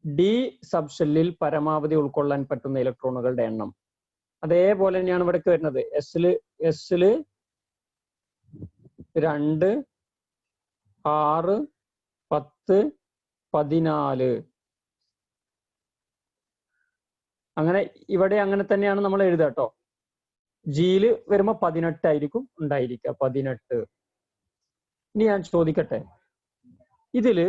D സബ്ഷെല്ലിൽ പരമാവധി ഉൾക്കൊള്ളാൻ പറ്റുന്ന ഇലക്ട്രോണുകളുടെ എണ്ണം. അതേപോലെ തന്നെയാണ് ഇവിടേക്ക് വരുന്നത്. എസില് 2, 6, 10, 14. അങ്ങനെ ഇവിടെ അങ്ങനെ തന്നെയാണ് നമ്മൾ എഴുതുക കേട്ടോ. ജിയില് വരുമ്പോ 18 ആയിരിക്കും ഉണ്ടായിരിക്കുക. 18. ഇനി ഞാൻ ചോദിക്കട്ടെ, ഇതില്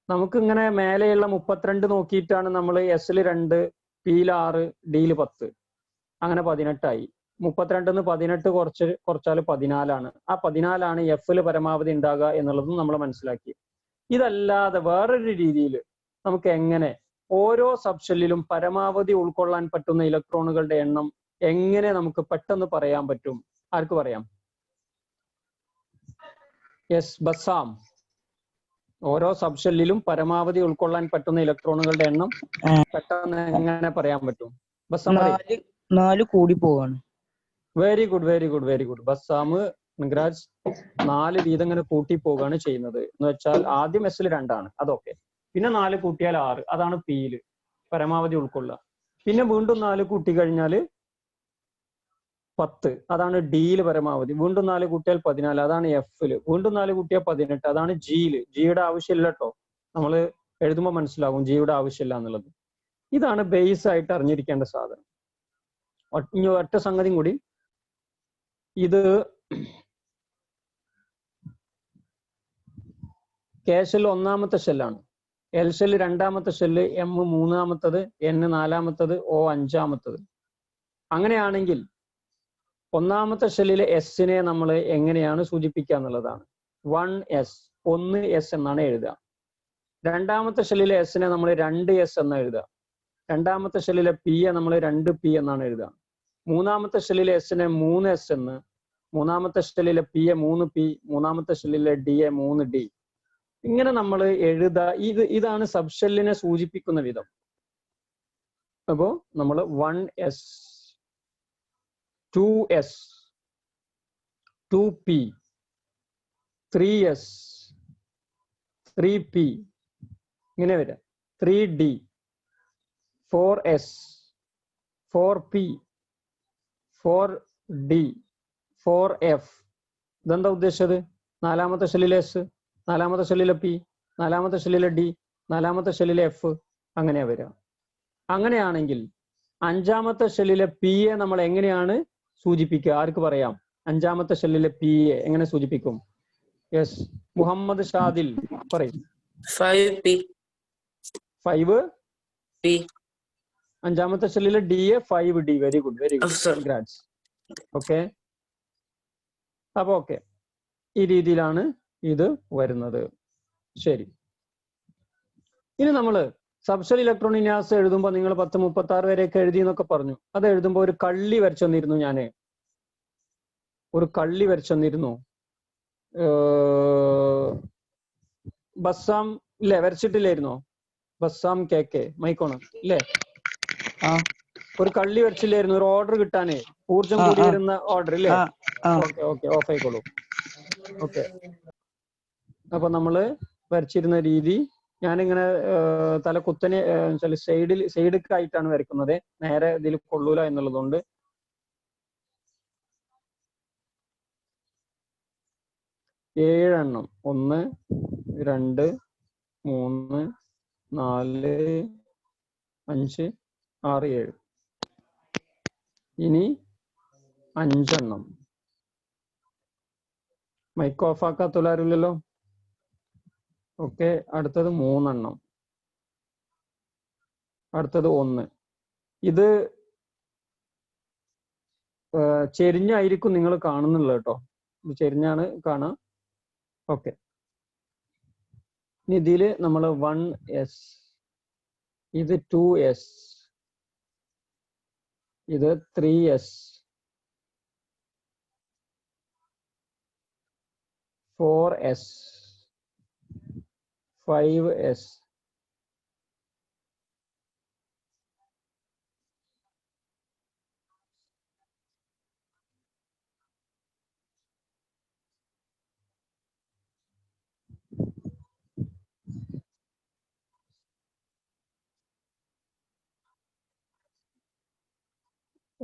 നമുക്ക് ഇങ്ങനെ മേലെയുള്ള 32 നോക്കിയിട്ടാണ് നമ്മൾ എസില് 2, പിയിൽ 6, ഡിയിൽ 10, അങ്ങനെ 18 ആയി. 32 18 കുറച്ചാൽ 14 ആ 14 എഫില് പരമാവധി ഉണ്ടാകുക എന്നുള്ളതും നമ്മൾ മനസ്സിലാക്കി. ഇതല്ലാതെ വേറൊരു രീതിയിൽ നമുക്ക് എങ്ങനെ ഓരോ സബ്ഷെല്ലിലും പരമാവധി ഉൾക്കൊള്ളാൻ പറ്റുന്ന ഇലക്ട്രോണുകളുടെ എണ്ണം എങ്ങനെ നമുക്ക് പെട്ടെന്ന് പറയാൻ പറ്റും? ആർക്ക് പറയാം? യെസ്, ബസാം. ഓരോ സബ്ഷെല്ലിലും പരമാവധി ഉൾക്കൊള്ളാൻ പറ്റുന്ന ഇലക്ട്രോണുകളുടെ എണ്ണം പെട്ടെന്ന് എങ്ങനെ പറയാൻ പറ്റും? ബസാം, 4 കൂടി പോവാണ്. Very good, very good, very good. Bassam, നിഗ്രാജ് 4 വീതം ഇങ്ങനെ കൂട്ടി പോവുകയാണ് ചെയ്യുന്നത്. എന്ന് വെച്ചാൽ ആദ്യം എസിൽ 2 ആണ്, അതൊക്കെ. പിന്നെ 4 കൂട്ടിയാൽ 6, അതാണ് പിയില് പരമാവധി ഉൾക്കൊള്ളുക. പിന്നെ വീണ്ടും 4 കൂട്ടി കഴിഞ്ഞാൽ 10, അതാണ് ഡിയിൽ പരമാവധി. വീണ്ടും 4 കൂട്ടിയാൽ 14, അതാണ് എഫില്. വീണ്ടും 4 കൂട്ടിയാൽ 18, അതാണ് ജിയില്. ജിയുടെ ആവശ്യമില്ല കേട്ടോ, നമ്മൾ എഴുതുമ്പോൾ മനസ്സിലാവും ജിയുടെ ആവശ്യമില്ല എന്നുള്ളത്. ഇതാണ് ബേസ് ആയിട്ട് അറിഞ്ഞിരിക്കേണ്ട സാധനം. ഇനി ഒറ്റ സംഗതി കൂടി, ഇത് കെ ഷെല്ല് 1ാമത്തെ ഷെല്ലാണ്, എൽ ഷെല്ല് 2ാമത്തെ ഷെല്ല്, എം 3ാമത്തത്, എൻ 4ാമത്തത്, ഒ 5ാമത്തത്. അങ്ങനെയാണെങ്കിൽ 1ാമത്തെ ഷെല്ലിലെ എസിനെ നമ്മൾ എങ്ങനെയാണ് സൂചിപ്പിക്കുക എന്നുള്ളതാണ്. 1s, 1s എന്നാണ് എഴുതുക. 2ാമത്തെ ഷെല്ലിലെ എസിനെ നമ്മൾ 2s എന്ന് എഴുതുക. 2ാമത്തെ ഷെല്ലിലെ പിയെ നമ്മൾ 2p എന്നാണ് എഴുതുക. 3ാമത്തെ ഷെല്ലിലെ എസിനെ 3s എന്ന്, 3ാമത്തെ ഷെല്ലിലെ പിയെ 3p, 3ാമത്തെ ഷെല്ലിലെ ഡിയെ 3d. ഇങ്ങനെ നമ്മൾ എഴുതുക. ഇതാണ് സബ്ഷെല്ലിനെ സൂചിപ്പിക്കുന്ന വിധം. അപ്പോ നമ്മൾ 1s, 2s, 2p, 3s, 3p, ഇങ്ങനെ വരാം. 3d, 4s, 4p, 4d, 4f. ഇതെന്താ ഉദ്ദേശിച്ചത്? 4ാമത്തെ ഷെല്ലിലെ എസ്, 4ാമത്തെ ഷെല്ലിലെ പി, 4ാമത്തെ ഷെല്ലിലെ ഡി, 4ാമത്തെ ഷെല്ലിലെ എഫ്, അങ്ങനെയാ വരിക. അങ്ങനെയാണെങ്കിൽ 5ാമത്തെ ഷെല്ലിലെ പിയെ നമ്മൾ എങ്ങനെയാണ് സൂചിപ്പിക്കുക? ആർക്ക് പറയാം? 5ാമത്തെ ഷെല്ലിലെ പിയെ എങ്ങനെ സൂചിപ്പിക്കും? യെസ്, മുഹമ്മദ് ഷാദിൽ പറയും. 5p. 5p. 5ാമത്തെ ഷെല്ലിലെ ഡിയെ 5d. Very good, very good, congrats. Okay, അപ്പൊ ഓക്കെ, ഈ രീതിയിലാണ് ഇത് വരുന്നത്. ശരി, ഇനി നമ്മള് സബ്ഷെൽ ഇലക്ട്രോൺ വിന്യാസം എഴുതുമ്പോൾ നിങ്ങൾ 1036 വരെയൊക്കെ എഴുതി എന്നൊക്കെ പറഞ്ഞു. അത് എഴുതുമ്പോൾ ഒരു കള്ളി വരച്ചു തന്നിരുന്നു. ഞാന് ഒരു കള്ളി വരച്ചു തന്നിരുന്നു. ബസ്സാം ഇല്ലേ, വരച്ചിട്ടില്ലായിരുന്നോ? ബസ്സാം കെ മൈക്കോണ് ഇല്ലേ? ഒരു കള്ളി വരച്ചില്ലായിരുന്നു, ഒരു ഓർഡർ കിട്ടാനേ, ഊർജം കൂടി വരുന്ന ഓർഡർ ഇല്ലേ? ഓക്കെ ഓക്കെ, ഓഫ് ആയിക്കോളൂ. ഓക്കെ, അപ്പൊ നമ്മള് വരച്ചിരുന്ന രീതി ഞാനിങ്ങനെ തല കുത്തനെ സൈഡിലേക്കായിട്ടാണ് വരയ്ക്കുന്നത്. നേരെ ഇതിൽ കൊള്ളൂല എന്നുള്ളതുകൊണ്ട്. ഏഴെണ്ണം, 1, 2, 3, 4, 5, 6, 7. ഇനി 5 മൈക്ക് ഓഫ് ആക്കാത്തല്ലോ. ഓക്കെ, അടുത്തത് 3, അടുത്തത് 1. ഇത് ചെരിഞ്ഞായിരിക്കും നിങ്ങൾ കാണുന്നുള്ളത് കേട്ടോ, ഇത് ചെരിഞ്ഞാണ് കാണാം. ഓക്കെ, ഇനി ഇതില് നമ്മൾ 1s, ഇത് 2s, ഇത് 3s, 4s, 5s,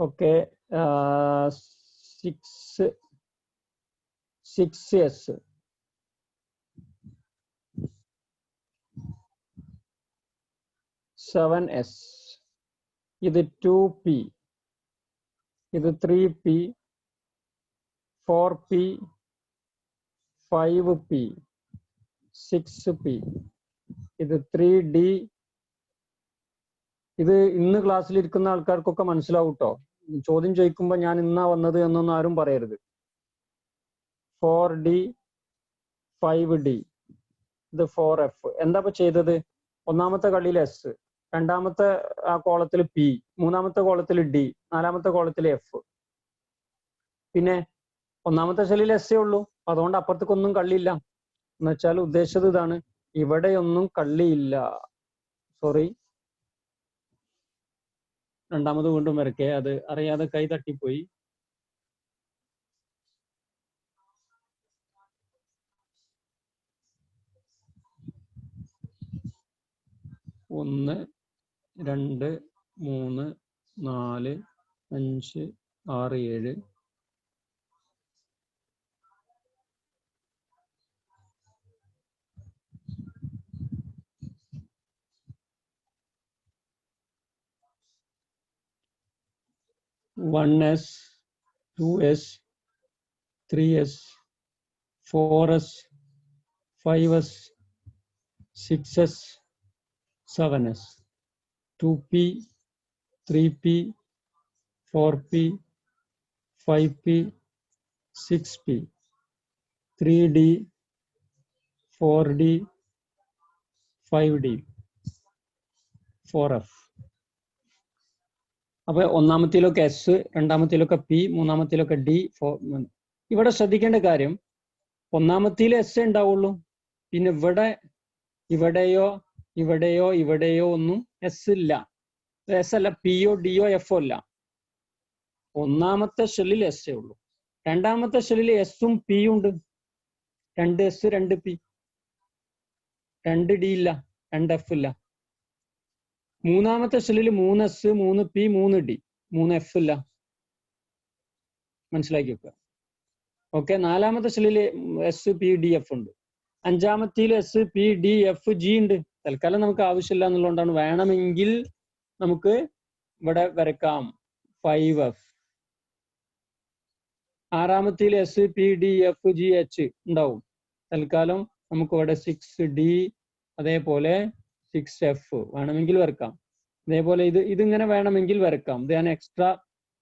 okay 6s 7s ഇത് 2p ഇത് 3p 4p 5p 6p ഇത് 3d ഇത് ഇന്ന് ക്ലാസ്സിൽ ഇരിക്കുന്ന ആൾക്കാർക്കൊക്കെ മനസ്സിലാവും കേട്ടോ. ചോദ്യം ചോദിക്കുമ്പോൾ ഞാൻ ഇന്നാ വന്നത് എന്നൊന്നും ആരും പറയരുത്. 4d 5d ഇത് 4f. എന്താ ഇപ്പൊ ചെയ്തത്? ഒന്നാമത്തെ കളിയിൽ എസ്, രണ്ടാമത്തെ ആ കോളത്തിൽ പി, മൂന്നാമത്തെ കോളത്തിൽ ഡി, നാലാമത്തെ കോളത്തിൽ എഫ്. പിന്നെ ഒന്നാമത്തെ ഷെല്ലിൽ എസ്സേ ഉള്ളൂ, അതുകൊണ്ട് അപ്പുറത്തേക്കൊന്നും കള്ളിയില്ല. എന്ന് വെച്ചാൽ ഉദ്ദേശിച്ചത് ഇതാണ്, ഇവിടെയൊന്നും കള്ളിയില്ല. സോറി, രണ്ടാമത് വീണ്ടും വരക്കെ, അത് അറിയാതെ കൈ തട്ടിപ്പോയി. ഒന്ന് 2 3 4 5 6 7 1s 2s 3s 4s 5s 6s 7s 2p 3p 4p 5p 6p 3d 4d 5d 4f. അപ്പൊ ഒന്നാമത്തിലൊക്കെ എസ്, രണ്ടാമത്തിലൊക്കെ പി, മൂന്നാമത്തിലൊക്കെ ഡി. ഇവിടെ ശ്രദ്ധിക്കേണ്ട കാര്യം, ഒന്നാമത്തിലെ എസ് ഉണ്ടാവുള്ളൂ, പിന്നെ ഇവിടെയോ ഇവിടെയോ ഒന്നും എസ് ഇല്ല. എസ് അല്ല, പിയോ ഡിയോ എഫോ അല്ല. ഒന്നാമത്തെ ഷെല്ലിൽ എസ് ഉള്ളൂ. രണ്ടാമത്തെ ഷെല്ലിൽ എസും പിയും ഉണ്ട്. 2s 2p, 2d ഇല്ല, 2f ഇല്ല. മൂന്നാമത്തെ ഷെല്ലിൽ 3s 3p 3d 3f ഇല്ല. മനസ്സിലാക്കി വെക്കുക. ഓക്കെ, നാലാമത്തെ ഷെല്ലിൽ എസ് പി ഡി എഫ് ഉണ്ട്. അഞ്ചാമത്തിൽ S P D F G ഉണ്ട്. തൽക്കാലം നമുക്ക് ആവശ്യമില്ല എന്നുള്ളതുകൊണ്ടാണ്. വേണമെങ്കിൽ നമുക്ക് ഇവിടെ വരക്കാം 5f. ആറാമത്തിൽ S P D F G H ഉണ്ടാവും. തൽക്കാലം നമുക്ക് ഇവിടെ 6d അതേപോലെ 6f വേണമെങ്കിൽ വരക്കാം. അതേപോലെ ഇതിങ്ങനെ വേണമെങ്കിൽ വരക്കാം. ഇത് ഞാൻ എക്സ്ട്രാ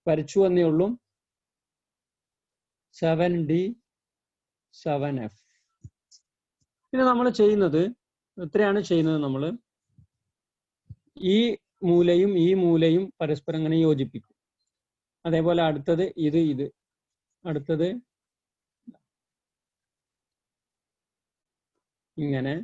വരച്ചു എന്നേ ഉള്ളൂ. 7d 7f. പിന്നെ നമ്മൾ ചെയ്യുന്നത് എത്രയാണ് ചെയ്യുന്നത്? നമ്മൾ ഈ മൂലയും പരസ്പരം ഇങ്ങനെ യോജിപ്പിക്കും. അതേപോലെ അടുത്തത് ഇത് അടുത്തത് ഇങ്ങനെ.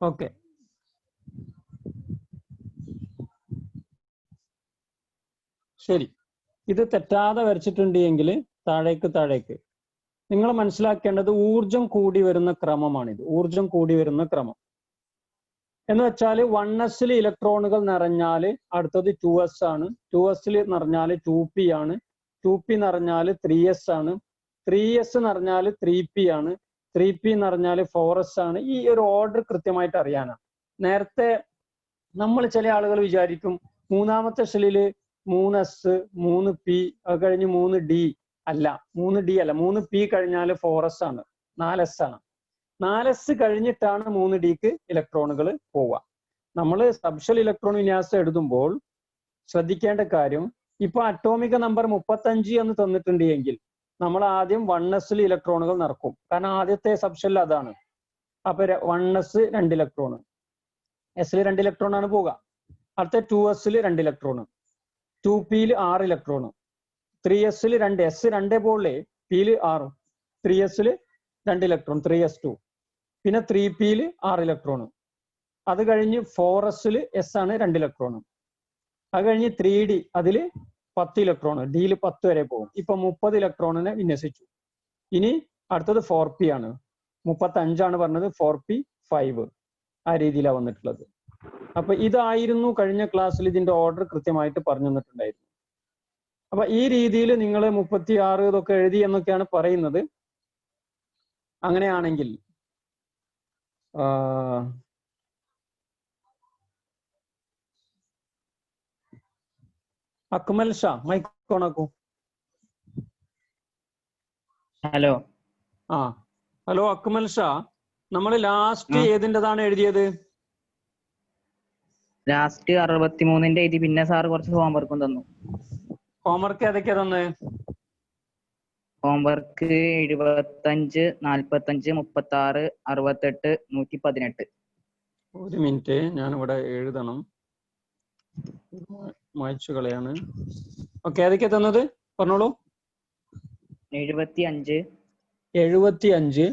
ഓക്കെ, ശരി. ഇത് തെറ്റാതെ വരച്ചിട്ടുണ്ട് എങ്കിൽ താഴേക്ക് നിങ്ങൾ മനസ്സിലാക്കേണ്ടത് ഊർജം കൂടി വരുന്ന ക്രമമാണിത്. ഊർജം കൂടി വരുന്ന ക്രമം എന്ന് വെച്ചാൽ 1s ഇലക്ട്രോണുകൾ നിറഞ്ഞാൽ അടുത്തത് 2s ആണ്. 2s നിറഞ്ഞാൽ 2p ആണ്. 2p നിറഞ്ഞാൽ 3s ആണ്. 3s നിറഞ്ഞാൽ 3p ആണ്. 3p നിറഞ്ഞാൽ 4s ആണ്. ഈ ഒരു ഓർഡർ കൃത്യമായിട്ട് അറിയാനാണ്. നേരത്തെ നമ്മൾ ചില ആളുകൾ വിചാരിക്കും മൂന്നാമത്തെ ഷെല്ലിൽ 3s 3p അത് കഴിഞ്ഞ് 3d അല്ല, 3d അല്ല, 3p കഴിഞ്ഞാൽ 4s ആണ്, 4s ആണ്. 4s കഴിഞ്ഞിട്ടാണ് 3dക്ക് ഇലക്ട്രോണുകൾ പോവുക. നമ്മൾ സബ്ഷെൽ ഇലക്ട്രോൺ വിന്യാസം എഴുതുമ്പോൾ ശ്രദ്ധിക്കേണ്ട കാര്യം, ഇപ്പൊ അറ്റോമിക നമ്പർ 35 എന്ന് തന്നിട്ടുണ്ട് എങ്കിൽ നമ്മൾ ആദ്യം 1s ഇലക്ട്രോണുകൾ നിറക്കും. കാരണം ആദ്യത്തെ സബ്ഷെൽ അതാണ്. അപ്പൊ 1s 2 ഇലക്ട്രോൺ, s 2 ഇലക്ട്രോൺ ആണ് പോവുക. അടുത്ത 2s 2 electron, 2p 6 electron, 3s 2, s 2 പോലെ p 6, 3s 2 ഇലക്ട്രോൺ 3s2, പിന്നെ 3p 6 ഇലക്ട്രോൺ. അത് കഴിഞ്ഞ് 4s s ആണ് 2 ഇലക്ട്രോൺ. അത് കഴിഞ്ഞ് 3D അതിൽ 10 ഇലക്ട്രോൺ, ഡിയിൽ 10 വരെ പോകും. ഇപ്പൊ 30 ഇലക്ട്രോണിനെ വിന്യസിച്ചു. ഇനി അടുത്തത് 4p ആണ്. 35 പറഞ്ഞത്, 4p5 ആ രീതിയിലാണ് വന്നിട്ടുള്ളത്. അപ്പൊ ഇതായിരുന്നു കഴിഞ്ഞ ക്ലാസ്സിൽ ഇതിന്റെ ഓർഡർ കൃത്യമായിട്ട് പറഞ്ഞു തന്നിട്ടുണ്ടായിരുന്നു. അപ്പൊ ഈ രീതിയിൽ നിങ്ങൾ 36 ഇതൊക്കെ എഴുതി എന്നൊക്കെയാണ് പറയുന്നത്. അങ്ങനെയാണെങ്കിൽ അക്മൽ ഷാ മൈക്ക് ഓണാക്കൂ. ഹലോ. ഹലോ അക്മൽ ഷാ, നമ്മൾ ലാസ്റ്റ് ഏതിൻ്റെതാണ് എഴുതിയത്? ലാസ്റ്റ് 63 എഴുതി. പിന്നെ സാർ കുറച്ച് ഹോംവർക്കും തന്നു. ഹോംവർക്ക് ഏതൊക്കെയാ തന്നെ? ഹോംവർക്ക് 75, 45, 36, 68, 118. ഒരു മിനിറ്റ്, ഞാൻ ഇവിടെ എഴുതണം, മായ്ച്ചു കളയാണ്. ഓക്കെ, ഏതൊക്കെയാ തന്നത് പറഞ്ഞോളൂ. 75, 75,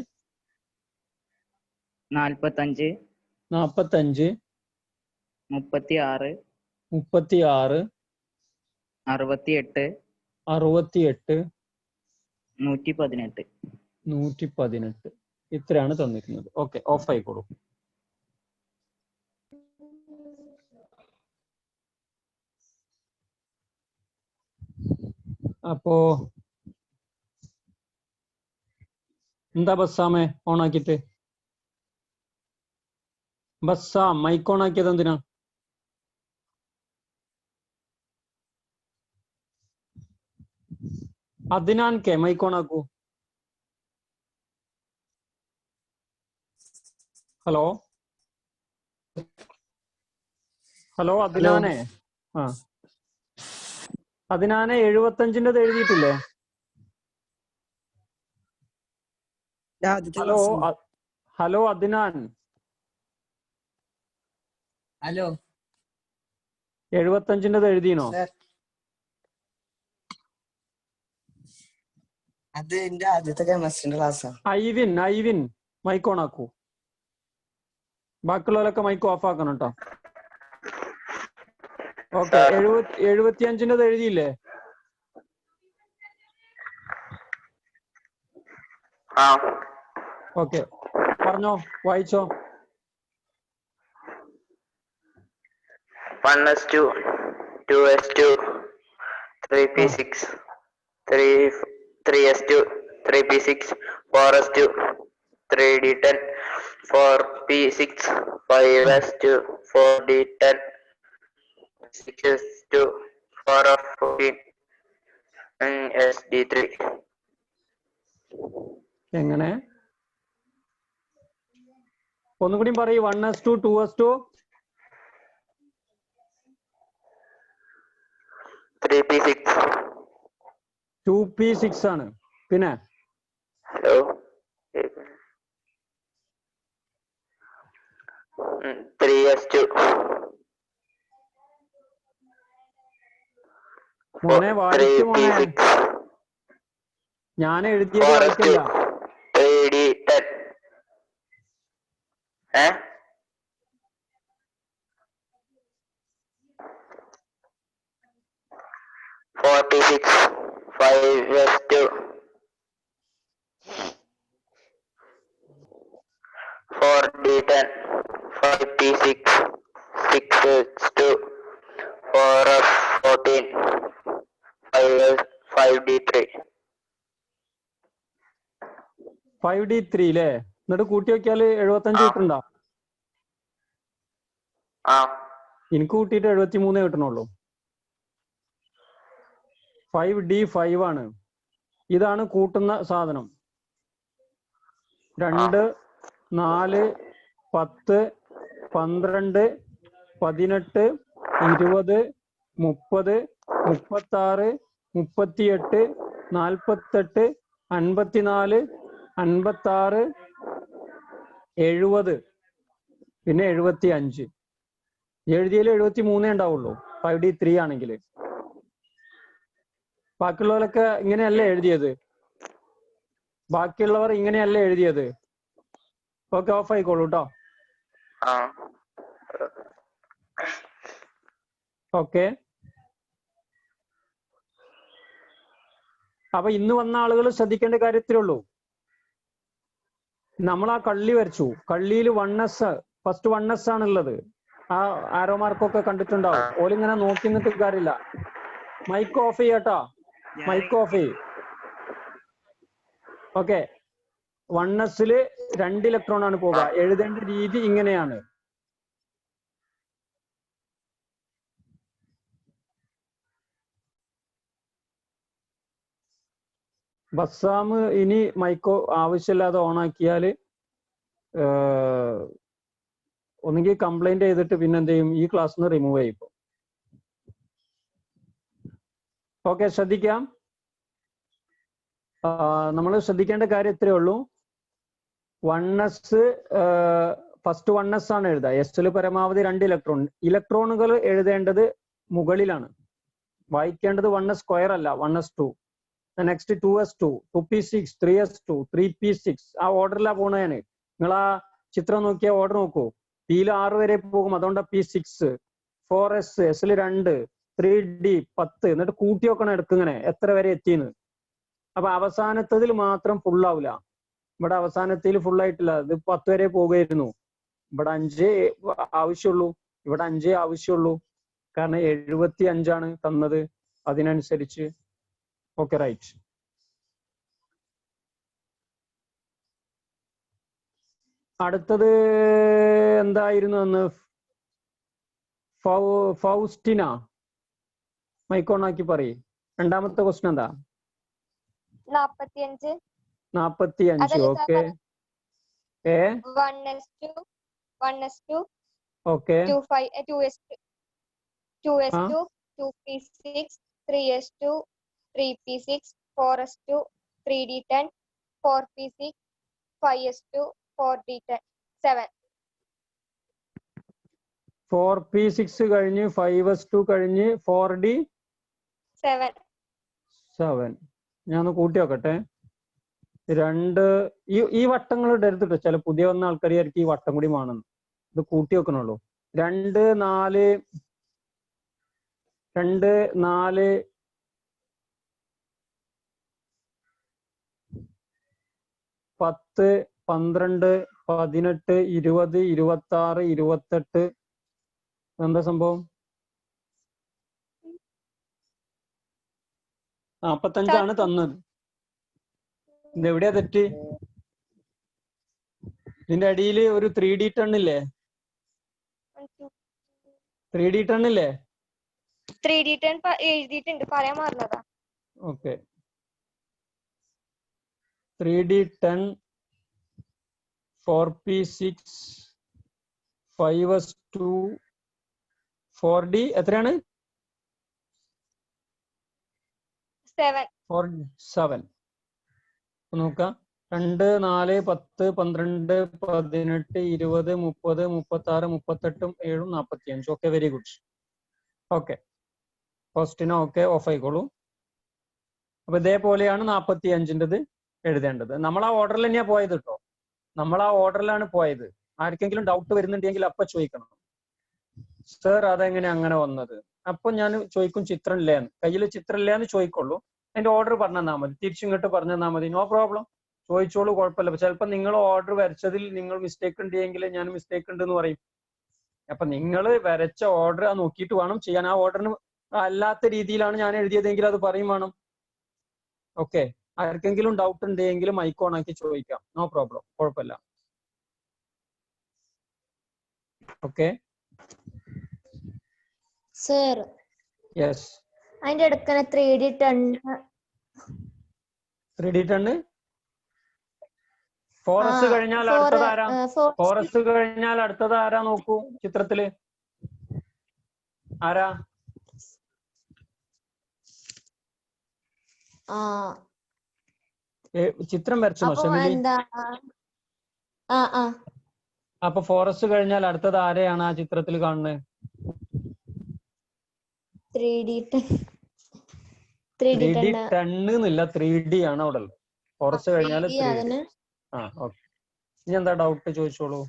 45, 45, 36, 36, 68, 68, 118. 118 ഇത്രയാണ് തന്നിരിക്കുന്നത്. ഓക്കെ, ഓഫ് ആയിക്കോളൂ. അപ്പോ എന്താ ബസ്സാമേ ഓണാക്കിട്ട്? ബസ്സാം മൈക്ക് ഓണാക്കിയത് എന്തിനാ? അദ്നാൻ കെ മൈക്ക് ഓണാക്കൂ. ഹലോ ഹലോ അദ്നാനെ. അദ്നാനെ 75-ൻ്റെത് എഴുതിയിട്ടില്ലേ? Hello hello Adnan. ഹലോ, 75-ൻ്റെത് എഴുതിനോ? അത് എന്റെ ആദ്യത്തെ കെമിസ്ട്രിന്റെ ക്ലാസ്സാ. Ivin mic on ആക്കൂ. ബാക്കിയുള്ളവരൊക്കെ മൈക്ക് ഓഫ് ആക്കണം കേട്ടോ. ഓക്കെ, 75-ൻ്റെത് എഴുതിയില്ലേ? ഓക്കെ, പറഞ്ഞോ, വായിച്ചോ. 1s2, 2s2, 3p6, 3s2, 3p6, 4s2, 3d10, 4p6, 5s2, 4d10, 6s2, 4f14, sd3. എങ്ങനെ? ഒന്നുകൂടി പറയൂ. 1s2, 2s2, 3p6, 2p6 ആണ്. പിന്നെ ഹലോ, 3s2, മോനെ വായിച്ചു മോനെ, ഞാൻ എഴുതിയത് വായിക്കല്ല. 3d10, 4p6, 5s2, 4d10, 5p6, 6s2, 4f14, 5d3. 5d3 അല്ലേ? എന്നിട്ട് കൂട്ടി നോക്കിയാല് 75 കിട്ടണ്ട. എനിക്ക് കൂട്ടിയിട്ട് 73 കിട്ടണുള്ളൂ. 5d5 ആണ്. ഇതാണ് കൂട്ടുന്ന സാധനം. 2, 4, 10, 12, 18, 20, 30, 36, 38, 48, 54, 56, 70, പിന്നെ 75. എഴുതിയതിൽ 73 ഉണ്ടാവുള്ളൂ 5d3 ആണെങ്കിൽ. ബാക്കിയുള്ളവരൊക്കെ ഇങ്ങനെയല്ലേ എഴുതിയത്? ബാക്കിയുള്ളവർ ഇങ്ങനെയല്ലേ എഴുതിയത്? ഓക്കെ, ഓഫ് ആയിക്കോളൂ കേട്ടോ. ഓക്കെ, അപ്പൊ ഇന്ന് വന്ന ആളുകൾ ശ്രദ്ധിക്കേണ്ട കാര്യത്തിലേ ഉള്ളൂ. നമ്മൾ ആ കള്ളി വരച്ചു, കള്ളിയിൽ 1s ഫസ്റ്റ് 1s ആണുള്ളത്. ആ ആരോ മാർക്കൊക്കെ കണ്ടിട്ടുണ്ടാവും. ഓലിങ്ങനെ നോക്കി നിന്നിട്ട് കാര്യമില്ല. മൈക്ക് ഓഫ് ചെയ്യട്ടോ, മൈക്ക് ഓഫ് ചെയ്യും. ഓക്കെ, 1s 2 ഇലക്ട്രോൺ ആണ് പോകുക. എഴുതേണ്ട രീതി ഇങ്ങനെയാണ്. ബസ്സാം ഇനി മൈക്കോ ആവശ്യമില്ലാതെ ഓണാക്കിയാൽ ഒന്നുകിൽ കംപ്ലൈന്റ് ചെയ്തിട്ട് പിന്നെ എന്ത് ചെയ്യും, ഈ ക്ലാസ്സിൽ നിന്ന് റിമൂവ് ചെയ്യും. ഓക്കെ, ശ്രദ്ധിക്കാം. നമ്മൾ ശ്രദ്ധിക്കേണ്ട കാര്യം ഇത്രയേ ഉള്ളൂ. 1s ഫസ്റ്റ് 1s ആണ് എഴുതുക. എസിൽ പരമാവധി 2 ഇലക്ട്രോൺ. ഇലക്ട്രോണുകൾ എഴുതേണ്ടത് മുകളിലാണ്. വായിക്കേണ്ടത് 1s² അല്ല, 1s2. Next 2s2, 2p6, 3s2, 3p6. ആ ഓർഡറിലാണ് പോണേന്. നിങ്ങൾ ആ ചിത്രം നോക്കിയ ഓർഡർ നോക്കൂ. പിയിൽ 6 വരെ പോകും, അതുകൊണ്ട് p6, 4s, എസിൽ 2, 3d 10. എന്നിട്ട് കൂട്ടി വെക്കണം എടുക്കിങ്ങനെ എത്ര വരെ എത്തിയെന്ന്. അപ്പൊ അവസാനത്തതിൽ മാത്രം ഫുൾ ആവില്ല. ഇവിടെ അവസാനത്തിൽ ഫുൾ ആയിട്ടില്ല. ഇത് 10 വരെ പോകുമായിരുന്നു. ഇവിടെ 5 ആവശ്യമുള്ളൂ, ഇവിടെ 5 ആവശ്യമുള്ളൂ. കാരണം 75 തന്നത്, അതിനനുസരിച്ച്. Okay, right. അടുത്തത് എന്തായിരുന്നു എന്ന്? ഫൗസ്റ്റിന, മൈക്കോണാക്കി പറയും. രണ്ടാമത്തെ ക്വസ്റ്റ്യൻ എന്താ? 45. 45. Okay. 1s2, okay. 2s2, 2p6, 3s2, 3p6, 4s2, 3d10, 4p6, 5s2, 4d10, 7. 4p6 കഴിഞ്ഞ് 5s2 കഴിഞ്ഞ് 4d7. ഞാൻ കൂട്ടി നോക്കട്ടെ. 2 ഈ വട്ടങ്ങൾ ഇടരുത്തിട്ടോ. ചില പുതിയ വന്ന ആൾക്കാർക്ക് ഈ വട്ടം കൂടി വേണം. ഇത് കൂട്ടി വെക്കണുള്ളൂ. 2, 4, 10, 12, 18, 20, 26, 28. എന്താ സംഭവം? 45 തന്നത്. ഇതെവിടെയാ തെറ്റ്? ഇതിന്റെ അടിയിൽ ഒരു 3d10 ഇല്ലേ? 3d10 ഇല്ലേ? 3d10 എഴുതിയിട്ടുണ്ട്, പറയാൻ മറന്നതാ. Okay, 3d10, 4p6, 5s2, 4d എത്രയാണ്? 7. നോക്കാം. 2, 4, 10, 12, 18, 20, 30, 36, 38, 7, 45. Okay, very good. ഓക്കെ, ഫസ്റ്റിനോ ഓക്കെ, ഓഫ് ആയിക്കോളൂ. അപ്പൊ ഇതേപോലെയാണ് 45-ൻ്റെത് എഴുതേണ്ടത്. നമ്മൾ ആ ഓർഡറിൽ തന്നെയാ പോയത് കേട്ടോ. നമ്മൾ ആ ഓർഡറിലാണ് പോയത്. ആർക്കെങ്കിലും ഡൗട്ട് വരുന്നുണ്ടെങ്കിൽ അപ്പൊ ചോദിക്കണം, സർ അതെങ്ങനെ അങ്ങനെ വന്നത്? അപ്പൊ ഞാൻ ചോദിക്കും, ചിത്രം ഇല്ലേന്ന്. കയ്യിൽ ചിത്രം ഇല്ലേന്ന് ചോദിക്കുള്ളൂ. അതിന്റെ ഓർഡർ പറഞ്ഞു തന്നാൽ മതി, തിരിച്ചിങ്ങോട്ട് പറഞ്ഞു തന്നാൽ മതി. നോ പ്രോബ്ലം, ചോദിച്ചോളൂ, കുഴപ്പമില്ല. ചിലപ്പോൾ നിങ്ങൾ ഓർഡർ വരച്ചതിൽ നിങ്ങൾ മിസ്റ്റേക്ക് ഉണ്ടെങ്കിൽ ഞാൻ മിസ്റ്റേക്ക് ഉണ്ട് എന്ന് പറയും. അപ്പൊ നിങ്ങൾ വരച്ച ഓർഡർ നോക്കിയിട്ട് വേണം ചെയ്യാൻ. ആ ഓർഡറിന് അല്ലാത്ത രീതിയിലാണ് ഞാൻ എഴുതിയതെങ്കിൽ അത് പറയും വേണം. ഓക്കെ, ആർക്കെങ്കിലും ഡൗട്ട് ഉണ്ടെങ്കിൽ മൈക്ക് ഓൺ ആക്കി ചോദിക്കാം. നോ പ്രോബ്ലം, കുഴപ്പമില്ല. Okay sir, yes. അതിന്റെ അടുക്കനെ 3d10 ഫോറസ്റ്റ് കഴിഞ്ഞാൽ അടുത്തത് ആരാ? ഫോറസ്റ്റ് കഴിഞ്ഞാൽ അടുത്തത് ആരാ? നോക്കൂ ചിത്രത്തില് ആരാ? ചിത്രം വരച്ചോ ഷെമിലി? അപ്പൊ ഫോറസ്റ്റ് കഴിഞ്ഞാൽ അടുത്തത് ആരെയാണ് ആ ചിത്രത്തിൽ കാണുന്നത്? 3d10 എന്നില്ല, 3d ആണ് അവിടെ ഉള്ളത്. ഫോറസ്റ്റ് കഴിഞ്ഞാൽ 3d. ആ, ഓക്കെ. ഇനി എന്താ ഡൗട്ട് ചോദിച്ചോളൂ.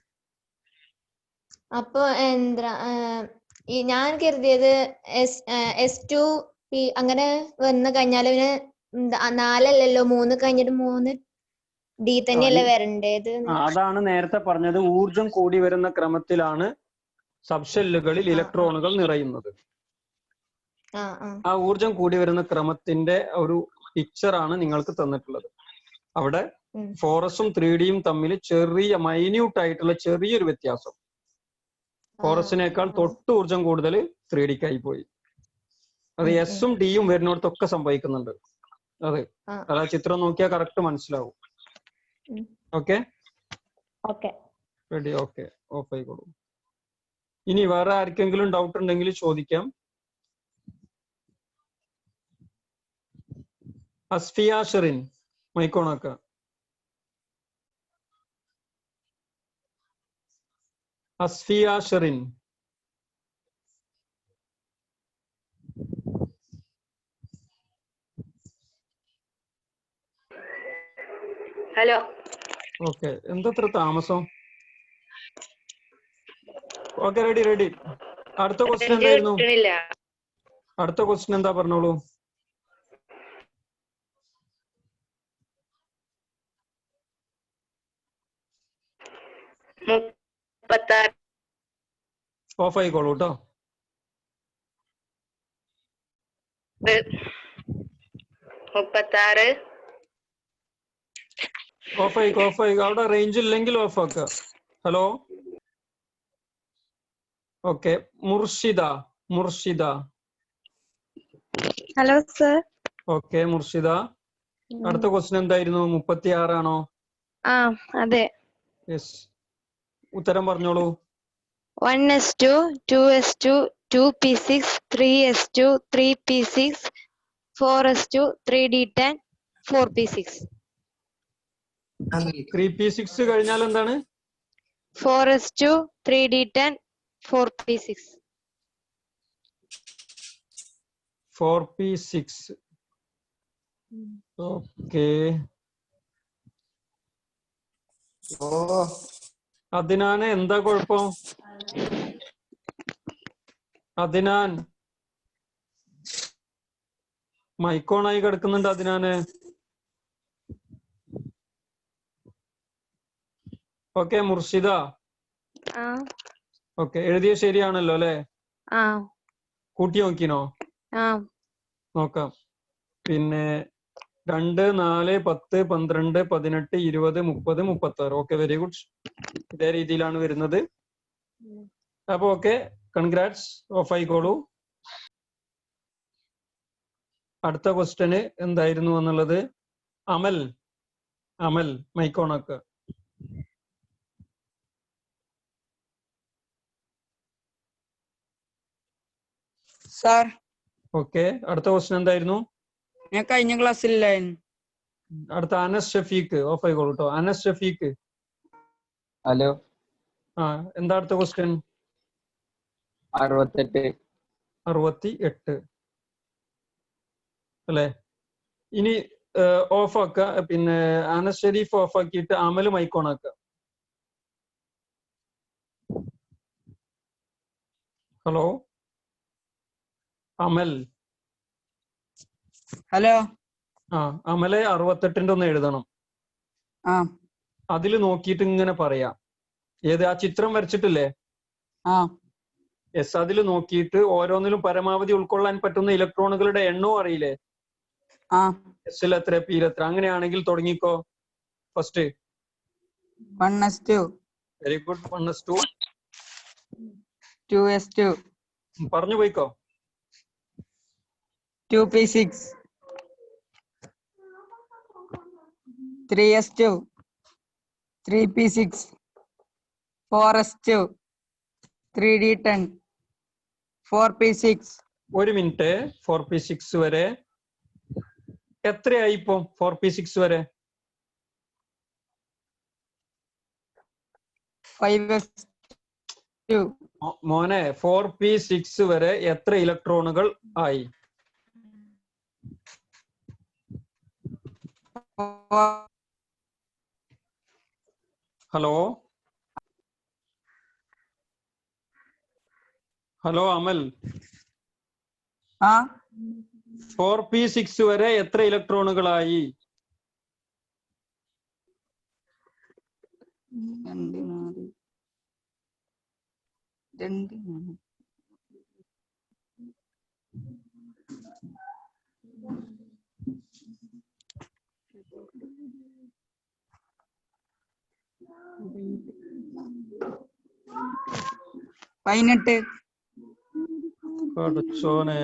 അപ്പൊ എന്താ ഞാൻ കരുതിയത് S2P അങ്ങനെ വന്നു കഴിഞ്ഞാൽ നാലല്ലല്ലോ, 3 കഴിഞ്ഞിട്ട് 3 ഡി തന്നെയല്ലേ വരണ്ടേത്? അതാണ് നേരത്തെ പറഞ്ഞത്. ഊർജം കൂടി വരുന്ന ക്രമത്തിലാണ് സബ്ഷെല്ലുകളിൽ ഇലക്ട്രോണുകൾ നിറയുന്നത്. ആ ഊർജം കൂടി വരുന്ന ക്രമത്തിന്റെ ഒരു പിക്ചറാണ് നിങ്ങൾക്ക് തന്നിട്ടുള്ളത്. അവിടെ 4s-ഉം 3Dയും തമ്മിൽ ചെറിയ മൈന്യൂട്ട് ആയിട്ടുള്ള ചെറിയൊരു വ്യത്യാസം. 4s-നേക്കാൾ തൊട്ട് ഊർജം കൂടുതൽ 3Dക്കായി പോയി. അത് S-ഉം D-യും വരുന്നിടത്തൊക്കെ സംഭവിക്കുന്നുണ്ട്. അതെ, അത് ആ ചിത്രം നോക്കിയാൽ കറക്റ്റ് മനസ്സിലാവും. Okay ready? ഓക്കെ, ഓഫ് ആയിക്കോളൂ. ഇനി വേറെ ആർക്കെങ്കിലും ഡൗട്ട് ഉണ്ടെങ്കിൽ ചോദിക്കാം. അസ്ഫിയ ഷെറിൻ, മൈക്കോണാക്ക. അസ്ഫിയ ഷെറിൻ. ഹലോ. ഓക്കെ, എന്തത്ര താമസം? Okay, ready. അടുത്ത ക്വസ്റ്റ്യൻ എന്തായിരുന്നു? അടുത്ത ക്വസ്റ്റ്യൻ എന്താ, പറഞ്ഞോളൂ. ഓഫ് ആയിക്കോളൂ കേട്ടോ. 36. ഓഫ് ആയിക്കോ. അവിടെ റേഞ്ച് ഇല്ലെങ്കിൽ ഓഫ് ആക്ക. Hello. Okay, Murshida. Hello sir. Okay Murshida, അടുത്ത ക്വസ്റ്റ്യൻ എന്തായിരുന്നു? 36 ആണോ? അതെ. യെസ്, ഉത്തരം പറഞ്ഞോളൂ. 1s2 2s2 2p6 3s2 3p6 4s2 3d10 4p6. 3p6 കഴിഞ്ഞാൽ എന്താണ്? 4s2 3d10 4p6. 4p6. Okay. അതിനാണ് എന്താ കുഴപ്പം? അതിനാൻ മൈക്കോണായി കിടക്കുന്നുണ്ട്. അതിനാണ്. ഓക്കെ മുർഷിദ. ഓക്കെ, എഴുതിയ ശരിയാണല്ലോ അല്ലെ? കൂട്ടി നോക്കിനോ? നോക്കാം. പിന്നെ 2 4 10 12 18 20 30 36. Okay, very good. ഇതേ രീതിയിലാണ് വരുന്നത്. അപ്പൊ ഓക്കെ, കൺഗ്രാറ്റ്സ്. ഓഫ് ആയിക്കോളൂ. അടുത്ത ക്വസ്റ്റ്യന് എന്തായിരുന്നു എന്നുള്ളത് അമൽ മൈക്കോണാക്ക്. സാർ. ഓക്കെ, അടുത്ത ക്വസ്റ്റ്യൻ എന്തായിരുന്നു? ഞാൻ കഴിഞ്ഞ ക്ലാസ്സിലായിരുന്നു. അടുത്ത അനസ് ഷഫീഖ്. ഓഫ് ആയിക്കോളൂ കേട്ടോ. അനസ് ഷഫീഖ്. ഹലോ. എന്താ അടുത്ത ക്വസ്റ്റ്യൻ? 68 അല്ലെ? ഇനി ഓഫ് ആക്ക. പിന്നെ അനസ് ഷരീഫ് ഓഫ് ആക്കിയിട്ട് അമൽ മൈക്കോണാക്ക. ഹലോ അമൽ. ഹലോ. അമലെ 68 ഒന്ന് എഴുതണം. അതില് നോക്കിയിട്ട് ഇങ്ങനെ പറയാം. ഏത്? ആ ചിത്രം വരച്ചിട്ടില്ലേ? യെസ്, അതിൽ നോക്കിയിട്ട് ഓരോന്നിലും പരമാവധി ഉൾക്കൊള്ളാൻ പറ്റുന്ന ഇലക്ട്രോണുകളുടെ എണ്ണവും അറിയില്ലേ? എസ്സിൽ എത്ര, പിയിൽ എത്ര? അങ്ങനെയാണെങ്കിൽ തുടങ്ങിക്കോ. First 1s2. Very good. 1s2. 2s2. പറഞ്ഞു പോയിക്കോ. 2p6. 3s2 3p6 4s2 3d10 4p6. ഒരു മിനിറ്റ്. 4p6 വരെ എത്രയായി ഇപ്പൊ? 4p6 വരെ 5s2. മോനെ, 4p6 വരെ എത്ര ഇലക്ട്രോണുകൾ ആയി? ഹലോ അമൽ. 4p6 വരെ എത്ര ഇലക്ട്രോണുകളായി? 2 4 2 4 18 പഠിച്ചോനെ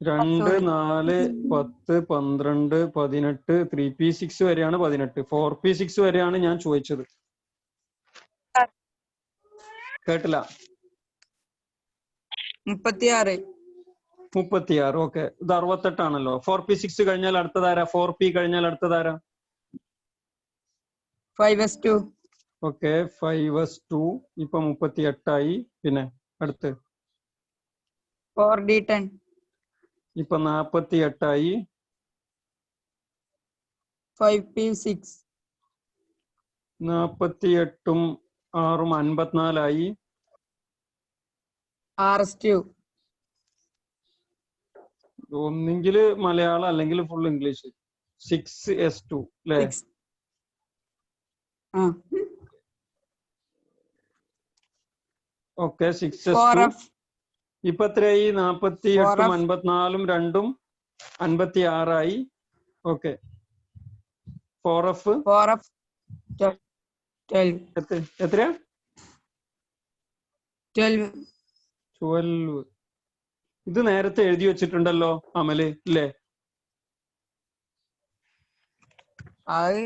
2 4 10 12 18 3p6 വരെയാണ് 18. 4p6 വരെയാണ് ഞാൻ ചോദിച്ചത്. കേട്ടില്ല. 36 36. ഓക്കെ, ഇത് 68 ആണല്ലോ. 4p6 കഴിഞ്ഞാൽ അടുത്തതാരാ? 4p കഴിഞ്ഞാൽ അടുത്തതാരാ? 5s2 ഓക്കെ, 5s2 ഇപ്പൊ 38 ആയി. പിന്നെ അടുത്ത് 4d10 ഇപ്പൊ 48 ആയി. 5p6 48ഉം 6ഉം 54 ആയി. rs2 ഒന്നെങ്കില് മലയാളം അല്ലെങ്കിൽ ഫുൾ ഇംഗ്ലീഷ്. 6s2 അല്ലേ? ഓക്കെ, 6s2 ഇപ്പൊ എത്രയായി? 48ഉം 54ഉം 2ഉം 56 ആയി. ഓക്കെ, 4f 12 എത്രയാ? 12 ഇത് നേരത്തെ എഴുതി വെച്ചിട്ടുണ്ടല്ലോ അമല്, ഇല്ലേ? അത്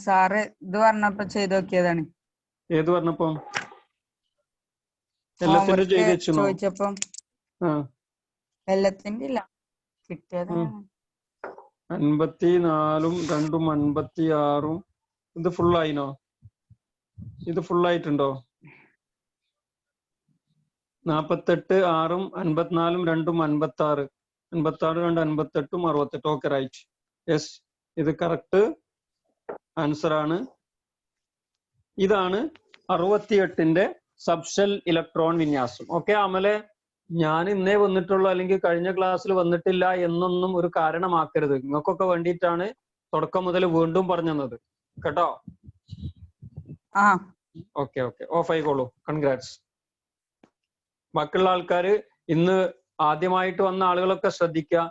സാറ് ഇത് പറഞ്ഞപ്പോ ചെയ്ത് നോക്കിയതാണ്. ഏത് പറഞ്ഞപ്പോ? എല്ലാത്തിനും ചെയ്ത് വെച്ചോ? ചോദിച്ചപ്പം എല്ലാത്തിന്റെ ഇല്ല, കിട്ടിയതാണ്. 54ഉം 2ഉം 56ഉം. ഇത് ഫുള്ളായിനോ? ഇത് ഫുള്ളായിട്ടുണ്ടോ? 48 6ഉം 54ഉം 2ഉം 56. 56 2 58ഉം 68. Okay, right. യെസ്, ഇത് കറക്റ്റ് ആൻസർ ആണ്. ഇതാണ് 68ന്റെ സബ്ഷെൽ ഇലക്ട്രോൺ വിന്യാസം. ഓക്കെ അമലെ, ഞാൻ ഇന്നേ വന്നിട്ടുള്ളൂ അല്ലെങ്കിൽ കഴിഞ്ഞ ക്ലാസ്സിൽ വന്നിട്ടില്ല എന്നൊന്നും ഒരു കാരണമാക്കരുത്. നിങ്ങൾക്കൊക്കെ വേണ്ടിയിട്ടാണ് തുടക്കം മുതൽ വീണ്ടും പറഞ്ഞു തന്നത് കേട്ടോ. ഓക്കെ ഓക്കെ, ഓഫ് ആയിക്കോളൂ. കൺഗ്രാറ്റ്സ്. ബാക്കിയുള്ള ആൾക്കാര് ഇന്ന് ആദ്യമായിട്ട് വന്ന ആളുകളൊക്കെ ശ്രദ്ധിക്കുക.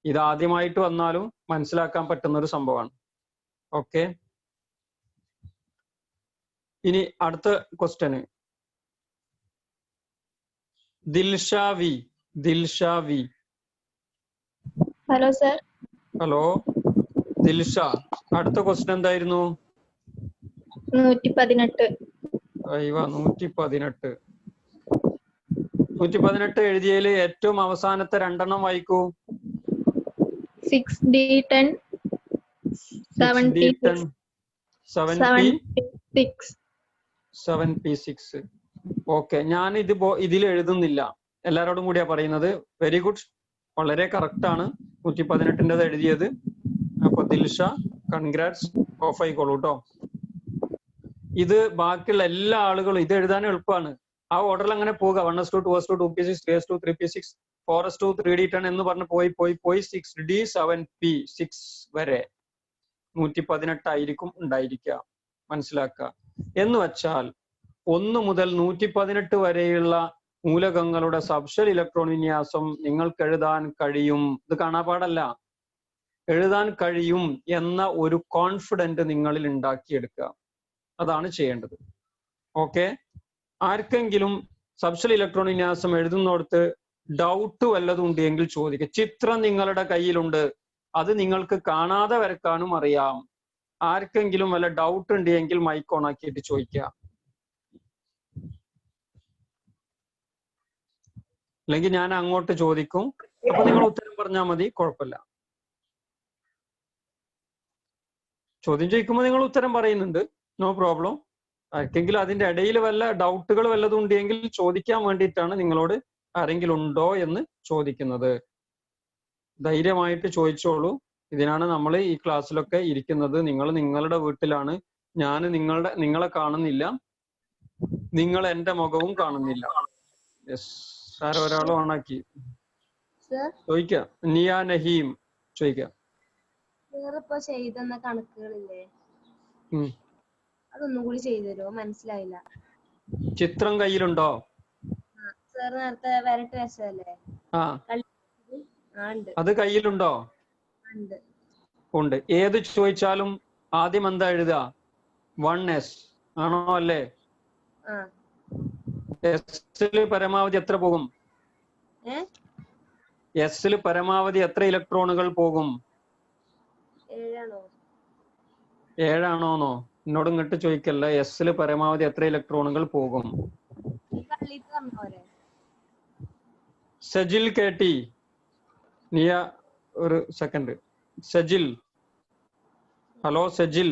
ഇത് ആദ്യമായിട്ട് വന്നാലും മനസ്സിലാക്കാൻ പറ്റുന്ന ഒരു സംഭവമാണ്. ഓക്കെ, ഇനി അടുത്ത question. Dilsha V. Hello sir. Hello Dilsha, അടുത്ത ക്വസ്റ്റ്യൻ എന്തായിരുന്നു? 118. 118. 118 എഴുതിയതില് ഏറ്റവും അവസാനത്തെ രണ്ടെണ്ണം വായിക്കൂ. 6d10 7p6. ഓക്കെ, ഞാൻ ഇതിൽ എഴുതുന്നില്ല, എല്ലാരോടും കൂടിയാ പറയുന്നത്. വെരി ഗുഡ്, വളരെ കറക്റ്റ് ആണ് 118ൻ്റെത് എഴുതിയത്. അപ്പൊ ദിൽഷ, കൺഗ്രാറ്റ്സ്. ഓഫ് ആയിക്കോളൂ കേട്ടോ. ഇത് ബാക്കിയുള്ള എല്ലാ ആളുകളും ഇത് എഴുതാൻ എളുപ്പമാണ്. ആ ഓർഡറിൽ അങ്ങനെ പോവുക. 1s2 2s2 2p6 3s2 3p6 4s2 3d10 എന്ന് പറഞ്ഞ് പോയി 6d 7p6 വരെ 118 ആയിരിക്കും ഉണ്ടായിരിക്കുക. മനസ്സിലാക്കുക. എന്ന് വെച്ചാൽ 1 മുതൽ 118 വരെയുള്ള മൂലകങ്ങളുടെ സബ്ഷെൽ ഇലക്ട്രോൺ വിന്യാസം നിങ്ങൾക്ക് എഴുതാൻ കഴിയും. ഇത് കാണാപ്പാടല്ല, എഴുതാൻ കഴിയും എന്ന ഒരു കോൺഫിഡന്റ് നിങ്ങളിൽ ഉണ്ടാക്കിയെടുക്കുക. അതാണ് ചെയ്യേണ്ടത്. ഓക്കെ, ആർക്കെങ്കിലും സബ്ഷെൽ ഇലക്ട്രോൺ വിന്യാസം എഴുതുന്നിടത്ത് ഡൗട്ട് വല്ലതും ഉണ്ടെങ്കിൽ ചോദിക്കുക. ചിത്രം നിങ്ങളുടെ കയ്യിലുണ്ട്, അത് നിങ്ങൾക്ക് കാണാതെ വരക്കാനും അറിയാം. ആർക്കെങ്കിലും വല്ല ഡൗട്ട് ഉണ്ടെങ്കിൽ മൈക്ക് ഓൺ ആക്കിയിട്ട് ചോദിക്കുക. അല്ലെങ്കിൽ ഞാൻ അങ്ങോട്ട് ചോദിക്കും, അപ്പൊ നിങ്ങൾ ഉത്തരം പറഞ്ഞാൽ മതി, കുഴപ്പമില്ല. ചോദ്യം ചോദിക്കുമ്പോൾ നിങ്ങൾ ഉത്തരം പറയുന്നുണ്ട്, നോ പ്രോബ്ലം. ആർക്കെങ്കിലും അതിന്റെ ഇടയിൽ വല്ല ഡൗട്ടുകൾ വല്ലതും ഉണ്ടെങ്കിൽ ചോദിക്കാൻ വേണ്ടിയിട്ടാണ് നിങ്ങളോട് ആരെങ്കിലും ഉണ്ടോ എന്ന് ചോദിക്കുന്നത്. ധൈര്യമായിട്ട് ചോദിച്ചോളൂ. ഇതിനാണ് നമ്മൾ ഈ ക്ലാസ്സിലൊക്കെ ഇരിക്കുന്നത്. നിങ്ങൾ നിങ്ങളുടെ വീട്ടിലാണ്, ഞാൻ നിങ്ങളെ കാണുന്നില്ല, നിങ്ങൾ എന്റെ മുഖവും കാണുന്നില്ല. യെസ്, സാർ ഒരാൾ ഓണാക്കി. ചോദിക്കാം. നിയ നഹീം ചോദിക്കാം. വേറിപ്പോ ചെയ്തെന്ന കണക്കുകളില്ലേ, ഉം. അതൊന്നും കൂടി ചെയ്തു തരുമോ? മനസ്സിലായില്ല. ചിത്രം കയ്യിലുണ്ടോ? സാർ നേരത്തെ വരട്ട് വെച്ചതല്ലേ? ആ, ഉണ്ട്. അത് കയ്യിലുണ്ടോ? ഉണ്ട്. ഉണ്ട്. ഏത് ചോദിച്ചാലും ആദ്യം എന്താ എഴുതുക? 1s ആണോ അല്ലേ? എസില് പരമാവധി എത്ര പോകും? എസില് പരമാവധി എത്ര ഇലക്ട്രോണുകൾ പോകും? 7ആണോന്നോ? എന്നോട് ഇങ്ങോട്ട് ചോദിക്കല്ല. എസില് പരമാവധി എത്ര ഇലക്ട്രോണുകൾ പോകും? സജിൽ കേട്ടി. നിയ ഒരു സെക്കൻഡ്. സജിൽ, ഹലോ സജിൽ.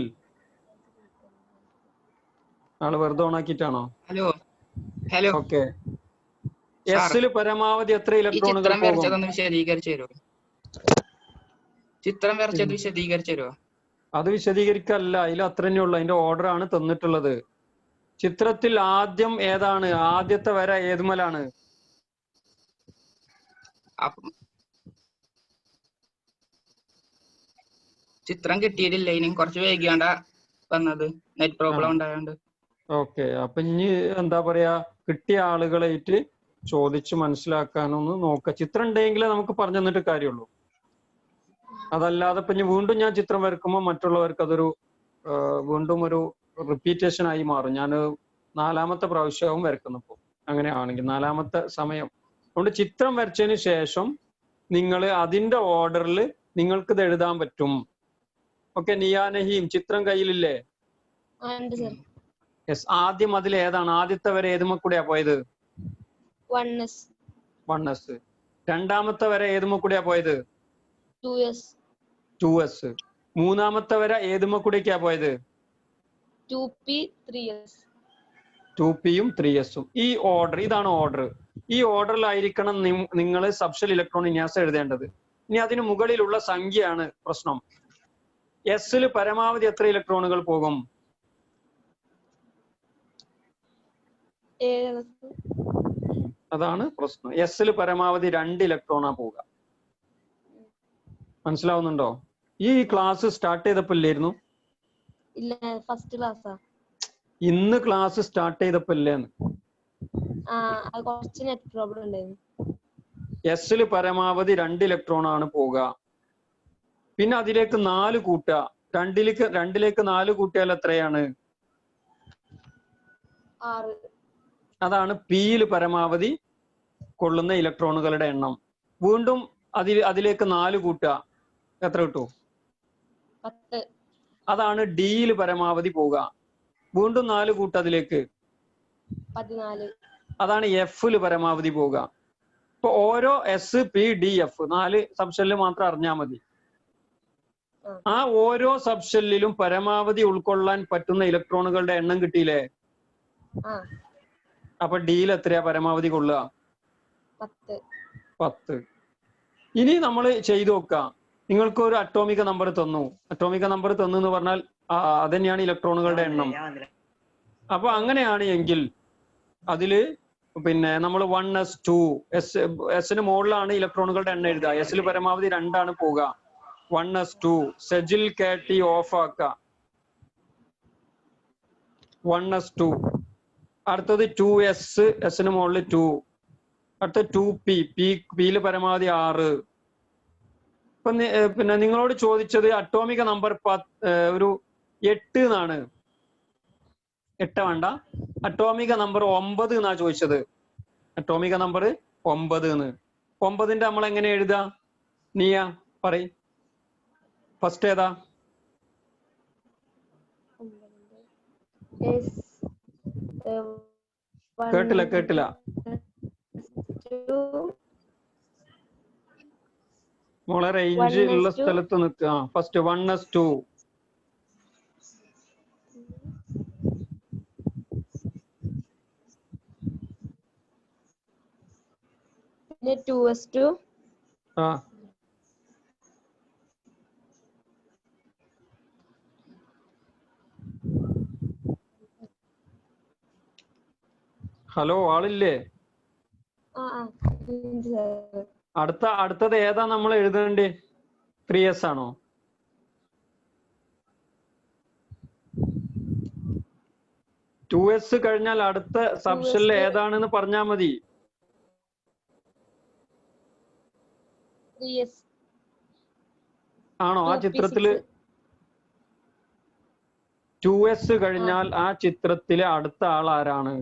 ആള് വെറുതെ ഓണാക്കിട്ടാണോ? Hello hello. ഓക്കെ. എസില് പരമാവധി എത്ര ഇലക്ട്രോണുകൾ പോകും? വിശദീകരിച്ചു തരുമോ? ചിത്രം വരച്ചത് വിശദീകരിച്ചു തരുമോ? അത് വിശദീകരിക്കല്ല, അതിൽ അത്ര തന്നെ ഉള്ളു. അതിന്റെ ഓർഡർ ആണ് തന്നിട്ടുള്ളത്. ചിത്രത്തിൽ ആദ്യം ഏതാണ്? ആദ്യത്തെ വര ഏതുമലാണ്? ചിത്രം കിട്ടിയിട്ടില്ല, ഇനി കുറച്ച് വൈകിയാണ്ടാ വന്നത്, നെറ്റ് പ്രോബ്ലം ഉണ്ടായോണ്ട്. ഓക്കെ. അപ്പൊ ഇനി എന്താ പറയാ, കിട്ടിയ ആളുകളായിട്ട് ചോദിച്ച് മനസ്സിലാക്കാനൊന്ന് നോക്കുക. ചിത്രം ഉണ്ടെങ്കിൽ നമുക്ക് പറഞ്ഞു തന്നിട്ട് കാര്യമുള്ളൂ. അതല്ലാതെ ഇപ്പൊ ഇനി വീണ്ടും ഞാൻ ചിത്രം വരക്കുമ്പോൾ മറ്റുള്ളവർക്ക് അതൊരു വീണ്ടും ഒരു റിപ്പീറ്റേഷൻ ആയി മാറും. ഞാൻ 4ാമത്തെ പ്രാവശ്യവും വരക്കുന്നു ഇപ്പോൾ. അങ്ങനെയാണെങ്കിൽ 4ാമത്തെ സമയം. അതുകൊണ്ട് ചിത്രം വരച്ചതിന് ശേഷം നിങ്ങൾ അതിന്റെ ഓർഡറിൽ നിങ്ങൾക്ക് ഇത് എഴുതാൻ പറ്റും. ഓക്കെ. നിയാ നഹീം, ചിത്രം കയ്യിലില്ലേ? യെസ്. ആദ്യം അതിൽ ഏതാണ്? ആദ്യത്തെ വരെ ഏതുമ കൂടെയാ പോയത്? 1s. രണ്ടാമത്തെ വരെ ഏതുമ കൂടെയാ പോയത്? 2s. മൂന്നാമത്തെ വരെ ഏതുമ കൂടെയൊക്കെയാ പോയത്? 2pയും 3sഉം. ഈ ഓർഡർ, ഇതാണ് ഓർഡർ. ഈ ഓർഡറിലായിരിക്കണം നിങ്ങൾ സബ്ഷൽ ഇലക്ട്രോൺ വിന്യാസം എഴുതേണ്ടത്. ഇനി അതിന് മുകളിലുള്ള സംഖ്യയാണ് പ്രശ്നം. എസില് പരമാവധി എത്ര ഇലക്ട്രോണുകൾ പോകും? അതാണ് പ്രശ്നം. എസില് പരമാവധി 2 ഇലക്ട്രോണാ പോവുക. മനസ്സിലാവുന്നുണ്ടോ? ഈ ക്ലാസ് സ്റ്റാർട്ട് ചെയ്തപ്പോ ഇല്ലായിരുന്നു? ഇല്ല, ഫസ്റ്റ് ക്ലാസ്സാ. ഇന്ന് ക്ലാസ് സ്റ്റാർട്ട് ചെയ്തപ്പോ ഇല്ലേന്ന്? കുറച്ച് നെറ്റ് പ്രോബ്ലം ഉണ്ടായിരുന്നു. എസില് പരമാവധി 2 ഇലക്ട്രോൺ ആണ് പോവുക. പിന്നെ അതിലേക്ക് 4 കൂട്ടുക. 2ലേക്ക് 4 കൂട്ടിയാൽ എത്രയാണ്? 6. അതാണ് പിയിൽ പരമാവധി കൊള്ളുന്ന ഇലക്ട്രോണുകളുടെ എണ്ണം. വീണ്ടും അതിലേക്ക് 4 കൂട്ടുക, എത്ര കിട്ടും? 10. അതാണ് ഡിയിൽ പരമാവധി പോവുക. വീണ്ടും 4 കൂട്ടുക അതിലേക്ക്, 14. അതാണ് എഫില് പരമാവധി പോവുക. ഇപ്പൊ ഓരോ എസ് പി ഡി എഫ് 4 സബ്ഷെല്ലിൽ മാത്രം അറിഞ്ഞാൽ മതി. ആ ഓരോ സബ്ഷെല്ലിലും പരമാവധി ഉൾക്കൊള്ളാൻ പറ്റുന്ന ഇലക്ട്രോണുകളുടെ എണ്ണം കിട്ടിയില്ലേ? അപ്പൊ ഡിയിൽ എത്രയാ പരമാവധി കൊള്ളുക? 10. ഇനി നമ്മൾ ചെയ്തു നോക്കാം. നിങ്ങൾക്ക് ഒരു അറ്റോമിക നമ്പർ തന്നു. അറ്റോമിക നമ്പർ തന്നു എന്ന് പറഞ്ഞാൽ അത് തന്നെയാണ് ഇലക്ട്രോണുകളുടെ എണ്ണം. അപ്പൊ അങ്ങനെയാണ് എങ്കിൽ അതില് പിന്നെ നമ്മൾ 1s2 എസിന് മുകളിലാണ് ഇലക്ട്രോണുകളുടെ എണ്ണം എഴുതുക. എസിൽ പരമാവധി 2 പോവുക. 1s2. സജിൽ കാറ്റി ഓഫ് ആക്ക. 1s2. അടുത്തത് 2s, എസിന് മുകളിൽ 2. അടുത്ത 2p, പിയിൽ പരമാവധി 6. ഇപ്പൊ പിന്നെ നിങ്ങളോട് ചോദിച്ചത് അറ്റോമിക നമ്പർ ഒരു 8 എന്നാണ്. 8 വേണ്ട, അറ്റോമിക നമ്പർ 9 എന്നാ ചോദിച്ചത്. അറ്റോമിക നമ്പർ 9 എന്ന്. 9ന്റെ നമ്മൾ എങ്ങനെ എഴുതാ? നീയ പറയ്. ഫസ്റ്റ് ഏതാ? കേട്ടില്ല. മോളെ റേഞ്ച് ഉള്ള സ്ഥലത്ത് നിൽക്കുക. First 1s2. 2s2. ഹലോ, ആളില്ലേ? അടുത്തത് ഏതാ നമ്മൾ എഴുതേണ്ടത്? 3s ആണോ? ടു എസ് കഴിഞ്ഞാൽ അടുത്ത സബ്ഷെൽ ഏതാണെന്ന് പറഞ്ഞാൽ മതി. 3s ആണോ? ആ ചിത്രത്തില് 2s കഴിഞ്ഞാൽ ആ ചിത്രത്തിലെ അടുത്ത ആൾ ആരാണ്?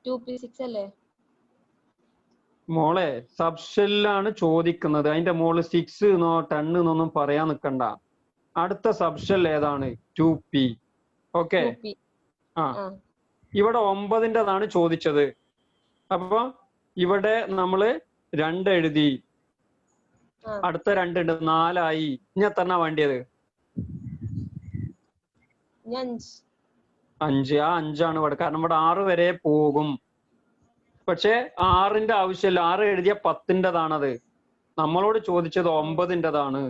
2p6 അല്ലേ? മോളെ, സബ്ഷെല്ലാണ് ചോദിക്കുന്നത്. അതിന്റെ മോള് 6 എന്നോ 10 എന്നൊന്നും പറയാൻ നിൽക്കണ്ട. അടുത്ത സബ്ഷെൽ ഏതാണ്? 2p. ഓക്കെ. 2p. ആ, ഇവിടെ 9ൻ്റെതാണ് ചോദിച്ചത്. അപ്പൊ ഇവിടെ നമ്മള് 2 എഴുതി. അടുത്ത 2 ഉണ്ട്, 4 ആയി. ഇനി എത്രണ്ണ വേണ്ടിയത്? 5. ആ 5 ആണ് ഇവിടെ. കാരണം ഇവിടെ 6 വരെ പോകും. പക്ഷെ 6ന്റെ ആവശ്യമില്ല. 6 എഴുതിയ 10ൻ്റെതാണത്. നമ്മളോട് ചോദിച്ചത് 9ൻ്റെതാണ്.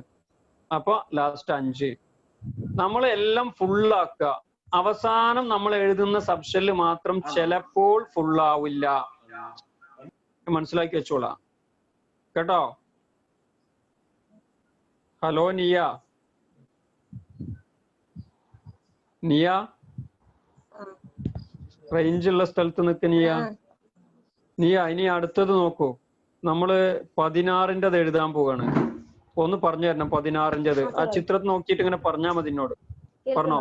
അപ്പൊ ലാസ്റ്റ് 5. നമ്മൾ എല്ലാം ഫുള്ളാക്കുക. അവസാനം നമ്മൾ എഴുതുന്ന സബ്ഷെല്ല് മാത്രം ചിലപ്പോൾ ഫുള്ളാവില്ല. മനസ്സിലാക്കി വെച്ചോളാം കേട്ടോ. ഹലോ നിയ, റേഞ്ച് ഉള്ള സ്ഥലത്ത് നിൽക്ക നിയ. ഇനി അടുത്തത് നോക്കൂ. നമ്മള് 16ൻ്റെത് എഴുതാൻ പോവാണ്. ഒന്ന് പറഞ്ഞു തരണം 16ൻ്റെത്. ആ ചിത്രത്തിൽ നോക്കിയിട്ട് ഇങ്ങനെ പറഞ്ഞാ മതി എന്നോട്. പറഞ്ഞോ?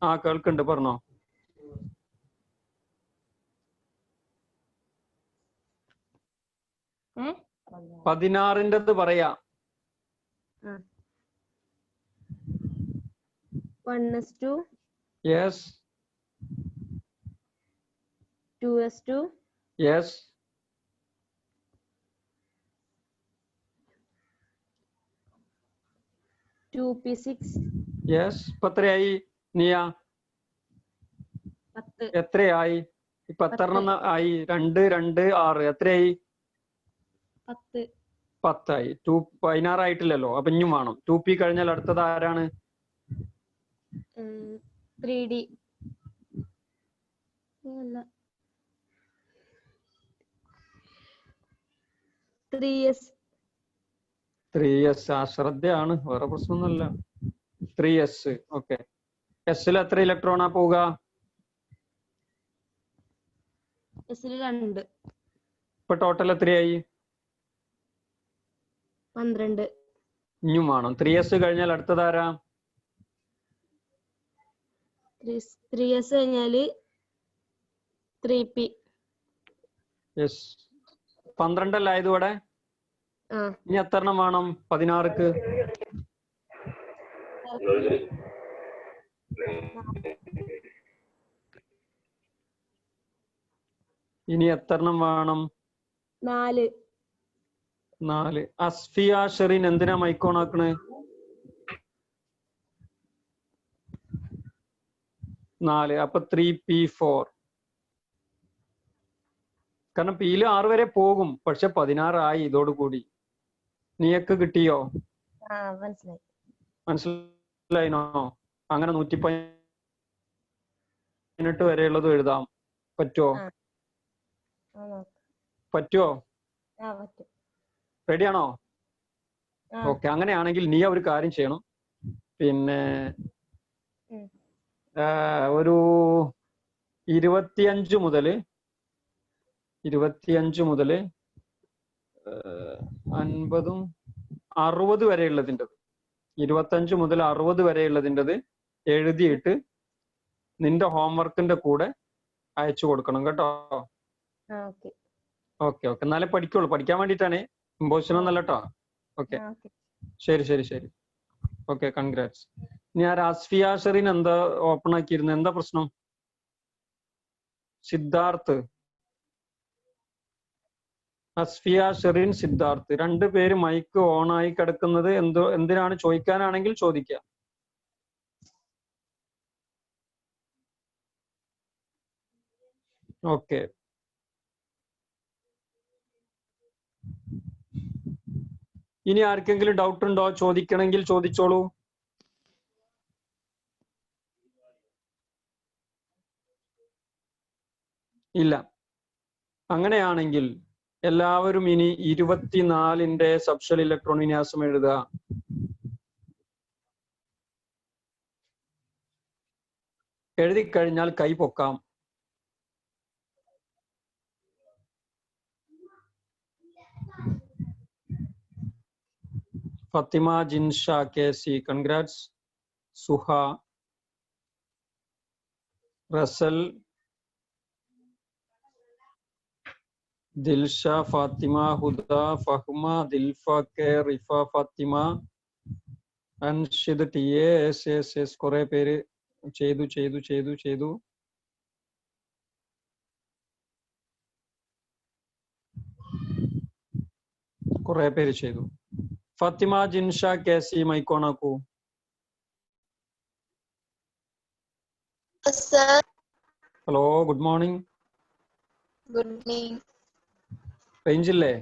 ആ, കേൾക്കുന്നുണ്ട്, പറഞ്ഞോ. പതിനാറിൻ്റെത് പറയാ. 1s2. Yes. 2s2. Yes. 2p6. Yes. ഇപ്പൊ എത്രയായി നിയ? 10. എത്രയായി? ഇപ്പൊ എത്രണ്ണം ആയി? 2, 2, 6. എത്രയായി? 10. 10 ആയി. 16 ആയിട്ടില്ലല്ലോ. അപ്പൊ ഇനിയും വേണം. 2p കഴിഞ്ഞാൽ അടുത്തത് ആരാണ്? 3d. 3s. 3s. അശ്രദ്ധയാണ്, വേറെ പ്രശ്നമൊന്നുമില്ല. 3s. ഓക്കെ. എസിൽ എത്ര ഇലക്ട്രോണാ പോവുക? എസിൽ 2. ഇപ്പൊ ടോട്ടൽ എത്രയായി? 12. ഇനിയും വേണം. 3s കഴിഞ്ഞാൽ അടുത്തത് ആരാ? 3s കഴിഞ്ഞാല് 3p. യെസ്. 12 അല്ല ഇതോടെ. ഇനി എത്ര എണ്ണം വേണം 16ക്ക്? ഇനി എത്ര എണ്ണം വേണം? 4. 4. അസ്ഫിയ ഷെറിൻ എന്തിനാ മൈക്കോൺ ആക്കണേ? 4. അപ്പൊ 3p4. കാരണം പിയില് 6 വരെ പോകും. പക്ഷെ 16 ആയി ഇതോടുകൂടി. നീയൊക്കെ കിട്ടിയോ? മനസ്സിലായിനോ? അങ്ങനെ 118 വരെയുള്ളത് എഴുതാം. പറ്റുമോ? പറ്റുമോ? റെഡിയാണോ? ഓക്കെ. അങ്ങനെയാണെങ്കിൽ നീ ഒരു കാര്യം ചെയ്യണം. പിന്നെ ഒരു 25 മുതൽ 50 60 വരെയുള്ളതിൻ്റെ 25 മുതൽ 60 വരെയുള്ളതിൻ്റെത് എഴുതിയിട്ട് നിന്റെ ഹോംവർക്കിന്റെ കൂടെ അയച്ചു കൊടുക്കണം കേട്ടോ. ഓക്കെ. എന്നാലേ പഠിക്കുള്ളൂ. പഠിക്കാൻ വേണ്ടിയിട്ടാണ്. ഇമ്പോസിഷൻ ഒന്നല്ല കേട്ടോ. ഓക്കെ. ശരി. Okay, congrats. ഞാൻ അസ്ഫിയ ഷെറിൻ എന്താ ഓപ്പൺ ആക്കിയിരുന്നത്? എന്താ പ്രശ്നം? സിദ്ധാർത്ഥ്, അസ്ഫിയ ഷെറിൻ, സിദ്ധാർത്ഥ് 2 പേര് മൈക്ക് ഓൺ ആയി കിടക്കുന്നത് എന്തിനാണ് ചോദിക്കാനാണെങ്കിൽ ചോദിക്കാം. ഓക്കെ. ഇനി ആർക്കെങ്കിലും ഡൗട്ട് ഉണ്ടോ? ചോദിക്കണമെങ്കിൽ ചോദിച്ചോളൂ. ഇല്ല. അങ്ങനെയാണെങ്കിൽ എല്ലാവരും ഇനി 24ന്റെ സബ്ഷൽ ഇലക്ട്രോൺ വിന്യാസം എഴുതുക. എഴുതി കഴിഞ്ഞാൽ കൈ പൊക്കാം. Fathima Jinsha KC, congrats. Suha, Rasal, Dilsha, Fathima, Huda, Fahma, Dilfa K, Rifa, Fathima, Anshid TA, SS കുറെ പേര് ചെയ്തു. കുറെ പേര് ചെയ്തു. ഫാത്തിമ ജിൻഷ KC മൈക്കോണാക്കൂ. Hello, good morning. Good morning. റേഞ്ചില്ലേ?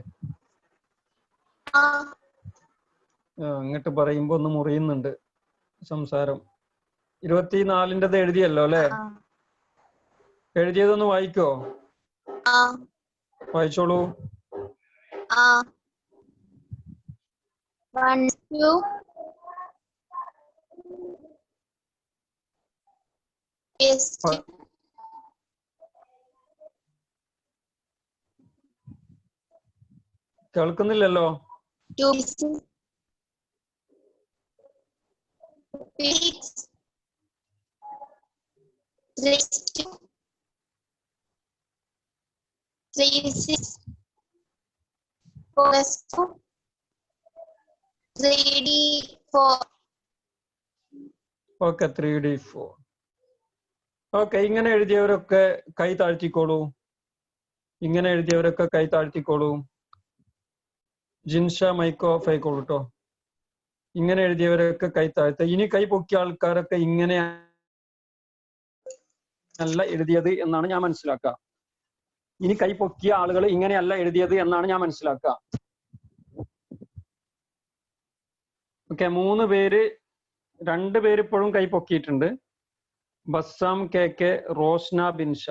അങ്ങോട്ട് പറയുമ്പോ ഒന്ന് മുറിയുന്നുണ്ട് സംസാരം. 24ൻ്റെത് എഴുതിയല്ലോ അല്ലെ? എഴുതിയതൊന്ന് വായിക്കോ? വായിച്ചോളൂ. 1 2 കേൾക്കുന്നില്ലല്ലോ. 2 6 3D4. Okay, 3D4. ഓക്കെ, ഇങ്ങനെ എഴുതിയവരൊക്കെ കൈ താഴ്ത്തിക്കോളൂ. ജിൻഷ മൈക്ക് ഓഫ് ആയിക്കോളൂ കേട്ടോ. ഇങ്ങനെ എഴുതിയവരൊക്കെ കൈ താഴ്ത്ത. ഇനി കൈ പൊക്കിയ ആൾക്കാരൊക്കെ ഇങ്ങനെയല്ല എഴുതിയത് എന്നാണ് ഞാൻ മനസ്സിലാക്കുക. ഇനി കൈ പൊക്കിയ ആളുകൾ ഇങ്ങനെയല്ല എഴുതിയത് എന്നാണ് ഞാൻ മനസ്സിലാക്കുക. ഓക്കെ, 3 പേര്, 2 പേര് ഇപ്പോഴും കൈ പൊക്കിയിട്ടുണ്ട്. ബസ്സാം KK, റോഷ്ന ബിൻഷ,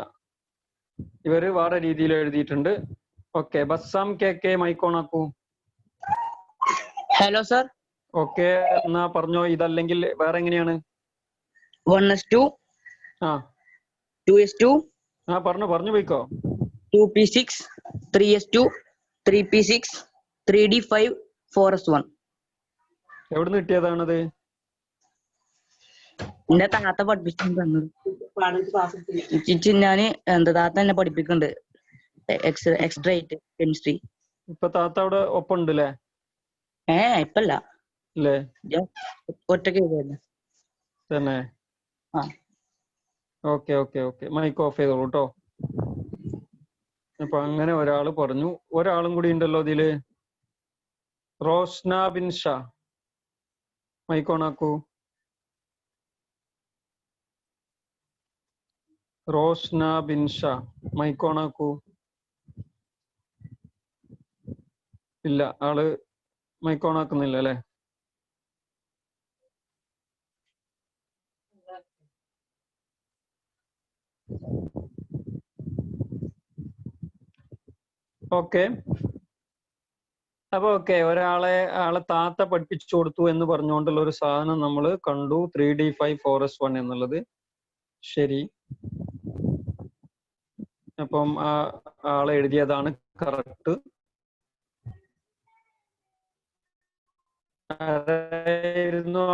ഇവര് വേറെ രീതിയിൽ എഴുതിയിട്ടുണ്ട്. ഓക്കെ, ബസ്സാം KK മൈക്കോണാക്കൂ. Hello sir. ഓക്കെ, എന്നാ പറഞ്ഞോ. ഇതല്ലെങ്കിൽ വേറെ എങ്ങനെയാണ്? 1s2, ആ 2s2, ആ പറഞ്ഞു പോയിക്കോ. 2p6, 3s2, 3p6, 3d5, 4s1. എവിടുന്ന് കിട്ടിയതാണത്? എന്റെ താത്ത പഠിപ്പിച്ചു തന്നത്. ഞാന് താത്ത എന്നെ പഠിപ്പിക്കുന്നുണ്ട് എക്സ്ട്രാ ആയിട്ട് കെമിസ്ട്രി. ഇപ്പൊ താത്ത അവിടെ ഒപ്പുണ്ട് അല്ലേ? ഇപ്പല്ല അല്ലേ? ഒറ്റക്ക് തന്നെ. ആ ഓക്കെ, മൈക്ക് ഓഫ് ചെയ്തോളൂ കേട്ടോ. അപ്പൊ അങ്ങനെ ഒരാള് പറഞ്ഞു. ഒരാളും കൂടി ഉണ്ടല്ലോ ഇതില്. റോഷ്ന ബിൻഷ മൈക്ക് ഓണാക്കൂ. റോഷ്ന ബിൻഷ മൈക്ക് ഓണാക്കൂ. ഇല്ല, ആള് മൈക്ക് ഓണാക്കുന്നില്ല അല്ലെ? ഓക്കെ, അപ്പൊ ഓക്കെ, ആളെ താത്ത പഠിപ്പിച്ചു കൊടുത്തു എന്ന് പറഞ്ഞുകൊണ്ടുള്ള ഒരു സാധനം നമ്മൾ കണ്ടു. 3D5 4s1 എന്നുള്ളത്. ശരി, അപ്പം ആളെ എഴുതിയതാണ് കറക്റ്റ്. ആളായിരുന്നു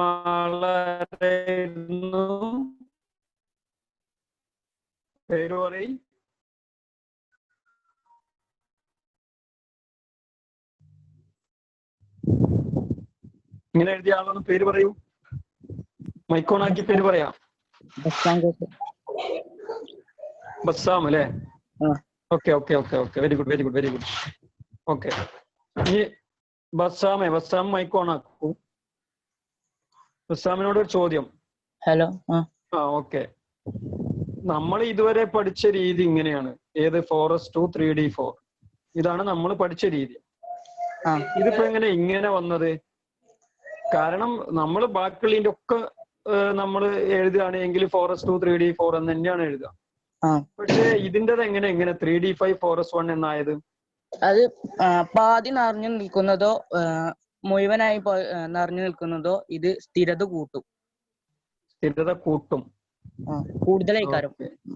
പേര് പറയും. ഇങ്ങനെ എഴുതിയ ആളൊന്ന് പേര് പറയൂ. മൈക്കോണാക്കി പേര് പറയാം. ബസ്സാം അല്ലേ? Okay, very good. ഓക്കെ, ഇനി ബസ്സാം മൈക്കോണാക്കൂ. ബസ്സാമിനോട് ഒരു ചോദ്യം. ഹലോ. ഓക്കെ, നമ്മൾ ഇതുവരെ പഠിച്ച രീതി ഇങ്ങനെയാണ്. ഏത്? 4s2 3d4. ഇതാണ് നമ്മൾ പഠിച്ച രീതി. ഇതിപ്പോ എങ്ങനെ ഇങ്ങനെ വന്നത്? കാരണം നമ്മൾ ബാക്കിയുള്ളതിന്റെ ഒക്കെ നമ്മൾ എഴുതുകയാണെങ്കിൽ 4s2 3d4 എന്ന് തന്നെയാണ് എഴുതുക. പക്ഷെ ഇതിൻ്റെത് എങ്ങനെ 3d5 4s1 എന്നായത്? അത് പാതി നിറഞ്ഞു നിൽക്കുന്നതോ മുഴുവനായി നിറഞ്ഞു നിൽക്കുന്നതോ ഇത് സ്ഥിരത കൂട്ടും. സ്ഥിരത കൂട്ടും. കൂടുതലായി കാരം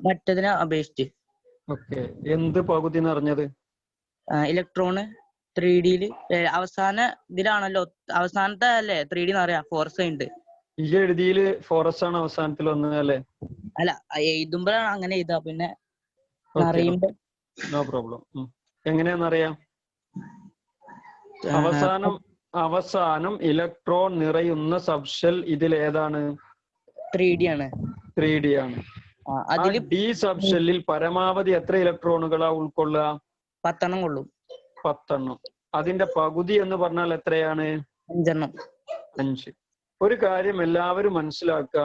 മറ്റതിനെ അപേക്ഷിച്ച്. ഓക്കെ. എന്ത് പകുതി നിറഞ്ഞത്? ഇലക്ട്രോണ് 3D അവസാന ഇതിലാണല്ലോ, അവസാനത്തെ അല്ലേ 3D നിറയാ. ഫോറസ് ഉണ്ട് ഈ എഴുതിയില് ഫോറസ്റ്റ് ആണ് അവസാനത്തിൽ വന്നത് അല്ലേ? അല്ല, എഴുതുമ്പോഴാണ് അങ്ങനെ എഴുതാ. പിന്നെ നിറയുമ്പോ നോ പ്രോബ്ലം. എങ്ങനെയാന്നറിയാം? അവസാനം ഇലക്ട്രോൺ നിറയുന്ന സബ്ഷെൽ ഇതിൽ ഏതാണ്? 3D ആണ്. 3D ആണ്. ഡി സബ്ഷെല്ലിൽ പരമാവധി എത്ര ഇലക്ട്രോണുകളാ ഉൾക്കൊള്ളുക? 10 എണ്ണം കൊള്ളും. 10 എണ്ണം. അതിന്റെ പകുതി എന്ന് പറഞ്ഞാൽ എത്രയാണ്? 5 എണ്ണം. 5. ഒരു കാര്യം എല്ലാവരും മനസ്സിലാക്കുക,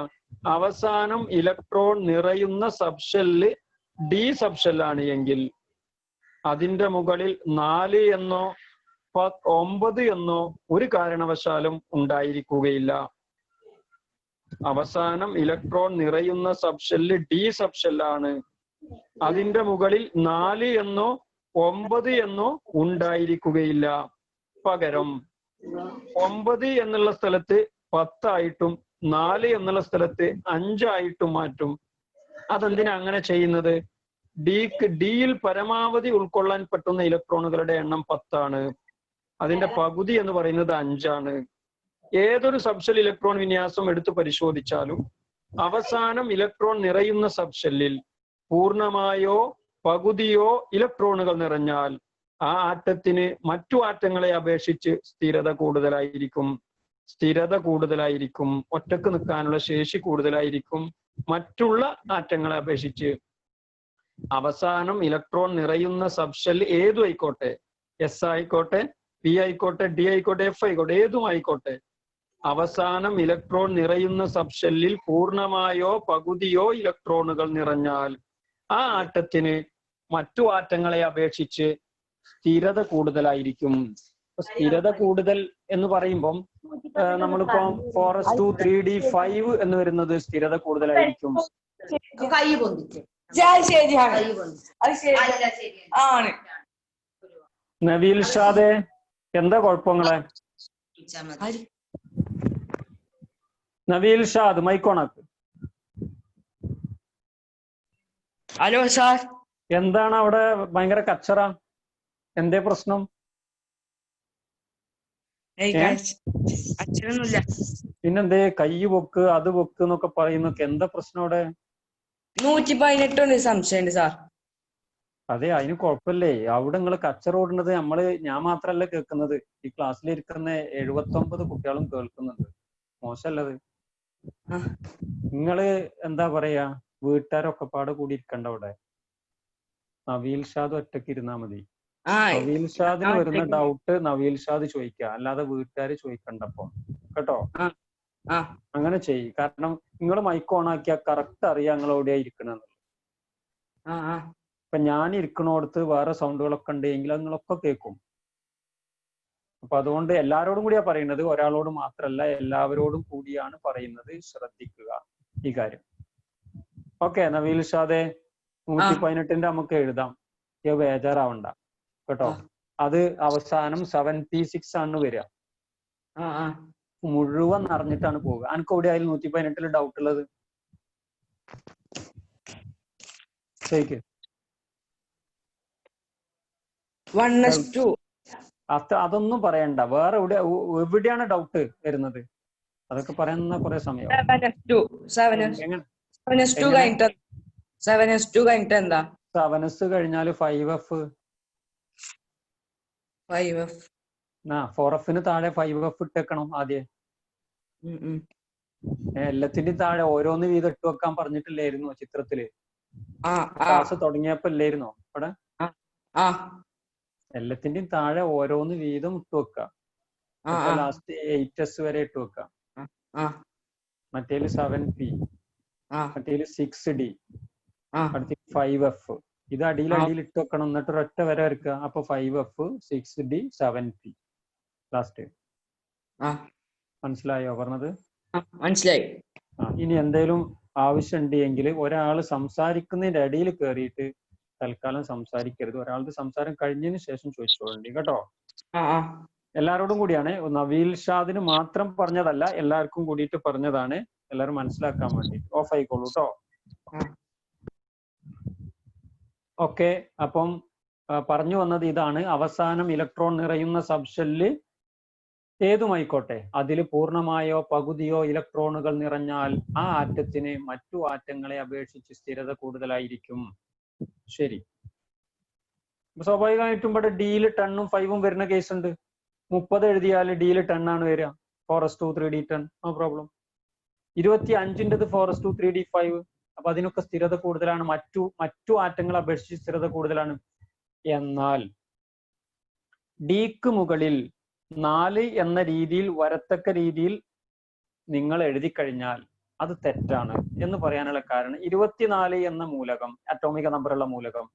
അവസാനം ഇലക്ട്രോൺ നിറയുന്ന സബ്ഷെല്ല് ഡി സബ്ഷെല്ലാണ് എങ്കിൽ അതിന്റെ മുകളിൽ 4 എന്നോ 9 എന്നോ ഒരു കാരണവശാലും ഉണ്ടായിരിക്കുകയില്ല. അവസാനം ഇലക്ട്രോൺ നിറയുന്ന സബ്ഷെല്ല് ഡി സബ്ഷെല്ലാണ്. അതിന്റെ മുകളിൽ 4 എന്നോ 9 എന്നോ ഉണ്ടായിരിക്കുകയില്ല. പകരം 9 എന്നുള്ള സ്ഥലത്ത് 10 ആയിട്ടും 4 എന്നുള്ള സ്ഥലത്ത് 5 ആയിട്ടും മാറ്റും. അതെന്തിനാ അങ്ങനെ ചെയ്യുന്നത്? ഡിയിൽ പരമാവധി ഉൾക്കൊള്ളാൻ പറ്റുന്ന ഇലക്ട്രോണുകളുടെ എണ്ണം 10 ആണ്. അതിന്റെ പകുതി എന്ന് പറയുന്നത് 5 ആണ്. ഏതൊരു സബ്ഷെൽ ഇലക്ട്രോൺ വിന്യാസം എടുത്തു പരിശോധിച്ചാലും അവസാനം ഇലക്ട്രോൺ നിറയുന്ന സബ്ഷെല്ലിൽ പൂർണ്ണമായോ പകുതിയോ ഇലക്ട്രോണുകൾ നിറഞ്ഞാൽ ആ ആറ്റത്തിന് മറ്റു ആറ്റങ്ങളെ അപേക്ഷിച്ച് സ്ഥിരത കൂടുതലായിരിക്കും. ഒറ്റക്ക് നിൽക്കാനുള്ള ശേഷി കൂടുതലായിരിക്കും മറ്റുള്ള ആറ്റങ്ങളെ അപേക്ഷിച്ച്. അവസാനം ഇലക്ട്രോൺ നിറയുന്ന സബ്ഷെൽ ഏതും ആയിക്കോട്ടെ, എസ് ആയിക്കോട്ടെ, പി ആയിക്കോട്ടെ, ഡി ആയിക്കോട്ടെ, എഫ് ആയിക്കോട്ടെ, ഏതും ആയിക്കോട്ടെ, അവസാനം ഇലക്ട്രോൺ നിറയുന്ന സബ്ഷെല്ലിൽ പൂർണ്ണമായോ പകുതിയോ ഇലക്ട്രോണുകൾ നിറഞ്ഞാൽ ആ ആറ്റത്തിന് മറ്റു ആറ്റങ്ങളെ അപേക്ഷിച്ച് സ്ഥിരത കൂടുതലായിരിക്കും. സ്ഥിരത കൂടുതൽ എന്ന് പറയുമ്പം നമ്മളിപ്പോ 4s2 3D 5 എന്ന് വരുന്നത് സ്ഥിരത കൂടുതലായിരിക്കും. നവീൽ ഷാദെ, എന്താ കുഴപ്പങ്ങളെ? നവീൽ ഷാദ് മൈക്കോണാക്ക്. Hello sir. എന്താണ് അവിടെ ഭയങ്കര കച്ചറ? എന്തേ പ്രശ്നം? അച്ഛനൊന്നുമില്ല. പിന്നെന്തേ കൈ പൊക്ക് അത് പൊക്ക് എന്നൊക്കെ പറയുന്നൊക്കെ എന്താ പ്രശ്നം അവിടെ? 118 സംശയമുണ്ട് സാർ. അതെ, അതിന് കുഴപ്പമില്ലേ. അവിടെ നിങ്ങൾ കച്ചറ ഓടുന്നത് ഞാൻ മാത്രല്ല കേൾക്കുന്നത്, ഈ ക്ലാസ്സിലിരിക്കുന്ന 79 കുട്ടികളും കേൾക്കുന്നുണ്ട്. മോശമല്ലത്. നിങ്ങള് എന്താ പറയാ, വീട്ടുകാരൊക്കെ പാടെ കൂടി ഇരിക്കണ്ട അവിടെ. നവീൽ ഷാദ് ഒറ്റക്ക് ഇരുന്നാ മതി. നവീൽ ഷാദിന് വരുന്ന ഡൗട്ട് നവീൽ ഷാദ് ചോദിക്കുക, അല്ലാതെ വീട്ടുകാര് ചോദിക്കണ്ടപ്പോ കേട്ടോ. അങ്ങനെ ചെയ്യ്. കാരണം നിങ്ങൾ മൈക്ക് ഓൺ ആക്കിയാൽ കറക്റ്റ് അറിയാം നിങ്ങൾ എവിടെയാ ഇരിക്കണെന്ന്. ഇപ്പൊ ഞാൻ ഇരിക്കണോടത്ത് വേറെ സൗണ്ടുകളൊക്കെ ഉണ്ടെങ്കിൽ അത് നിങ്ങളൊക്കെ കേൾക്കും. അപ്പൊ അതുകൊണ്ട് എല്ലാവരോടും കൂടിയാ പറയുന്നത്, ഒരാളോട് മാത്രല്ല എല്ലാവരോടും കൂടിയാണ് പറയുന്നത്. ശ്രദ്ധിക്കുക ഈ കാര്യം. ഓക്കെ നവീൽ ഷാദെ, 118 നമുക്ക് എഴുതാം, ബേജാറാവണ്ട കേട്ടോ. അത് അവസാനം 7p6 ആണ് വരിക. മുഴുവൻ നിറഞ്ഞിട്ടാണ് പോവുക. എനിക്ക് എവിടെ ആയാലും 118 ഡൗട്ട് ഉള്ളത് ചോദിക്ക്. അതൊന്നും പറയണ്ട. വേറെ എവിടെയാണ് ഡൗട്ട് വരുന്നത് അതൊക്കെ പറയുന്ന കുറെ സമയം. 7s കഴിഞ്ഞാല് 5f. 4fന് താഴെ 5f ഇട്ടേക്കണം ആദ്യം. എല്ലാത്തിന്റെയും താഴെ ഓരോന്ന് വീതം ഇട്ട് വെക്കാൻ പറഞ്ഞിട്ടില്ലായിരുന്നോ ചിത്രത്തില്? ക്ലാസ് തുടങ്ങിയപ്പോ ഇല്ലായിരുന്നോ അവിടെ? എല്ലാത്തിന്റെയും താഴെ ഓരോന്ന് വീതം ഇട്ട് വെക്കാം. ലാസ്റ്റ് 8s വരെ ഇട്ട് വെക്കാം. മറ്റേല് 7p, മറ്റേല് 6d, അടുത്ത 5f. ഇത് അടിയിൽ ഇട്ട് വെക്കണം. എന്നിട്ട് ഒരൊറ്റ വരെ വരക്കുക. അപ്പൊ 5f, 6d, 7p ലാസ്റ്റ്. മനസ്സിലായോ പറഞ്ഞത്? മനസ്സിലായി. ഇനി എന്തേലും ആവശ്യം ഉണ്ടെങ്കിൽ ഒരാള് സംസാരിക്കുന്നതിന്റെ ഇടയിൽ കയറിയിട്ട് തൽക്കാലം സംസാരിക്കരുത്. ഒരാളുടെ സംസാരം കഴിഞ്ഞതിന് ശേഷം ചോദിച്ചോളണ്ടി കേട്ടോ. ആ ആ എല്ലാവരോടും കൂടിയാണ്. നവീൽ ഷാദിന് മാത്രം പറഞ്ഞതല്ല, എല്ലാവർക്കും കൂടിയിട്ട് പറഞ്ഞതാണ്. എല്ലാവരും മനസ്സിലാക്കാൻ വേണ്ടി ഓഫ് ആയിക്കോളൂ കേട്ടോ. ഓക്കെ, അപ്പം പറഞ്ഞു വന്നത് ഇതാണ്. അവസാനം ഇലക്ട്രോൺ നിറയുന്ന സബ്ഷെല്ല് ഏതുമായിക്കോട്ടെ അതിൽ പൂർണ്ണമായോ പകുതിയോ ഇലക്ട്രോണുകൾ നിറഞ്ഞാൽ ആ ആറ്റത്തിന് മറ്റു ആറ്റങ്ങളെ അപേക്ഷിച്ച് സ്ഥിരത കൂടുതലായിരിക്കും. ശരി, സ്വാഭാവികമായിട്ടും ഇവിടെ ഡിയിൽ 10ഉം 5ഉം വരുന്ന കേസ് ഉണ്ട്. 30 എഴുതിയാൽ ഡിയിൽ 10 ആണ് വരിക. 4s2 3d10, no problem. 25ൻ്റെത് 4s2 3d5. അപ്പൊ അതിനൊക്കെ സ്ഥിരത കൂടുതലാണ്, മറ്റു ആറ്റങ്ങളെ അപേക്ഷിച്ച് സ്ഥിരത കൂടുതലാണ്. എന്നാൽ ഡിക്ക് മുകളിൽ 4 എന്ന രീതിയിൽ വരത്തക്ക രീതിയിൽ നിങ്ങൾ എഴുതി കഴിഞ്ഞാൽ അത് തെറ്റാണ് എന്ന് പറയാനുള്ള കാരണം 24 എന്ന മൂലകം, അറ്റോമിക നമ്പറുള്ള മൂലകം,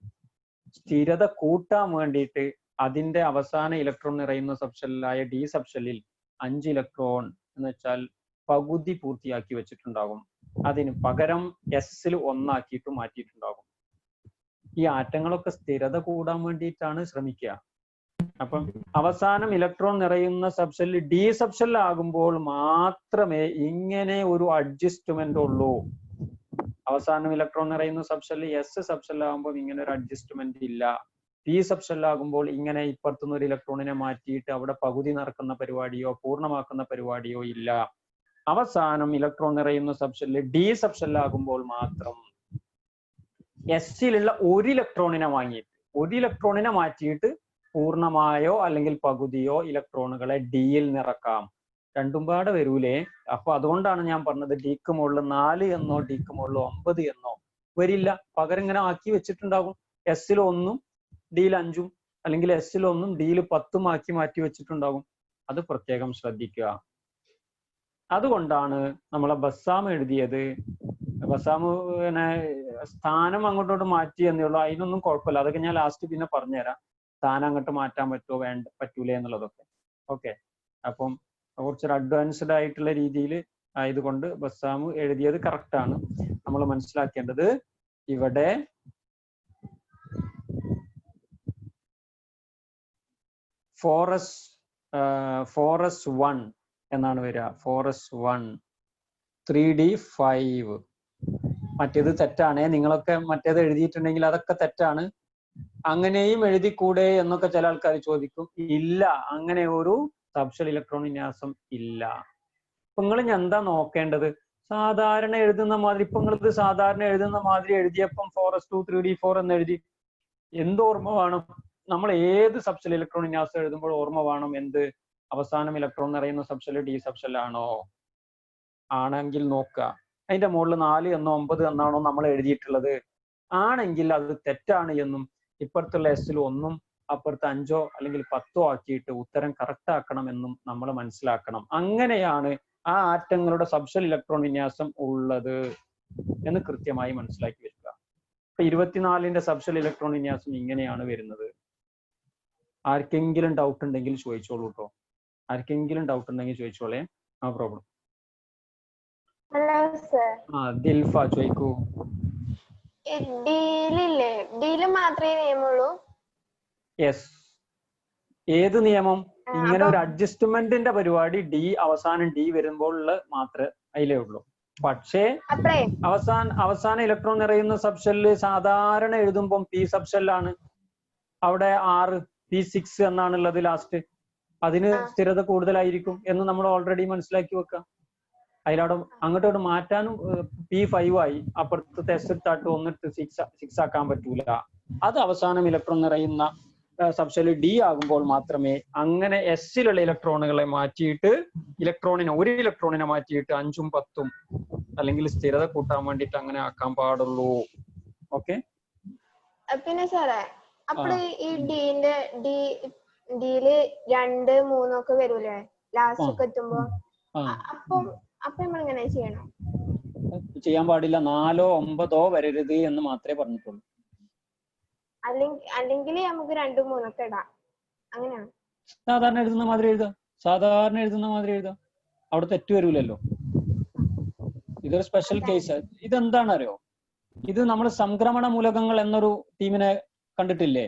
സ്ഥിരത കൂട്ടാൻ വേണ്ടിയിട്ട് അതിന്റെ അവസാന ഇലക്ട്രോൺ നിറയുന്ന സബ്ഷെല്ലായ ഡി സബ്ഷെല്ലിൽ 5 ഇലക്ട്രോൺ എന്ന് വെച്ചാൽ പകുതി പൂർത്തിയാക്കി വെച്ചിട്ടുണ്ടാകും. അതിന് പകരം എസിൽ 1 ആക്കിയിട്ട് മാറ്റിയിട്ടുണ്ടാകും. ഈ ആറ്റങ്ങളൊക്കെ സ്ഥിരത കൂടാൻ വേണ്ടിയിട്ടാണ് ശ്രമിക്കുക. അപ്പം അവസാനം ഇലക്ട്രോൺ നിറയുന്ന സബ്ഷെല്ല് ഡി സബ്ഷെല്ലാകുമ്പോൾ മാത്രമേ ഇങ്ങനെ ഒരു അഡ്ജസ്റ്റ്മെന്റ് ഉള്ളൂ. അവസാനം ഇലക്ട്രോൺ നിറയുന്ന സബ്ഷെല്ല് എസ് സബ്ഷെല്ലാകുമ്പോൾ ഇങ്ങനെ ഒരു അഡ്ജസ്റ്റ്മെന്റ് ഇല്ല. പി സബ്ഷെല്ലാകുമ്പോൾ ഇങ്ങനെ ഇപ്പുറത്തുനിന്ന് ഒരു ഇലക്ട്രോണിനെ മാറ്റിയിട്ട് അവിടെ പകുതി നിറക്കുന്ന പരിപാടിയോ പൂർണ്ണമാക്കുന്ന പരിപാടിയോ ഇല്ല. അവസാനം ഇലക്ട്രോൺ നിറയുന്ന സബ്ഷെല്ല് ഡി സബ്ഷെല്ലാകുമ്പോൾ മാത്രം എസിലുള്ള ഒരു ഇലക്ട്രോണിനെ മാറ്റിയിട്ട് പൂർണ്ണമായോ അല്ലെങ്കിൽ പകുതിയോ ഇലക്ട്രോണുകളെ ഡിയിൽ നിറക്കാം. രണ്ടും പാടെ വരൂലേ. അപ്പൊ അതുകൊണ്ടാണ് ഞാൻ പറഞ്ഞത് ഡിക്ക് മുകളിൽ 4 എന്നോ ഡിക്ക് മുകളിൽ 9 എന്നോ വരില്ല. പകരം ഇങ്ങനെ ആക്കി വെച്ചിട്ടുണ്ടാകും. എസിൽ 1ഉം ഡിയിൽ 5ഉം അല്ലെങ്കിൽ എസിൽ 1ഉം ഡിയിൽ 10ഉം ആക്കി മാറ്റി വെച്ചിട്ടുണ്ടാകും. അത് പ്രത്യേകം ശ്രദ്ധിക്കുക. അതുകൊണ്ടാണ് നമ്മളെ ബസ്സാം എഴുതിയത്. ബസ്സാം പിന്നെ സ്ഥാനം അങ്ങോട്ടോട്ട് മാറ്റി എന്നേ ഉള്ളൂ. അതിനൊന്നും കുഴപ്പമില്ല. അതൊക്കെ ഞാൻ ലാസ്റ്റ് പിന്നെ പറഞ്ഞുതരാം. സ്ഥാനം അങ്ങോട്ട് മാറ്റാൻ പറ്റുമോ പറ്റൂലേ എന്നുള്ളതൊക്കെ. ഓക്കെ, അപ്പം കുറച്ചൊരു അഡ്വാൻസ്ഡ് ആയിട്ടുള്ള രീതിയിൽ ആയതുകൊണ്ട് ബസ്സാം എഴുതിയത് കറക്റ്റാണ്. നമ്മൾ മനസ്സിലാക്കേണ്ടത് ഇവിടെ ഫോറസ് 1 എന്നാണ് വരിക. Four s 1 3d5. മറ്റേത് തെറ്റാണ്. നിങ്ങളൊക്കെ മറ്റേത് എഴുതിയിട്ടുണ്ടെങ്കിൽ അതൊക്കെ തെറ്റാണ്. അങ്ങനെയും എഴുതിക്കൂടെ എന്നൊക്കെ ചില ആൾക്കാർ ചോദിക്കും. ഇല്ല, അങ്ങനെ ഒരു സബ്ഷെൽ ഇലക്ട്രോൺ വിന്യാസം ഇല്ല. ഇപ്പൊ നിങ്ങൾ എന്താ നോക്കേണ്ടത്? സാധാരണ എഴുതുന്ന മാതിരി, ഇപ്പൊ നിങ്ങളിത് സാധാരണ എഴുതുന്ന മാതിരി എഴുതിയപ്പം 4s2 3d4 എന്ന് എഴുതി. എന്ത് ഓർമ്മ വേണം? നമ്മൾ ഏത് സബ്ഷെൽ ഇലക്ട്രോൺ വിന്യാസം എഴുതുമ്പോൾ ഓർമ്മ വേണം എന്ത്? അവസാനം ഇലക്ട്രോൺ നിറയുന്ന സബ്ഷെൽ ഡി സബ്ഷെല്ലാണോ? ആണെങ്കിൽ നോക്കുക. അതിന്റെ മുകളിൽ 4 എന്നോ 9 എന്നാണോ നമ്മൾ എഴുതിയിട്ടുള്ളത്? ആണെങ്കിൽ അത് തെറ്റാണ് എന്നും ഇപ്പുറത്തുള്ള എസിൽ 1ഉം അപ്പുറത്ത് 5ഓ അല്ലെങ്കിൽ 10ഓ ആക്കിയിട്ട് ഉത്തരം കറക്റ്റ് ആക്കണമെന്നും നമ്മൾ മനസ്സിലാക്കണം. അങ്ങനെയാണ് ആ ആറ്റങ്ങളുടെ സബ്ഷെൽ ഇലക്ട്രോൺ വിന്യാസം ഉള്ളത് എന്ന് കൃത്യമായി മനസ്സിലാക്കി വെക്കുക. ഇപ്പൊ 24ന്റെ സബ്ഷെൽ ഇലക്ട്രോൺ വിന്യാസം ഇങ്ങനെയാണ് വരുന്നത്. ആർക്കെങ്കിലും ഡൗട്ട് ഉണ്ടെങ്കിൽ ചോദിച്ചോളൂ കേട്ടോ. ആർക്കെങ്കിലും ഡൗട്ട് ഉണ്ടെങ്കിൽ ചോദിച്ചോളേ, നോ പ്രോബ്ലം. ദിൽഫ ചോദിക്കൂ. ഡിയില് മാത്രമേ നിയമമുള്ളൂ? യെസ്. ഏത് നിയമം? ഇങ്ങനെ ഒരു അഡ്ജസ്റ്റ്മെന്റിന്റെ പരിപാടി ഡി അവസാനം ഡി വരുമ്പോൾ മാത്രമേ അതിലേ ഉള്ളൂ. പക്ഷേ അവസാന ഇലക്ട്രോൺ നിറയുന്ന സബ്ഷെല്ല് സാധാരണ എഴുതുമ്പോൾ പി സബ്ഷെല്ലാണ്. അവിടെ 6 p6 എന്നാണുള്ളത് ലാസ്റ്റ്. അതിന് സ്ഥിരത കൂടുതലായിരിക്കും എന്ന് നമ്മൾ ഓൾറെഡി മനസ്സിലാക്കി വെക്കാം. അതിലവിടെ അങ്ങോട്ടോട്ട് മാറ്റാനും p5 ആയി. അപ്പുറത്തെ എസ് എടുത്താട്ട് 1 6 ആക്കാൻ പറ്റൂല. അത് അവസാനം ഇലക്ട്രോൺ നിറയുന്ന സബ്ഷെല്ല് ഡി ആകുമ്പോൾ മാത്രമേ അങ്ങനെ എസിലുള്ള ഇലക്ട്രോണുകളെ മാറ്റിയിട്ട് ഒരു ഇലക്ട്രോണിനെ മാറ്റിയിട്ട് 5ഉം 10ഉം അല്ലെങ്കിൽ സ്ഥിരത കൂട്ടാൻ വേണ്ടിയിട്ട് അങ്ങനെ ആക്കാൻ പാടുള്ളൂ. ഓക്കെ. പിന്നെ സാറേ, അപ്പോൾ ഈ ഡിയില് 2, 3 ഒക്കെ വരൂലേ ലാസ്റ്റ് ഒക്കെ എത്തുമ്പോ? അപ്പൊ നമ്മൾ എങ്ങനെ ചെയ്യണം? ചെയ്യാൻ പാടില്ല. 4ഓ 9ഓ വരരുത് എന്ന് മാത്രമേ പറഞ്ഞിട്ടുള്ളൂ. അല്ലെങ്കിൽ നമുക്ക് 2, 3 ഒക്കെ ഇടാം. അങ്ങനെയാണ് സാധാരണ എഴുതുന്ന മാതിരി എഴുതാം. അവിടെ തെറ്റ് വരൂലല്ലോ. ഇതൊരു സ്പെഷ്യൽ കേസ്. ഇതെന്താണ് അറിയോ? ഇത് നമ്മൾ സംക്രമണ മൂലകങ്ങൾ എന്നൊരു ടീമിനെ കണ്ടിട്ടില്ലേ?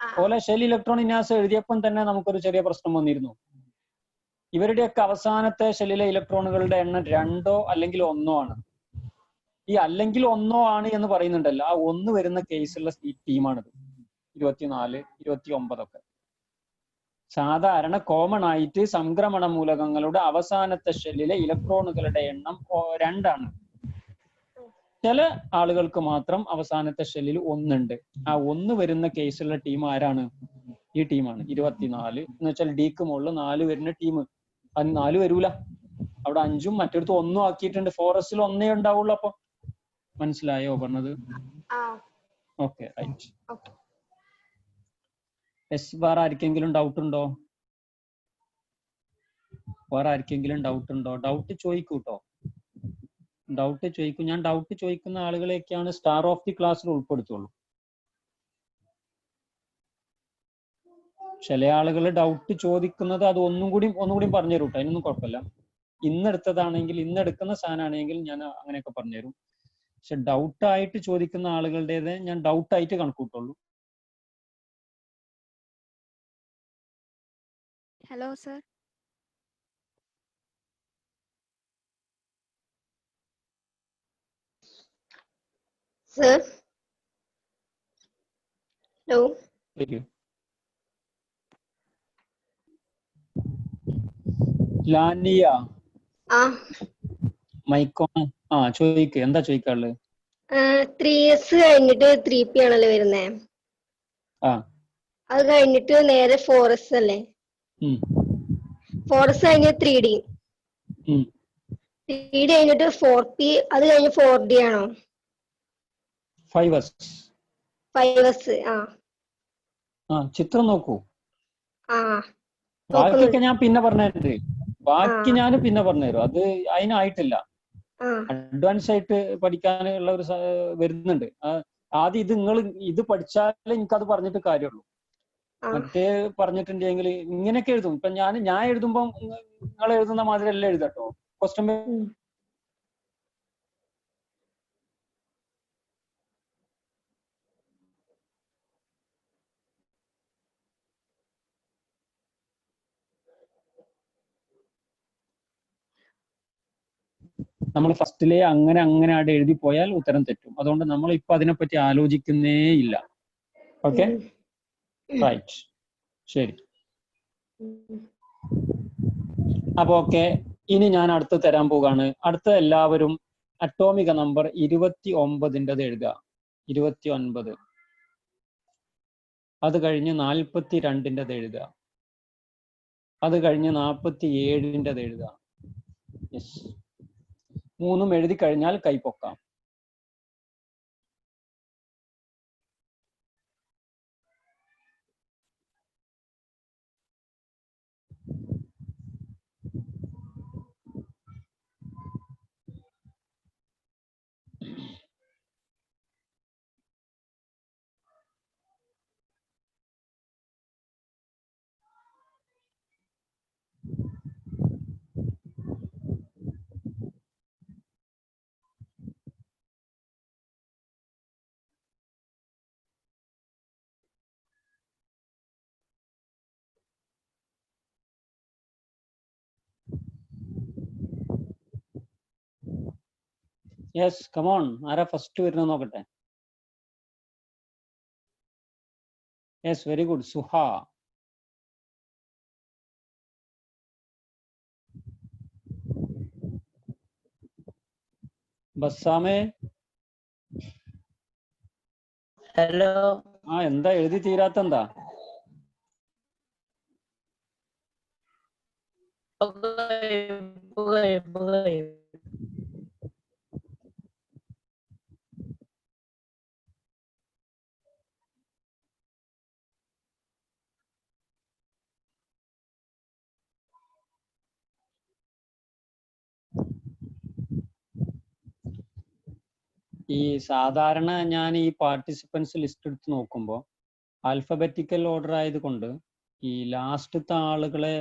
പോലെ ഷെൽ ഇലക്ട്രോൺ വിന്യാസം എഴുതിയപ്പം തന്നെ നമുക്കൊരു ചെറിയ പ്രശ്നം വന്നിരുന്നു. ഇവരുടെയൊക്കെ അവസാനത്തെ ഷെല്ലിലെ ഇലക്ട്രോണുകളുടെ എണ്ണം 2 അല്ലെങ്കിൽ 1 ആണ്. ഈ അല്ലെങ്കിൽ 1 ആണ് എന്ന് പറയുന്നുണ്ടല്ലോ, ആ 1 വരുന്ന കേസുള്ള ടീമാണിത്. 24, 29 ഒക്കെ. സാധാരണ കോമൺ ആയിട്ട് സംക്രമണ മൂലകങ്ങളുടെ അവസാനത്തെ ഷെല്ലിലെ ഇലക്ട്രോണുകളുടെ എണ്ണം 2 ആണ്. ചില ആളുകൾക്ക് മാത്രം അവസാനത്തെ ഷെല്ലിൽ 1 ഉണ്ട്. ആ 1 വരുന്ന കേസുള്ള ടീം ആരാണ്? ഈ ടീമാണ് 24 എന്ന് വെച്ചാൽ ഡിക്ക് മുകളിൽ 4 വരുന്ന ടീം. അത് 4 വരൂല, അവിടെ 5ഉം മറ്റൊരുത്ത് 1 ആക്കിയിട്ടുണ്ട്. ഫോറസ്റ്റിൽ 1 ഉണ്ടാവുള്ളൂ. അപ്പൊ മനസ്സിലായോ പറഞ്ഞത്? Okay, right. വേറെ ആർക്കെങ്കിലും ഡൗട്ട് ഉണ്ടോ? വേറെ ആർക്കെങ്കിലും ഡൗട്ട് ഉണ്ടോ? ഡൗട്ട് ചോദിക്കൂട്ടോ, ഡൗട്ട് ചോദിക്കും. ഞാൻ ഡൗട്ട് ചോദിക്കുന്ന ആളുകളെയൊക്കെയാണ് സ്റ്റാർ ഓഫ് ദി ക്ലാസ്സിൽ ഉൾപ്പെടുത്തുള്ളൂ. ചില ആളുകൾ ഡൗട്ട് ചോദിക്കുന്നത് അത് ഒന്നുകൂടി പറഞ്ഞു തരും കേട്ടോ, അതിനൊന്നും കുഴപ്പമില്ല. ഇന്നെടുത്തതാണെങ്കിൽ, ഇന്നെടുക്കുന്ന സാധനമാണെങ്കിൽ ഞാൻ അങ്ങനെയൊക്കെ പറഞ്ഞുതരും. പക്ഷെ ഡൗട്ടായിട്ട് ചോദിക്കുന്ന ആളുകളുടേത് ഞാൻ ഡൗട്ടായിട്ട് കണക്കൂട്ടുള്ളൂ. Hello sir. Sir hello. Laniya മൈക്കോ ചോദിക്ക്, എന്താ ചോദിക്കാനുള്ളത്? 3s കഴിഞ്ഞിട്ട് 3p ആണല്ലോ വരുന്നേ. അത് കഴിഞ്ഞിട്ട് നേരെ 4s അല്ലേ? 4s കഴിഞ്ഞ് 3d, 3d കഴിഞ്ഞിട്ട് 4p, അത് കഴിഞ്ഞ് 4d ആണോ? 5s. ചിത്രം നോക്കൂ. ബാക്കിയൊക്കെ ഞാൻ പിന്നെ പറഞ്ഞിട്ടുണ്ട്. ബാക്കി ഞാൻ പിന്നെ പറഞ്ഞുതരും. അത് അതിനായിട്ടില്ല, അഡ്വാൻസ് ആയിട്ട് പഠിക്കാനുള്ള ഒരു വരുന്നുണ്ട്. ആദ്യം ഇത് പഠിച്ചാലേ എനിക്കത് പറഞ്ഞിട്ട് കാര്യമുള്ളൂ. മറ്റേ പറഞ്ഞിട്ടുണ്ടെങ്കിൽ ഇങ്ങനെയൊക്കെ എഴുതും. ഇപ്പൊ ഞാൻ എഴുതുമ്പോ നിങ്ങൾ എഴുതുന്ന മാതിരി അല്ല എഴുതട്ടോ. ക്വസ്റ്റ്യൻ നമ്മൾ ഫസ്റ്റിലെ അങ്ങനെ അവിടെ എഴുതി പോയാൽ ഉത്തരം തെറ്റും. അതുകൊണ്ട് നമ്മൾ ഇപ്പൊ അതിനെപ്പറ്റി ആലോചിക്കുന്നേ ഇല്ല. ഓക്കെ, റൈറ്റ്, ശരി. അപ്പൊ ഓക്കെ, ഇനി ഞാൻ അടുത്ത് തരാൻ പോവുകയാണ്. അടുത്ത എല്ലാവരും അറ്റോമിക നമ്പർ 29 എഴുതുക. 29. അത് കഴിഞ്ഞ് 42 എഴുതുക. അത് കഴിഞ്ഞ് 47 എഴുതുക. യെസ്, 3 എഴുതി കഴിഞ്ഞാൽ കൈപ്പൊക്കാം. Yes, come on. ആരാ ഫസ്റ്റ് വരുന്നത് നോക്കട്ടെ. Yes, very good. സുഹ. ബസ്സാമേ. ഹലോ. എന്താ എഴുതി തീരാത്തെന്താ? ഈ സാധാരണ ഞാൻ ഈ പാർട്ടിസിപ്പൻസ് ലിസ്റ്റ് എടുത്ത് നോക്കുമ്പോൾ ആൽഫബറ്റിക്കൽ ഓർഡർ ആയതുകൊണ്ട് ഈ ലാസ്റ്റത്തെ ആളുകളെ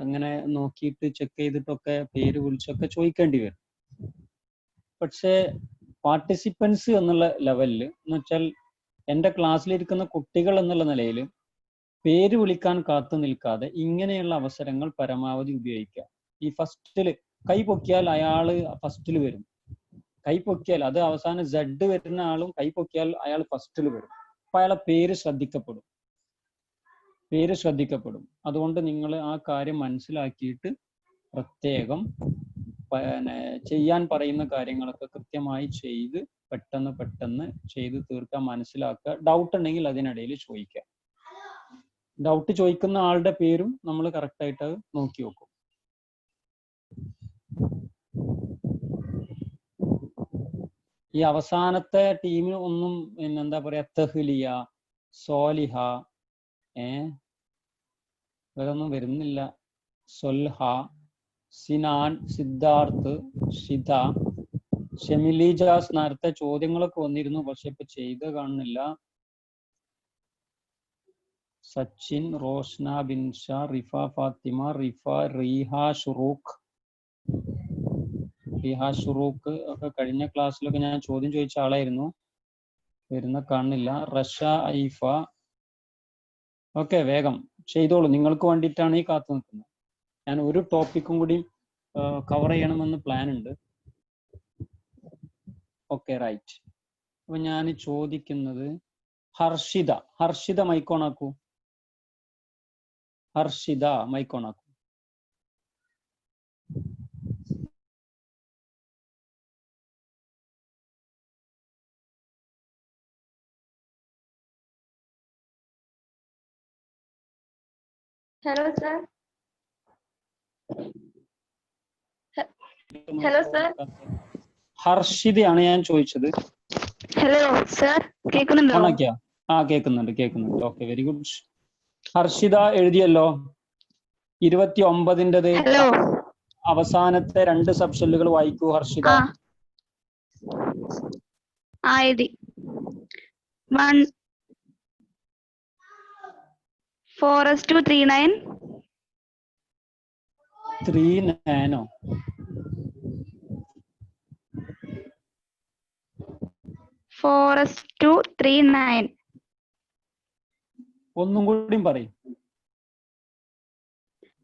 ഇങ്ങനെ നോക്കിയിട്ട് ചെക്ക് ചെയ്തിട്ടൊക്കെ പേര് വിളിച്ചൊക്കെ ചോദിക്കേണ്ടി വരും. പക്ഷേ പാർട്ടിസിപ്പൻസ് എന്നുള്ള ലെവലിൽ എന്ന് വെച്ചാൽ എൻ്റെ ക്ലാസ്സിലിരിക്കുന്ന കുട്ടികൾ എന്നുള്ള നിലയിൽ പേര് വിളിക്കാൻ കാത്തു നിൽക്കാതെ ഇങ്ങനെയുള്ള അവസരങ്ങൾ പരമാവധി ഉപയോഗിക്കുക. ഈ ഫസ്റ്റില് കൈ പൊക്കിയാൽ അയാള് ഫസ്റ്റിൽ വരും. കൈ പൊക്കിയാൽ അത് അവസാനം Z വരുന്ന ആളും കൈ പൊക്കിയാൽ അയാൾ ഫസ്റ്റിൽ വരും. അപ്പൊ അയാളെ പേര് ശ്രദ്ധിക്കപ്പെടും. അതുകൊണ്ട് നിങ്ങൾ ആ കാര്യം മനസ്സിലാക്കിയിട്ട് പ്രത്യേകം ചെയ്യാൻ പറയുന്ന കാര്യങ്ങളൊക്കെ കൃത്യമായി ചെയ്ത് പെട്ടെന്ന് ചെയ്ത് തീർക്കാൻ മനസ്സിലാക്കുക. ഡൗട്ട് ഉണ്ടെങ്കിൽ അതിനിടയിൽ ചോദിക്കുക. ഡൗട്ട് ചോദിക്കുന്ന ആളുടെ പേരും നമ്മൾ കറക്റ്റായിട്ട് അത് നോക്കി വെക്കും. ഈ അവസാനത്തെ ടീമിന് ഒന്നും എന്താ പറയാ, തഹ്ലിയ, സോലിഹ, ഇവരൊന്നും വരുന്നില്ല. സൊൽഹ, സിനാൻ, സിദ്ധാർത്ഥ്, ഷിത, ഷെമിലിജാസ് നേരത്തെ ചോദ്യങ്ങളൊക്കെ വന്നിരുന്നു, പക്ഷെ ഇപ്പൊ ചെയ്ത് കാണുന്നില്ല. സച്ചിൻ, റോഷ്ന, ബിൻഷ, റിഫ ഫാത്തിമ, റീഹ ഷുറൂഖ് ഒക്കെ കഴിഞ്ഞ ക്ലാസ്സിലൊക്കെ ഞാൻ ചോദ്യം ചോദിച്ച ആളായിരുന്നു, വരുന്ന കാണുന്നില്ല. റഷ, ഐഫ. ഓക്കെ, വേഗം ചെയ്തോളൂ. നിങ്ങൾക്ക് വേണ്ടിയിട്ടാണ് ഈ കാത്തു നിൽക്കുന്നത്. ഞാൻ ഒരു ടോപ്പിക്കും കൂടി കവർ ചെയ്യണമെന്ന് പ്ലാൻ ഉണ്ട്. Okay, right. അപ്പൊ ഞാൻ ചോദിക്കുന്നത് ഹർഷിത മൈക്കോണാക്കൂ. ഹർഷിത മൈക്കോണാക്കൂ. Hello sir. Hello sir. ഹർഷിതയാണ് ഞാൻ ചോദിച്ചത്. ഹലോ സർ, കേൾക്കുന്നുണ്ടോ? കേൾക്കുന്നുണ്ട്. Okay, very good. ഹർഷിത എഴുതിയല്ലോ 29-ന്റേത്. ഹലോ, അവസാനത്തെ 2 സബ്ഷെല്ലുകൾ വായിക്കൂ ഹർഷിത. എഴുതി. 1 4:39. 39 4:39. ഒന്നും കൂടിയും പറയും.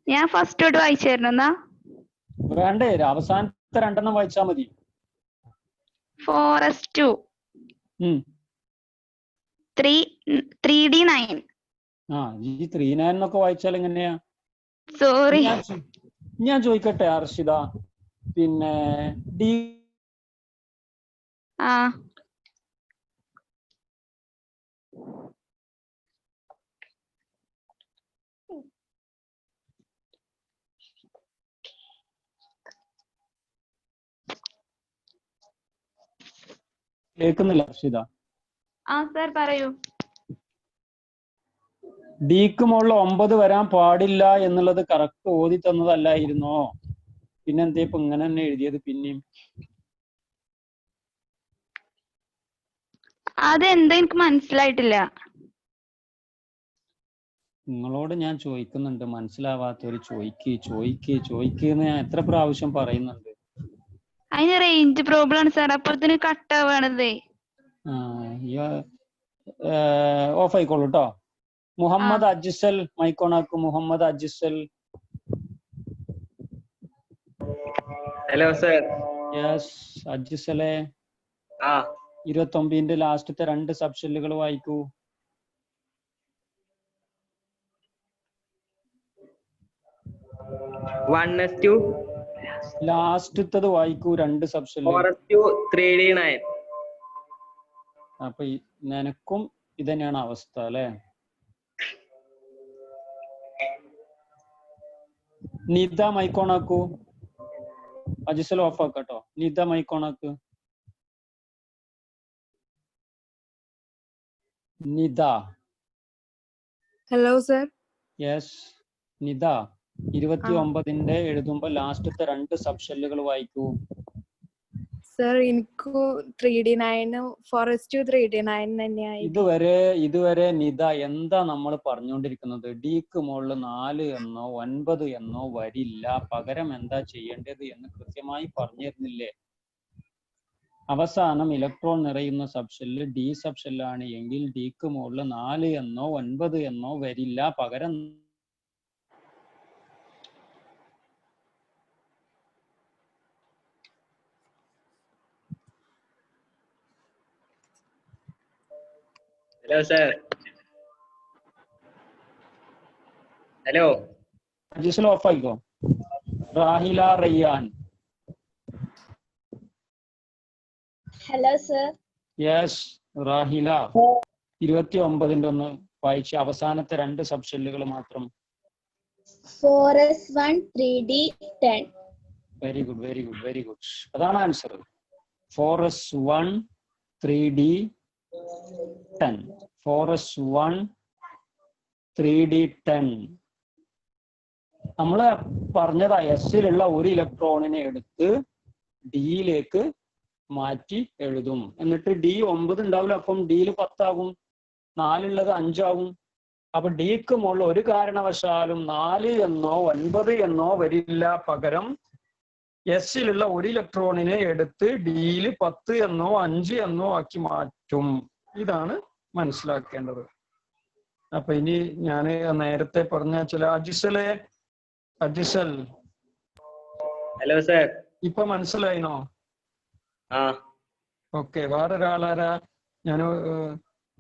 ഞാൻ ഫസ്റ്റ് തൊട്ട് വായിച്ചായിരുന്നു. എന്നാ വേണ്ടേ, അവസാനത്തെ 2 വായിച്ചാ മതി. 4:3D9. ഈ 39 എന്നൊക്കെ വായിച്ചാൽ എങ്ങനെയാ? സോറി. ഞാൻ ചോദിക്കട്ടെ ഹർഷിത, പിന്നെ ഡി കേൾക്കുന്നില്ല ഹർഷിത? സർ പറയൂ. ഡിക്ക് മുകളിൽ 9 വരാൻ പാടില്ല എന്നുള്ളത് കറക്റ്റ് ഓതി തന്നതല്ലായിരുന്നോ? പിന്നെന്തേ ഇപ്പൊ ഇങ്ങനെ തന്നെ എഴുതിയത്? പിന്നെയും അതെന്താ എനിക്ക് മനസ്സിലായിട്ടില്ല. നിങ്ങളോട് ഞാൻ ചോദിക്കുന്നുണ്ട്, മനസ്സിലാവാത്തവര് ചോദിക്കുന്ന ഞാൻ എത്ര പ്രാവശ്യം പറയുന്നുണ്ട്. അതിന് റേഞ്ച് പ്രോബ്ലം ആണ് സാർ, അപ്പോഴത്തേന് കട്ടാവാണതേ. ഓഫ് ആയിക്കോളൂ കേട്ടോ. മുഹമ്മദ് അജിസൽ മൈക്കോണാക്കും. Muhammad Ajisal. Hello sir. Yes അജിസലെ. 29-ന്റെ ലാസ്റ്റത്തെ 2 സബ്ഷെല്ലുകൾ വായിക്കൂ. ലാസ്റ്റത്തത് വായിക്കൂ. 2 സബ്ഷെല്ല്. 4:3D9. അപ്പൊ നിനക്കും ഇതന്നെയാണ് അവസ്ഥ അല്ലെ? നിത മൈക്കോണാക്കൂ. അജിസൽ ഓഫ് ആക്കാട്ടോ. നിത മൈക്കോണാക്ക്. Nitha. Hello sir. Yes Nitha. 29-ന്റെ എഴുതുമ്പോ ലാസ്റ്റത്തെ 2 സബ്ഷെല്ലുകൾ വായിക്കൂ. സർ എനിക്ക് 3D9 4:3D9 തന്നെയായി. ഇതുവരെ നിത എന്താ നമ്മൾ പറഞ്ഞുകൊണ്ടിരിക്കുന്നത്? ഡിക്ക് മുകളിൽ 4 എന്നോ 9 എന്നോ വരില്ല, പകരം എന്താ ചെയ്യേണ്ടത് എന്ന് കൃത്യമായി പറഞ്ഞു തരുന്നില്ലേ? അവസാനം ഇലക്ട്രോൺ നിറയുന്ന സബ്ഷെല്ല് ഡി സബ്ഷെല്ലാണ് എങ്കിൽ ഡിക്ക് മുകളിൽ 4 എന്നോ 9 എന്നോ വരില്ല, പകരം Hello, sir. Hello. Jisal off ആയിക്കോ. Rahila Rayyan. Hello sir. Yes Rahila. 29 ഒന്ന് വായിച്ച് അവസാനത്തെ 2 സബ്ഷെല്ലുകൾ മാത്രം. 4s1 3d10. Very good, very good, very good. അതാണ് answer. 4s1 3d10. 4s1 3d10. നമ്മള് പറഞ്ഞതാ എസിലുള്ള ഒരു ഇലക്ട്രോണിനെ എടുത്ത് ഡിയിലേക്ക് മാറ്റി എഴുതും. എന്നിട്ട് ഡി 9 ഉണ്ടാവില്ല, അപ്പം ഡിയിൽ 10 ആകും, 4 5 ആകും. അപ്പൊ ഡിക്ക് മുകളിൽ ഒരു കാരണവശാലും 4 എന്നോ 9 എന്നോ വരില്ല, പകരം എസിലുള്ള ഒരു ഇലക്ട്രോണിനെ എടുത്ത് ഡിയിൽ 10 എന്നോ 5 എന്നോ ആക്കി മാറ്റും. ഇതാണ് മനസ്സിലാക്കേണ്ടത്. അപ്പൊ ഇനി ഞാൻ നേരത്തെ പറഞ്ഞ ചില അജിസൽ. Hello sir. ഇപ്പൊ മനസ്സിലായിനോ? ആ ഓക്കെ. വേറൊരാളാരാ? ഞാൻ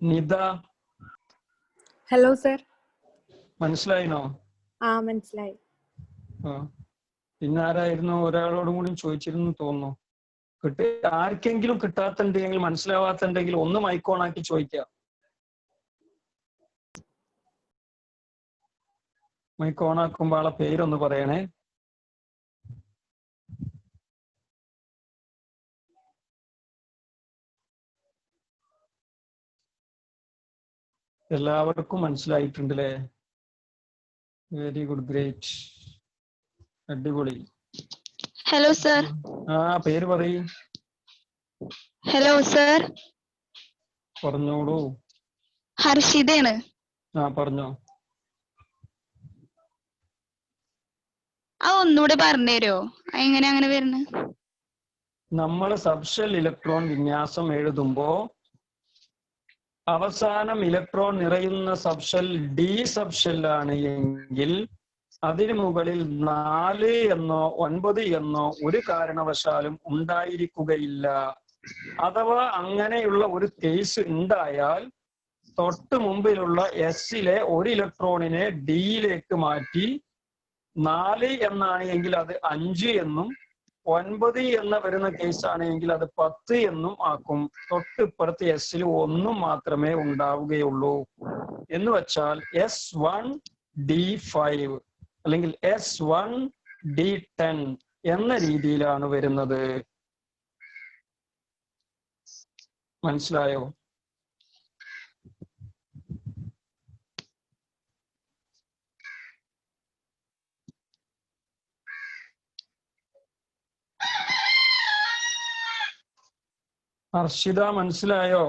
നിത. Hello sir. മനസ്സിലായിനോ? ആ മനസ്സിലായി. പിന്നെ ആരായിരുന്നു? ഒരാളോടും കൂടി ചോദിച്ചിരുന്നു തോന്നുന്നു. ആർക്കെങ്കിലും കിട്ടാത്തുണ്ടെങ്കിൽ മനസ്സിലാവാത്തുണ്ടെങ്കിൽ ഒന്ന് മൈക്കോണാക്കി ചോദിക്കാം. മൈക്കോണാക്കുമ്പോൾ ആളെ പേരൊന്ന് പറയണേ. എല്ലാവർക്കും മനസ്സിലായിട്ടുണ്ടല്ലേ? വെരി ഗുഡ്, ഗ്രേറ്റ്, അടിപൊളി. Hello sir. പേര് പറയൂ. Hello sir. പറഞ്ഞോളൂ. ഹർഷിതയാണ്. പറഞ്ഞോ. ഒന്നുകൂടെ പറഞ്ഞുതരോ എങ്ങനെ അങ്ങനെ വരുന്നത്? നമ്മൾ സബ്ഷെൽ ഇലക്ട്രോൺ വിന്യാസം എഴുതുമ്പോ അവസാനം ഇലക്ട്രോൺ നിറയുന്ന സബ്ഷെൽ ഡി സബ്ഷെല്ലാണ് എങ്കിൽ അതിനു മുകളിൽ 4 എന്നോ 9 എന്നോ ഒരു കാരണവശാലും ഉണ്ടായിരിക്കുകയില്ല. അഥവാ അങ്ങനെയുള്ള ഒരു കേസ് ഉണ്ടായാൽ തൊട്ട് മുമ്പിലുള്ള എസിലെ ഒരു ഇലക്ട്രോണിനെ ഡിയിലേക്ക് മാറ്റി 4 എന്നാണ് എങ്കിൽ അത് 5 എന്നും 9 എന്ന് വരുന്ന കേസാണ് എങ്കിൽ അത് 10 എന്നും ആക്കും. തൊട്ടിപ്പുറത്ത് എസിൽ 1 മാത്രമേ ഉണ്ടാവുകയുള്ളൂ. എന്ന് വെച്ചാൽ S1D5 അല്ലെങ്കിൽ S1D10 എന്ന രീതിയിലാണ് വരുന്നത്. മനസ്സിലായോ? ഹർഷിത മനസ്സിലായോ?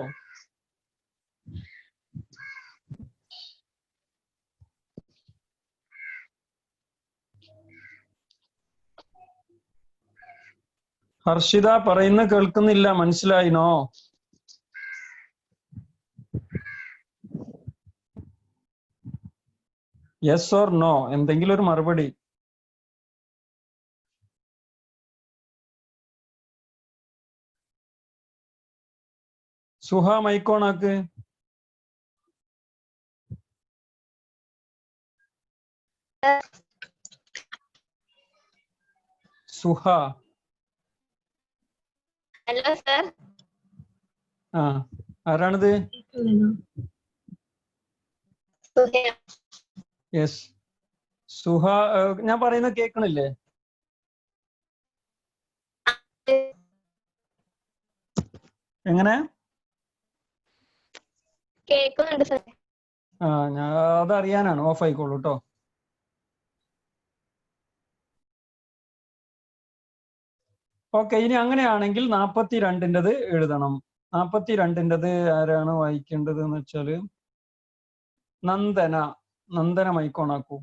ഹർഷിത പറയുന്ന കേൾക്കുന്നില്ല. മനസ്സിലായിനോ? യെസ് ഓർ നോ, എന്തെങ്കിലും ഒരു മറുപടി. സുഹ മൈക്കോണാക്ക്. സുഹ. Hello sir. ആരാണിത്? യെസ് സുഹ. ഞാൻ പറയുന്നത് കേൾക്കണില്ലേ? എങ്ങനെ? കേൾക്കുന്നുണ്ട് സർ. ഞാൻ അതറിയാനാണ്. ഓഫ് ആയിക്കോളൂ കേട്ടോ. ഓക്കെ. ഇനി അങ്ങനെയാണെങ്കിൽ 42-ൻ്റെത് എഴുതണം. 42-ൻ്റെത് ആരാണ് വായിക്കേണ്ടത് എന്ന് വെച്ചാല് നന്ദന മൈക്കോണാക്കൂ.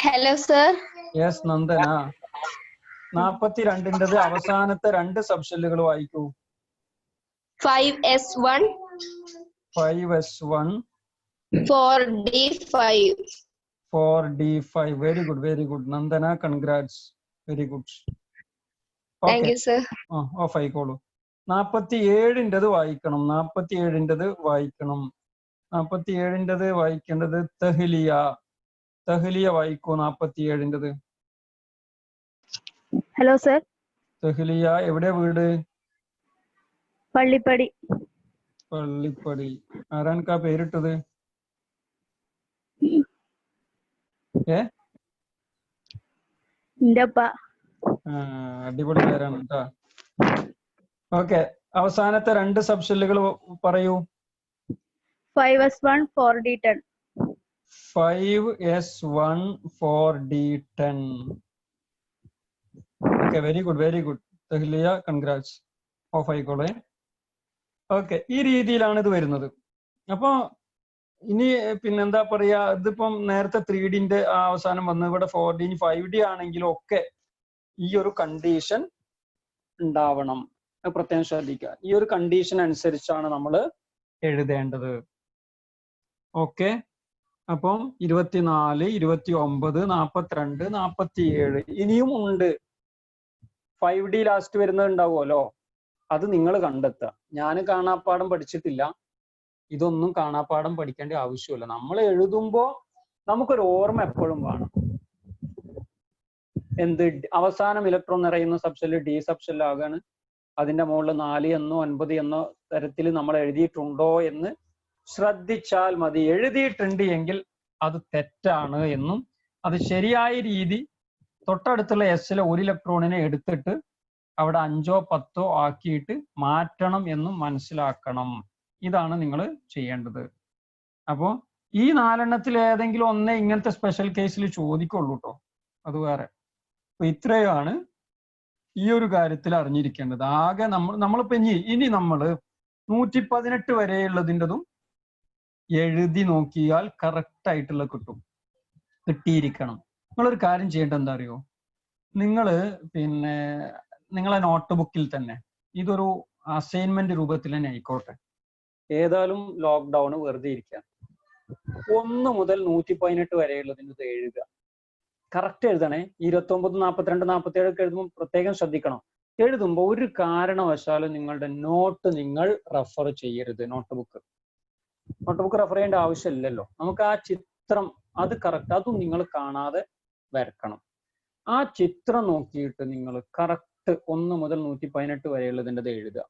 Hello sir. യെസ് നന്ദന. 42-ൻ്റെത് അവസാനത്തെ രണ്ട് സബ്ഷെല്ലുകൾ വായിക്കൂ. 5S1 5S1 4D5. 4D5. Very good, very good. Nandana, congrats. Very good. Thank you, sir. Off ആയിക്കോളൂ. 47-ൻ്റെത് വായിക്കണം. 47-ൻ്റെത് വായിക്കണം. 47-ൻ്റെത് വായിക്കേണ്ടത് തഹ്ലിയ. തഹ്ലിയ വായിക്കൂ 47-ൻ്റെത്. Hello sir. തഹ്ലിയ എവിടെ വീട്? പള്ളിപ്പടി. പള്ളിപ്പടി. ആരാൻക്കാ പേരിട്ടത്? എന്റെ അപ്പ. അടിപൊളി പേരാണ് കേട്ടോ. ഓക്കെ, അവസാനത്തെ രണ്ട് സബ്ഷെല്ലുകൾ പറയൂ. 5S1 4D10. 5S1 4D10. Okay, very good, very good. Thahliya, congrats. Off ആയിക്കോളെ. ഓക്കെ, ഈ രീതിയിലാണ് ഇത് വരുന്നത്. അപ്പൊ ഇനി പിന്നെന്താ പറയാ, ഇതിപ്പം നേരത്തെ 3D-ന്റെ അവസാനം വന്ന് ഇവിടെ 4D 5D ആണെങ്കിലും ഒക്കെ ഈ ഒരു കണ്ടീഷൻ ഉണ്ടാവണം. പ്രത്യേകം ശ്രദ്ധിക്കുക. ഈ ഒരു കണ്ടീഷൻ അനുസരിച്ചാണ് നമ്മൾ എഴുതേണ്ടത്. ഓക്കെ, അപ്പം 24, 29, 42, 47 ഇനിയും ഉണ്ട്. 5D ലാസ്റ്റ് വരുന്നത് ഉണ്ടാവുമല്ലോ, അത് നിങ്ങൾ കണ്ടെത്തുക. ഞാൻ കാണാപ്പാഠം പഠിച്ചിട്ടില്ല. ഇതൊന്നും കാണാപ്പാഠം പഠിക്കേണ്ട ആവശ്യമില്ല. നമ്മൾ എഴുതുമ്പോൾ നമുക്കൊരു ഓർമ്മ എപ്പോഴും വേണം. എന്ത് അവസാനം ഇലക്ട്രോൺ നിറയുന്ന സബ്ഷെല്ല് ഡി സബ്ഷെല്ല് ആകാണ്. അതിന്റെ മുകളിൽ 4 എന്നോ 9 എന്നോ തരത്തിൽ നമ്മൾ എഴുതിയിട്ടുണ്ടോ എന്ന് ശ്രദ്ധിച്ചാൽ മതി. എഴുതിയിട്ടുണ്ട് എങ്കിൽ അത് തെറ്റാണ് എന്നും അത് ശരിയായ രീതി തൊട്ടടുത്തുള്ള എസ്സിലെ ഒരു ഇലക്ട്രോണിനെ എടുത്തിട്ട് അവിടെ 5ഓ 10ഓ ആക്കിയിട്ട് മാറ്റണം എന്നും മനസ്സിലാക്കണം. ഇതാണ് നിങ്ങൾ ചെയ്യേണ്ടത്. അപ്പോൾ ഈ 4 ഏതെങ്കിലും ഒന്നേ ഇങ്ങനത്തെ സ്പെഷ്യൽ കേസിൽ ചോദിക്കുള്ളൂ കേട്ടോ, അത് വേറെ. അപ്പൊ ഇത്രയാണ് ഈ ഒരു കാര്യത്തിൽ അറിഞ്ഞിരിക്കേണ്ടത്. ആകെ നമ്മളിപ്പോ ഇനി നമ്മൾ 118 വരെയുള്ളതിൻ്റെതും എഴുതി നോക്കിയാൽ കറക്റ്റ് ആയിട്ടുള്ള കിട്ടിയിരിക്കണം. നിങ്ങളൊരു കാര്യം ചെയ്യേണ്ടത് എന്താ അറിയോ, നിങ്ങളെ നോട്ട് ബുക്കിൽ തന്നെ ഇതൊരു അസൈൻമെന്റ് രൂപത്തിൽ തന്നെ ആയിക്കോട്ടെ. ഏതായാലും ലോക്ക്ഡൌൺ വെറുതെ ഇരിക്കുക. 1 മുതൽ 118 വരെയുള്ളതിൻ്റെ ഇത് എഴുതുക. കറക്റ്റ് എഴുതണേ. 29, 42, 47 ഒക്കെ എഴുതുമ്പോൾ പ്രത്യേകം ശ്രദ്ധിക്കണം. എഴുതുമ്പോൾ ഒരു കാരണവശാലും നിങ്ങളുടെ നോട്ട് നിങ്ങൾ റെഫർ ചെയ്യരുത്. നോട്ട് ബുക്ക് റെഫർ ചെയ്യേണ്ട ആവശ്യമില്ലല്ലോ. നമുക്ക് ആ ചിത്രം അത് കറക്റ്റ് അതും നിങ്ങൾ കാണാതെ വരക്കണം. ആ ചിത്രം നോക്കിയിട്ട് നിങ്ങൾ കറക്റ്റ് 1 മുതൽ 118 വരെയുള്ളതിൻ്റെ എഴുതുക.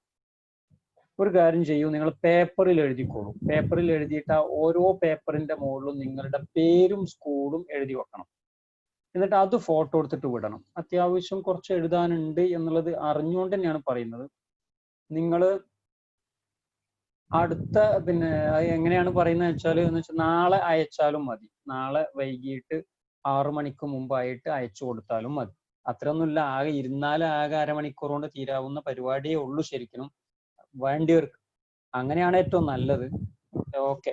ഒരു കാര്യം ചെയ്യൂ, നിങ്ങൾ പേപ്പറിൽ എഴുതിക്കോളൂ. പേപ്പറിൽ എഴുതിയിട്ട് ആ ഓരോ പേപ്പറിന്റെ മുകളിലും നിങ്ങളുടെ പേരും സ്കൂളും എഴുതി വെക്കണം. എന്നിട്ട് അത് ഫോട്ടോ എടുത്തിട്ട് വിടണം. അത്യാവശ്യം കുറച്ച് എഴുതാനുണ്ട് എന്നുള്ളത് അറിഞ്ഞുകൊണ്ട് തന്നെയാണ് പറയുന്നത്. നിങ്ങൾ അടുത്ത എങ്ങനെയാണ് പറയുന്നത് വെച്ചാൽ നാളെ അയച്ചാലും മതി. നാളെ വൈകിട്ട് 6 മണിക്ക് മുമ്പായിട്ട് അയച്ചു കൊടുത്താലും മതി. അത്രയൊന്നുമില്ല. ആകെ ഇരുന്നാലും ആകെ അരമണിക്കൂർ കൊണ്ട് തീരാവുന്ന പരിപാടിയേ ഉള്ളൂ ശരിക്കും വേണ്ടിയവർക്ക്. അങ്ങനെയാണ് ഏറ്റവും നല്ലത്. ഓക്കെ,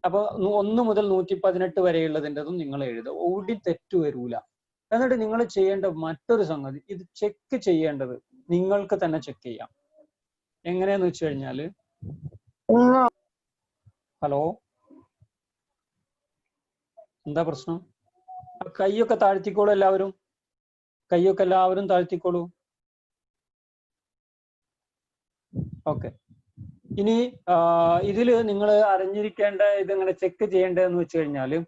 അപ്പൊ 1 മുതൽ 118 വരെയുള്ളതിൻ്റെതും നിങ്ങൾ എഴുതുക. ഓടി തെറ്റു വരൂല. എന്നിട്ട് നിങ്ങൾ ചെയ്യേണ്ട മറ്റൊരു സംഗതി, ഇത് ചെക്ക് ചെയ്യേണ്ടത് നിങ്ങൾക്ക് തന്നെ ചെക്ക് ചെയ്യാം. എങ്ങനെയാന്ന് വെച്ച് കഴിഞ്ഞാല്, ഹലോ, എന്താ പ്രശ്നം? കൈയൊക്കെ താഴ്ത്തിക്കോളൂ എല്ലാവരും. കൈയൊക്കെ എല്ലാവരും താഴ്ത്തിക്കോളൂ. ഓക്കെ, ഇനി ഇതില് നിങ്ങൾ അറിഞ്ഞിരിക്കേണ്ട ഇതെങ്ങനെ ചെക്ക് ചെയ്യേണ്ടതെന്ന് വെച്ച് കഴിഞ്ഞാല്,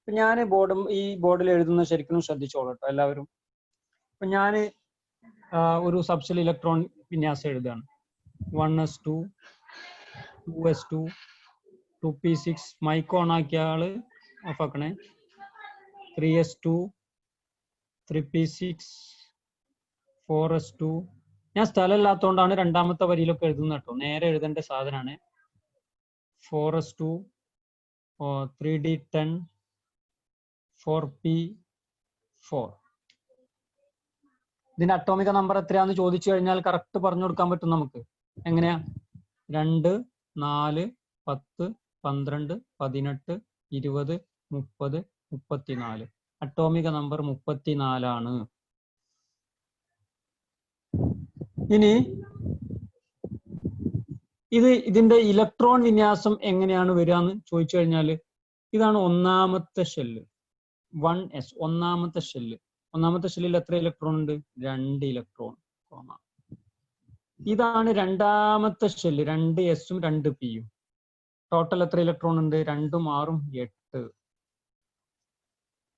ഞാൻ ഈ ബോർഡിൽ എഴുതുന്ന ശരിക്കും ശ്രദ്ധിച്ചോളൂ കേട്ടോ എല്ലാവരും. ഇപ്പൊ ഞാൻ ഒരു സബ്ഷെൽ ഇലക്ട്രോൺ വിന്യാസം എഴുതുകയാണ്. 1s2, 2s2, 2p6. Mic on ആക്കിയ ആള് ഓഫ് ആക്കണേ. 3s2, 3p6, 4s2. ഞാൻ സ്ഥലമില്ലാത്തതുകൊണ്ടാണ് രണ്ടാമത്തെ വരിയിലൊക്കെ എഴുതുന്നത് കേട്ടോ. നേരെ എഴുതേണ്ട സാധനമാണ്. 4s2, 3d10, 4p4. ഇതിന്റെ അറ്റോമിക നമ്പർ എത്രയാന്ന് ചോദിച്ചു കഴിഞ്ഞാൽ കറക്റ്റ് പറഞ്ഞു കൊടുക്കാൻ പറ്റും നമുക്ക്. എങ്ങനെയാ? 2, 4, 10, 12, 18, 20, 30, 34. അറ്റോമിക നമ്പർ 34 ആണ്. ഇനി ഇതിന്റെ ഇലക്ട്രോൺ വിന്യാസം എങ്ങനെയാണ് വരിക എന്ന് ചോദിച്ചു കഴിഞ്ഞാൽ ഇതാണ് ഒന്നാമത്തെ ഷെല്ല് 1s. ഒന്നാമത്തെ ഷെല്ലിൽ എത്ര ഇലക്ട്രോൺ ഉണ്ട്? 2 ഇലക്ട്രോൺ. ഇതാണ് രണ്ടാമത്തെ ഷെല്ല് 2s-ഉം 2p-യും. ടോട്ടൽ എത്ര ഇലക്ട്രോൺ ഉണ്ട്? 2 ഉം 6 ഉം 8.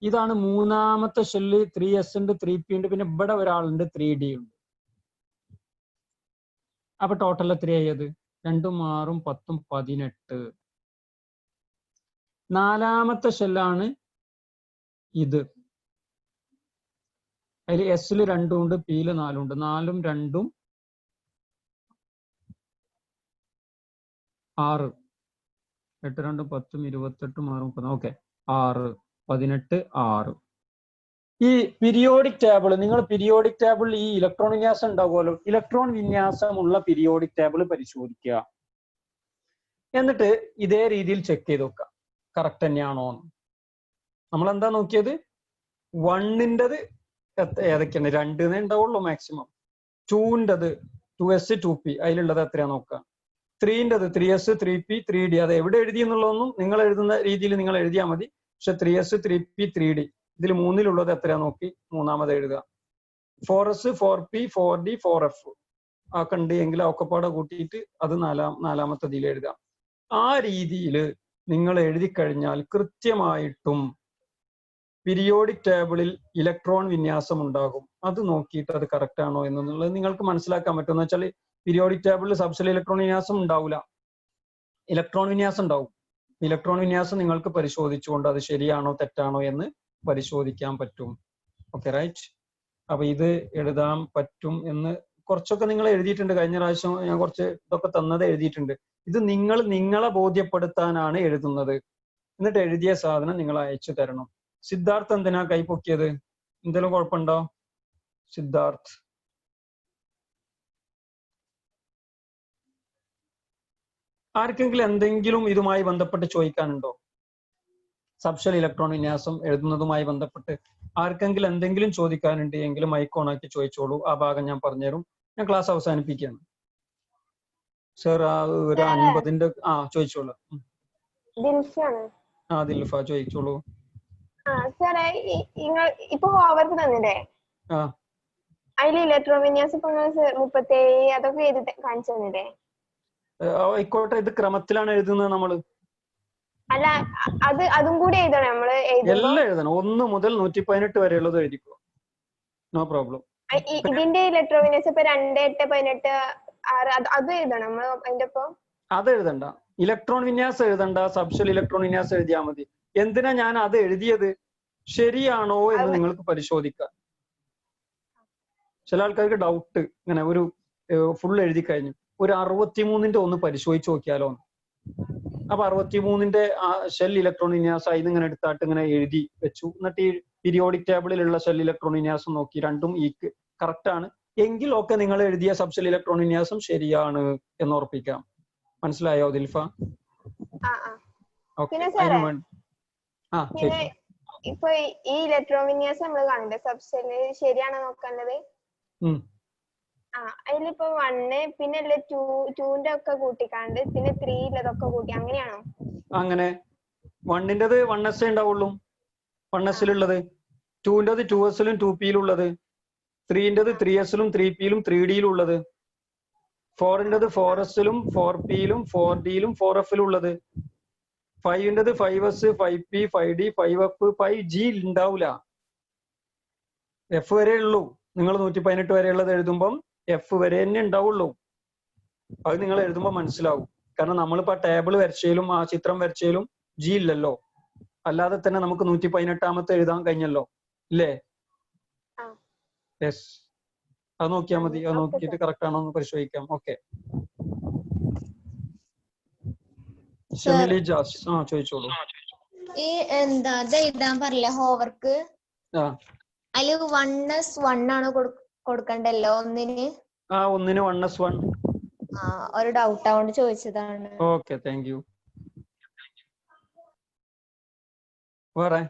ഇതാണ് മൂന്നാമത്തെ ഷെല്ല് 3s ഉണ്ട് 3p ഉണ്ട് പിന്നെ ഇവിടെ ഒരാളുണ്ട് 3d ഉണ്ട്. അപ്പൊ ടോട്ടൽ എത്രയായത്? 2 ഉം 6 ഉം 10 ഉം 18. നാലാമത്തെ ഷെല്ലാണ് ഇത്. അതിൽ എസിൽ 2 ഉണ്ട് പിയിൽ 4 ഉണ്ട്. 4 ഉം 2 ഉം 6. 8 2 10 28 6 30. ഓക്കെ 6 18 6. ഈ പീരിയോഡിക് ടേബിൾ നിങ്ങൾ പീരിയോഡിക് ടേബിളിൽ ഈ ഇലക്ട്രോൺ വിന്യാസം ഉണ്ടാവുമല്ലോ. ഇലക്ട്രോൺ വിന്യാസമുള്ള പീരിയോഡിക് ടേബിൾ പരിശോധിക്കുക. എന്നിട്ട് ഇതേ രീതിയിൽ ചെക്ക് ചെയ്ത് നോക്കുക കറക്റ്റ് തന്നെയാണോ എന്ന്. നമ്മൾ എന്താ നോക്കിയത്? 1-ൻ്റെത് ഏതൊക്കെയാണ്? 2 ഉണ്ടാവുള്ളൂ മാക്സിമം. 2-ൻ്റെത് 2s 2p അതിലുള്ളത് എത്രയാ നോക്കുക. 3-ൻ്റെത് 3s 3p 3d. അത് എവിടെ എഴുതി എന്നുള്ളതൊന്നും നിങ്ങൾ എഴുതുന്ന രീതിയിൽ നിങ്ങൾ എഴുതിയാൽ മതി. പക്ഷെ 3s 3p 3d ഇതിൽ 3-ലുള്ളത് എത്രയാ നോക്കി മൂന്നാമത് എഴുതുക. 4s 4p 4d 4f ആ കണ്ട് എങ്കിൽ ഒക്കെപ്പാടെ കൂട്ടിയിട്ട് അത് നാലാമത്തതിൽ എഴുതാം. ആ രീതിയിൽ നിങ്ങൾ എഴുതി കഴിഞ്ഞാൽ കൃത്യമായിട്ടും പീരിയോഡിക് ടേബിളിൽ ഇലക്ട്രോൺ വിന്യാസം ഉണ്ടാകും. അത് നോക്കിയിട്ട് അത് കറക്റ്റ് ആണോ എന്നുള്ളത് നിങ്ങൾക്ക് മനസ്സിലാക്കാൻ പറ്റും. എന്ന് വെച്ചാൽ പീരിയോഡിക് ടേബിളിൽ സബ്ഷെൽ ഇലക്ട്രോൺ വിന്യാസം ഉണ്ടാവില്ല, ഇലക്ട്രോൺ വിന്യാസം ഉണ്ടാവും. ഇലക്ട്രോൺ വിന്യാസം നിങ്ങൾക്ക് പരിശോധിച്ചുകൊണ്ട് അത് ശരിയാണോ തെറ്റാണോ എന്ന് പരിശോധിക്കാൻ പറ്റും. Okay right. അപ്പൊ ഇത് എഴുതാൻ പറ്റും എന്ന് കുറച്ചൊക്കെ നിങ്ങൾ എഴുതിയിട്ടുണ്ട്. കഴിഞ്ഞ പ്രാവശ്യം ഞാൻ കുറച്ച് ഇതൊക്കെ തന്നത് എഴുതിയിട്ടുണ്ട്. ഇത് നിങ്ങൾ നിങ്ങളെ ബോധ്യപ്പെടുത്താനാണ് എഴുതുന്നത്. എന്നിട്ട് എഴുതിയ സാധനം നിങ്ങൾ അയച്ചു തരണം. സിദ്ധാർത്ഥ് എന്തിനാ കൈപ്പൊക്കിയത്? എന്തെങ്കിലും കുഴപ്പമുണ്ടോ സിദ്ധാർത്ഥ്? ആർക്കെങ്കിലും എന്തെങ്കിലും ഇതുമായി ബന്ധപ്പെട്ട് ചോദിക്കാനുണ്ടോ? സബ്ഷെൽ ഇലക്ട്രോൺ വിന്യാസം എഴുതുന്നതുമായി ബന്ധപ്പെട്ട് ആർക്കെങ്കിലും എന്തെങ്കിലും ചോദിക്കാനുണ്ട് എങ്കിൽ മൈക്ക് ഓണാക്കി ചോദിച്ചോളൂ. ആ ഭാഗം ഞാൻ പറഞ്ഞുതരും. ഞാൻ ക്ലാസ് അവസാനിപ്പിക്കുകയാണ്. സർ ഒരു 50-ന്റെ ചോദിച്ചോളൂ. ദിൽഫ ചോദിച്ചോളൂ. സാറേ ഇപ്പൊ ഹോംവർക്ക് തന്നില്ലേ? അതിൽ ഇലക്ട്രോൺ വിന്യാസം 37 അതൊക്കെ എഴുതി കാണിച്ചു തന്നില്ലേ? ആയിക്കോട്ടെ, ഇത് ക്രമത്തിലാണ് എഴുതുന്നത് നമ്മള്. അല്ല അതും കൂടി എഴുതണം നമ്മള്? എല്ലാം എഴുതണം. 1 മുതൽ 118 വരെയുള്ളത് എഴുതിക്കോ. No problem. ഇതിന്റെ ഇലക്ട്രോൺ വിന്യാസം ഇപ്പൊ 2 8 18 6 അത് എഴുതണം നമ്മൾ അതിന്റെ ഒപ്പം? അത് എഴുതണ്ട. ഇലക്ട്രോൺ വിന്യാസം എഴുതണ്ട. സബ്ഷെൽ ഇലക്ട്രോൺ വിന്യാസം എഴുതിയാൽ മതി. എന്തിനാ ഞാൻ അത് എഴുതിയത്? ശരിയാണോ എന്ന് നിങ്ങൾക്ക് പരിശോധിക്കാം. ചില ആൾക്കാർക്ക് ഡൗട്ട്, ഇങ്ങനെ ഒരു ഫുൾ എഴുതി കഴിഞ്ഞു ഒരു 63-ന്റെ ഒന്ന് പരിശോധിച്ച് നോക്കിയാലോ. അപ്പൊ 63-ന്റെ ഷെൽ ഇലക്ട്രോൺ വിന്യാസം ഇങ്ങനെ എടുത്തായിട്ട് ഇങ്ങനെ എഴുതി വെച്ചു. എന്നിട്ട് ഈ പീരിയോഡിക് ടേബിളിലുള്ള ഷെൽ ഇലക്ട്രോൺ വിന്യാസം നോക്കി രണ്ടും കറക്റ്റ് ആണ് എങ്കിൽ ഒക്കെ നിങ്ങൾ എഴുതിയ സബ്ഷെൽ ഇലക്ട്രോൺ വിന്യാസം ശരിയാണ് എന്ന് ഉറപ്പിക്കാം. മനസ്സിലായോ ദിൽഫ? ഇപ്പൊ ഈ ഇലക്ട്രോൺ വിന്യാസം നമ്മൾ കാണണ്ടേ സബ്ഷെല് ശരിയാണോ നോക്കേണ്ടത്? അതിലിപ്പോ 1 പിന്നെ 2-ന്റെ ഒക്കെ കൂട്ടിക്കാണ്ട് പിന്നെ 3-ലതൊക്കെ കൂട്ടി അങ്ങനെയാണോ? അങ്ങനെ 1-ന്റേത് 1s ഉണ്ടാവുള്ളൂ, 1s-ലുള്ളത്. 2-ന്റേത് 2s-ലും 2p-ലുള്ളത്. 3-ന്റേത് 3s-ലും 3p-ലും 3d-ലും ഉള്ളത്. 4-ന്റേത് 4s-ലും 4p-ലും 4d-ലും 4f-ലും ഉള്ളത്. 5-ന്റേത് 5s 5p 5d 5f 5g ഉണ്ടാവില്ല. എഫ് വരെ ഉള്ളൂ. നിങ്ങൾ 118 വരെയുള്ളത് എഴുതുമ്പം എഫ് വരെ തന്നെ ഉണ്ടാവുള്ളൂ. അത് നിങ്ങൾ എഴുതുമ്പോൾ മനസ്സിലാവും. കാരണം നമ്മളിപ്പോ ടേബിൾ വരച്ചതിലും ആ ചിത്രം വരച്ചതിലും ജി ഇല്ലല്ലോ. അല്ലാതെ തന്നെ നമുക്ക് 118-ാമത്തെ എഴുതാൻ കഴിഞ്ഞല്ലോ, ഇല്ലേ? യെസ്, അത് നോക്കിയാൽ മതി. അത് നോക്കിയിട്ട് കറക്റ്റ് ആണോ എന്ന് പരിശോധിക്കാം. ഓക്കെ. ചോദിച്ചോളൂ. ഈ എന്താ എഴുതാൻ പറയില്ല ഹോംവർക്ക്, അതില് 1s 1 ആണ് കൊടുക്കണ്ടല്ലോ ഒന്നിന്? 1-ന് 1s 1. ഒരു ഡൗട്ട് ആവുകൊണ്ട് ചോദിച്ചതാണ്. Okay, thank you. വേറെ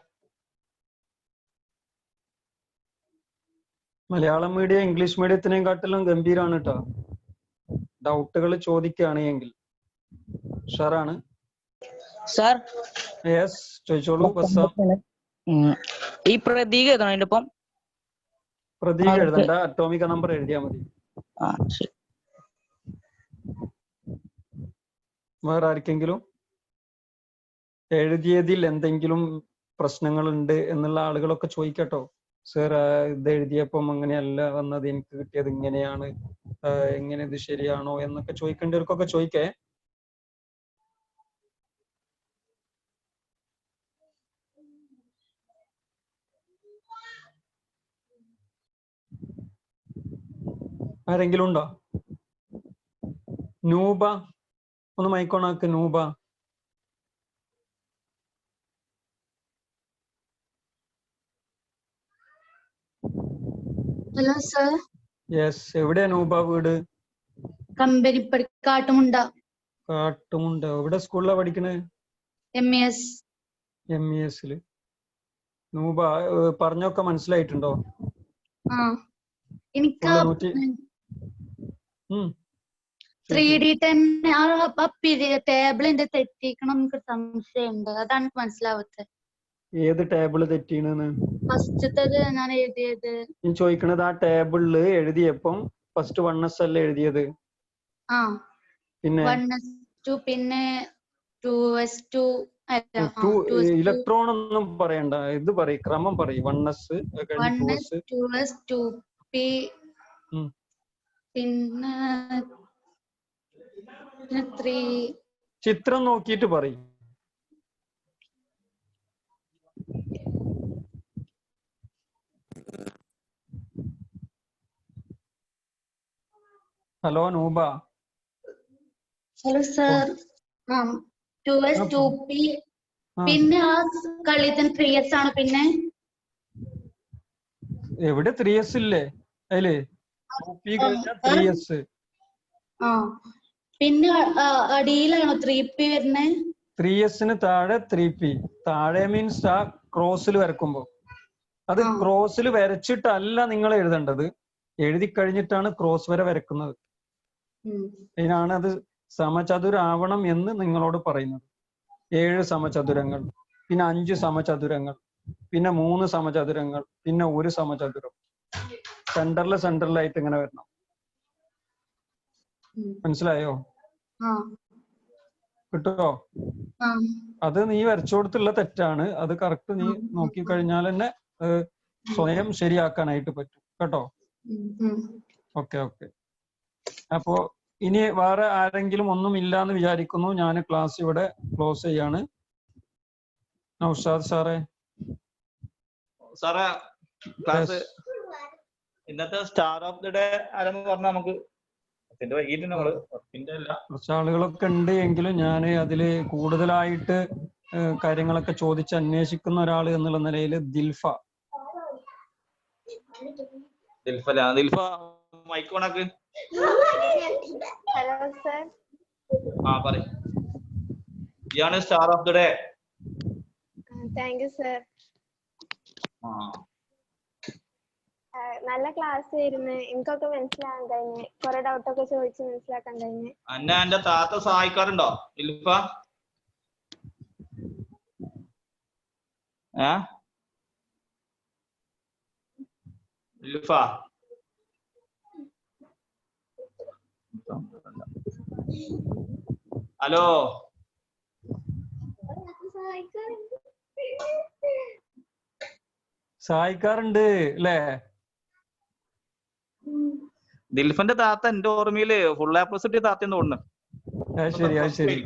മലയാളം മീഡിയം ഇംഗ്ലീഷ് മീഡിയത്തിനെയും കാട്ടിലും ഗംഭീരാണ് കേട്ടോ. ഡൗട്ടുകൾ ചോദിക്കുകയാണെങ്കിൽ ഉഷാറാണ്. സാർ യെസ്, ചോദിച്ചോളൂ. ബസ്സാം. ഈ പ്രതീകം എഴുതണം അതിന്റെ ഒപ്പം. പ്രതീകം എഴുതണ്ട, അറ്റോമിക നമ്പർ എഴുതിയാൽ മതി. വേറെ ആർക്കെങ്കിലും എഴുതിയതിൽ എന്തെങ്കിലും പ്രശ്നങ്ങളുണ്ട് എന്നുള്ള ആളുകളൊക്കെ ചോദിക്കട്ടോ. സർ, ഇത് എഴുതിയപ്പം അങ്ങനെയല്ല വന്നത്, എനിക്ക് കിട്ടിയത് ഇങ്ങനെയാണ്, എങ്ങനെ ഇത് ശരിയാണോ എന്നൊക്കെ ചോദിക്കേണ്ടവർക്കൊക്കെ ചോദിക്കേ. ആരെങ്കിലും ഉണ്ടോ? നൂബ, ഒന്ന് മൈക്കോണാക്ക്. നൂബ. Hello sir. യെസ്, എവിടെയാ നൂബ വീട്? കമ്പനിപ്പടി കാട്ടുമുണ്ട. കാട്ടുമുണ്ട. എവിടെ സ്കൂളിലാ പഠിക്കണേ? MES. MES-ല്. നൂബ, പറഞ്ഞൊക്കെ മനസ്സിലായിട്ടുണ്ടോ? എനിക്ക് 3D10 ടേബിളിന്റെ തെറ്റിക്കണം എനിക്ക് സംശയമുണ്ട്, അതാണ് മനസ്സിലാവാത്തത്. ഏത് ടേബിള് തെറ്റീണെന്ന്? ഫസ്റ്റത്തത് ഞാൻ എഴുതിയത്. ഞാൻ ചോദിക്കണത്, ആ ടേബിളില് എഴുതിയപ്പം ഫസ്റ്റ് 1S അല്ലേ എഴുതിയത്? പിന്നെ 1S2 പിന്നെ 2S2 ഇലക്ട്രോൺ ഒന്നും പറയണ്ട, ഇത് പറയും, ക്രമം പറയും. 1S 1S 2S 2P പിന്നെ 3. ചിത്രം നോക്കിയിട്ട് പറയും. Hello നൂബ. Hello sir. 2S 2P പിന്നെ ആ കളിത്തിന് 3S ആണ്. പിന്നെ എവിടെ 3S ഇല്ലേ അതില്? 2P കഴിഞ്ഞാൽ 3S. പിന്നെ അടിയിലാണോ 3P വരുന്നേ? 3S-ന് താഴെ 3P. താഴെ മീൻസ് ആ ക്രോസിൽ വരക്കുമ്പോ, അത് ക്രോസിൽ വരച്ചിട്ടല്ല നിങ്ങൾ എഴുതേണ്ടത്, എഴുതി കഴിഞ്ഞിട്ടാണ് ക്രോസ് വരെ വരക്കുന്നത്. അതിനാണ് അത് സമചതുരാവണം എന്ന് നിങ്ങളോട് പറയുന്നത്. 7 സമചതുരങ്ങൾ, പിന്നെ 5 സമചതുരങ്ങൾ, പിന്നെ 3 സമചതുരങ്ങൾ, പിന്നെ 1 സമചതുരം. സെന്ററിലായിട്ട് ഇങ്ങനെ വരണം. മനസ്സിലായോ? കിട്ടോ? അത് നീ വരച്ചു കൊടുത്തുള്ള തെറ്റാണ്. അത് കറക്റ്റ് നീ നോക്കി കഴിഞ്ഞാൽ തന്നെ സ്വയം ശരിയാക്കാനായിട്ട് പറ്റും കേട്ടോ. ഓക്കെ. അപ്പോ ഇനി വേറെ ആരെങ്കിലും ഒന്നും ഇല്ലാന്ന് വിചാരിക്കുന്നു. ഞാൻ ക്ലാസ് ഇവിടെ ക്ലോസ് ചെയ്യാണ്. നൗഷാദ് സാറേ. സാറേ, ക്ലാസ് ഇന്നത്തെ സ്റ്റാർ ഓഫ് ദി ഡേ ആരെന്ന് പറഞ്ഞാൽ നമുക്ക് കുറച്ച് ആളുകളൊക്കെ ഉണ്ട് എങ്കിലും ഞാൻ അതില് കൂടുതലായിട്ട് കാര്യങ്ങളൊക്കെ ചോദിച്ച് അന്വേഷിക്കുന്ന ഒരാൾ എന്നുള്ള നിലയിൽ ദിൽഫ. ദിൽഫ മൈക്ക് ഓണാക്ക്. Hello sir. പറയ്. ഇയാണ് star of the day. Thank you sir. നല്ല ക്ലാസ് ആയിരുന്നു, എനിക്കൊക്കെ മനസ്സിലാക്കാൻ കഴിഞ്ഞ്, കുറെ ഡൗട്ടൊക്കെ ചോദിച്ച് മനസ്സിലാക്കാൻ കഴിഞ്ഞ്. എന്റെ താത്ത സഹായിക്കാറുണ്ടോ ദിൽഫ? ദിൽഫ ഹലോ. സഹായിക്കാറുണ്ട് അല്ലേ? ദിൽഫന്റെ താത്ത എന്റെ ഓർമ്മയില് ഫുൾ A+ കിട്ടിയ താത്തയെന്ന് തോന്നുന്നു. ശരി.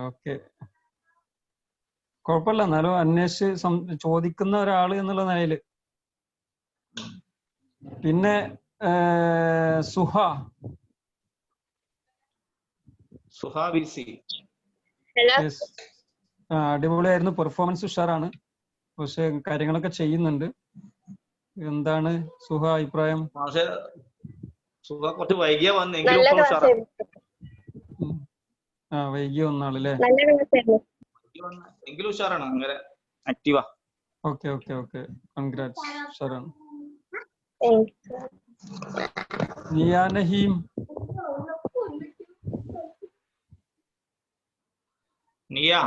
ഓക്കെ, കുഴപ്പമില്ല. എന്നാലും അന്വേഷിച്ച് ചോദിക്കുന്ന ഒരാള് എന്നുള്ള നിലയില്. പിന്നെ സുഹ വിൽസി. അടിപൊളിയായിരുന്നു, പെർഫോമൻസ് ഉഷാറാണ്, പക്ഷെ കാര്യങ്ങളൊക്കെ ചെയ്യുന്നുണ്ട്. എന്താണ് സുഹ അഭിപ്രായം? സുഹ കുറച്ച് വൈകിയ വൈകിയ ഒന്നാളല്ലേ? എങ്കിലും ഉഷാറാണ്, അങ്ങനെ Activa. Okay. Congrats, Sharan. Thank you. Nia Naheem. Nia.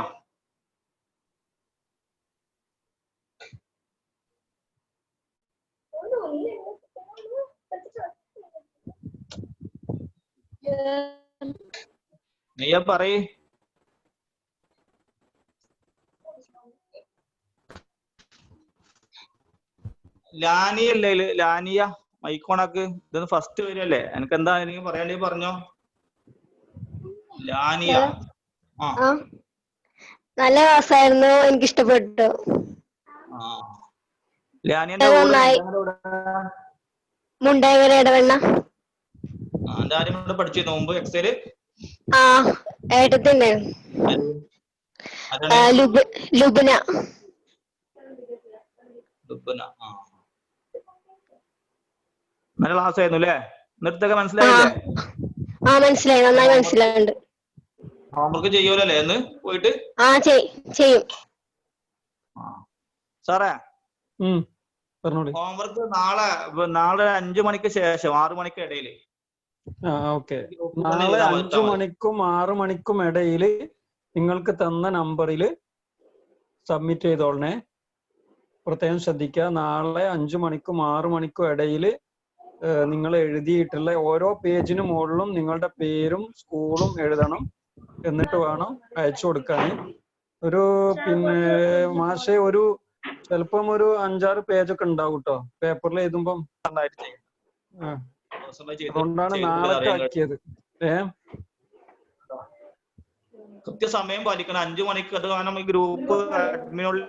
Nia പറയ്. ലാനിയ അല്ലേ ലാനിയ മൈക്കോണക്ക് ഇതൊന്ന് ഫസ്റ്റ് വരല്ലേ? എനിക്ക് എന്താ എനിക്ക് പറയാണ്ടി പറഞ്ഞോ. ലാനിയ. ആ നല്ല ക്ലാസ്സായിരുന്നു, എനിക്ക് ഇഷ്ടപ്പെട്ടു. ലാനിയന്റെ മുണ്ടായവരെ ഇടവെണ്ണ. എന്റെ ആരും ഇവിടെ പഠിച്ചിരുന്നു മുമ്പ് എക്സല്. ആ ഏട്ടത്തിന്റെ ലുബന. നല്ല ക്ലാസ് ആയിരുന്നു അല്ലേ? നിർത്തൊക്കെ മനസ്സിലായില്ലേ? ആ മനസ്സിലായി, നന്നായി മനസ്സിലായിട്ടുണ്ട്. ഹോംവർക്ക് ചെയ്യുമല്ലോ അല്ലേ എന്ന് പോയിട്ട്? ആ ചെയ്യും. സാറേ ഹോംവർക്ക് നാളെ 5 മണിക്ക് ശേഷം 6 മണിക്ക് ഇടയില്. ഓക്കെ. നാളെ 5 മണിക്കും 6 മണിക്കും ഇടയിൽ നിങ്ങൾക്ക് തന്ന നമ്പറിൽ സബ്മിറ്റ് ചെയ്തോളണേ. പ്രത്യേകം ശ്രദ്ധിക്കുക. നാളെ 5 മണിക്കും 6 മണിക്കും ഇടയിൽ നിങ്ങൾ എഴുതിയിട്ടുള്ള ഓരോ പേജിന് മുകളിലും നിങ്ങളുടെ പേരും സ്കൂളും എഴുതണം. എന്നിട്ട് വേണം അയച്ചു കൊടുക്കാൻ. പിന്നെ മാഷെ ചിലപ്പം ഒരു 5-6 പേജൊക്കെ ഉണ്ടാവും കേട്ടോ പേപ്പറിൽ എഴുതുമ്പം. അതുകൊണ്ടാണ് നാളെ ആക്കിയത്. കൃത്യസമയം പാലിക്കണം. 5 മണിക്ക്. അത് കാരണം ഈ ഗ്രൂപ്പ് അഡ്മിനുള്ളിൽ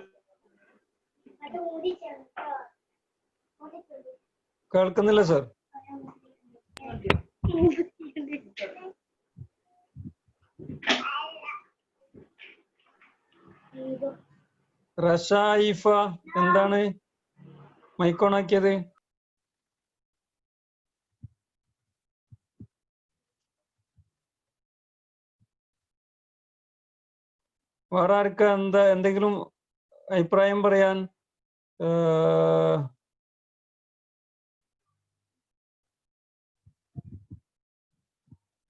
കേൾക്കുന്നില്ല സർ? റഷായിഫ എന്താണ് മൈക്ക് ഓൺ ആക്കിയത്? വേറെ ആർക്കാ എന്തെങ്കിലും അഭിപ്രായം പറയാൻ?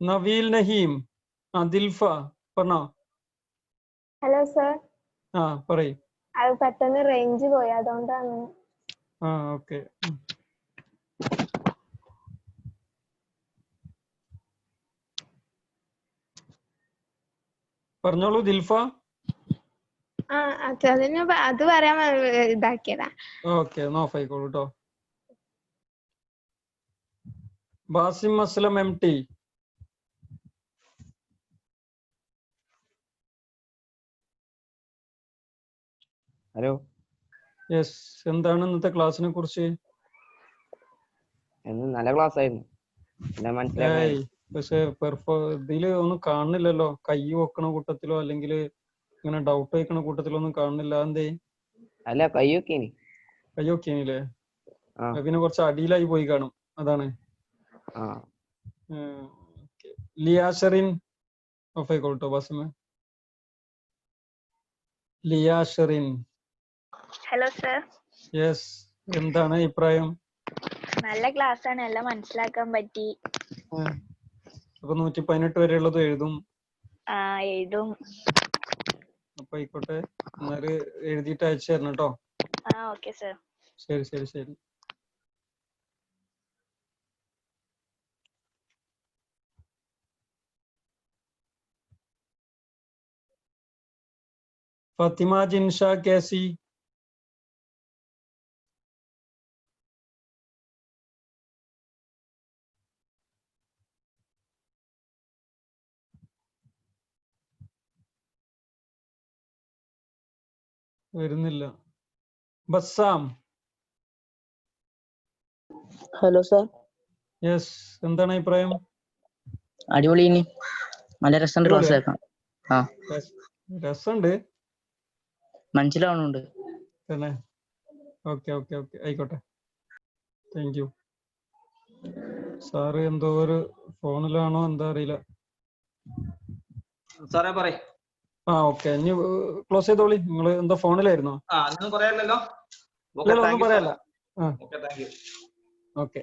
നവീൽ നഹീം. ദിൽഫ പറഞ്ഞോ? Hello sir. പറയ്. അത് പെട്ടെന്ന് റേഞ്ച് പോയി, അതുകൊണ്ടാണ്. ഓക്കെ. പറഞ്ഞോളൂ ദിൽഫ. അത് പറയാൻ ഇതാക്കിയതാ. ഓക്കെ, ഓഫ് ആയിക്കോളൂ കേട്ടോ. Basim Aslam MT. Hello. Yes. എന്താണ് ഇന്നത്തെ ക്ലാസ്സിനെ കുറിച്ച്? നല്ല ക്ലാസ് ആയിരുന്നു. പക്ഷെ ഇതില് ഒന്നും കാണുന്നില്ലല്ലോ. കൈ വെക്കണ കൂട്ടത്തിലോ അല്ലെങ്കിൽ ഇങ്ങനെ ഡൗട്ട് വെക്കണ കൂട്ടത്തിലോ ഒന്നും കാണുന്നില്ല. എന്തേ? അല്ല, കൈ വെക്കിനില്ലേ? പിന്നെ കുറച്ച് അടിയിലായി പോയി കാണും, അതാണ്. ലിയാഷറിൻ ഓഫ് ആയിക്കോട്ടോ. Basma Liyasherin. Hello sir. Yes. എന്താണ് അഭിപ്രായം? നല്ല ക്ലാസ് ആണ്, എല്ലാം മനസ്സിലാക്കാൻ പറ്റി. അപ്പൊ 118 വരെയുള്ളത് എഴുതും. എഴുതും. അപ്പൊ ആയിക്കോട്ടെ. എന്നാല് എഴുതിയിട്ട് അയച്ചു തരണം കേട്ടോ. Okay sir. ശരി. ഫാത്തിമ ജിൻഷ कैसी? വരുന്നില്ല. ബസ്സാം. Hello sir. യെസ്. എന്താണ് അഭിപ്രായം? അടിപൊളി. നല്ല രസമുണ്ട് ക്ലാസ് കേൾക്കാം. രസമുണ്ട്, മനസ്സിലാവുന്നുണ്ട്. തന്നെ. ഓക്കെ ആയിക്കോട്ടെ. Thank you. സാറ് എന്തോ ഒരു ഫോണിലാണോ എന്താ അറിയില്ല. സാറേ പറയ്. ഓക്കെ ഇനി ക്ലോസ് ചെയ്തോളി. നിങ്ങൾ എന്താ ഫോണിലായിരുന്നോ? ഒന്നും പറയാനില്ലല്ലോ. ഇല്ലല്ലോ, ഒന്നും പറയല്ല. Okay, thank you. ഓക്കെ.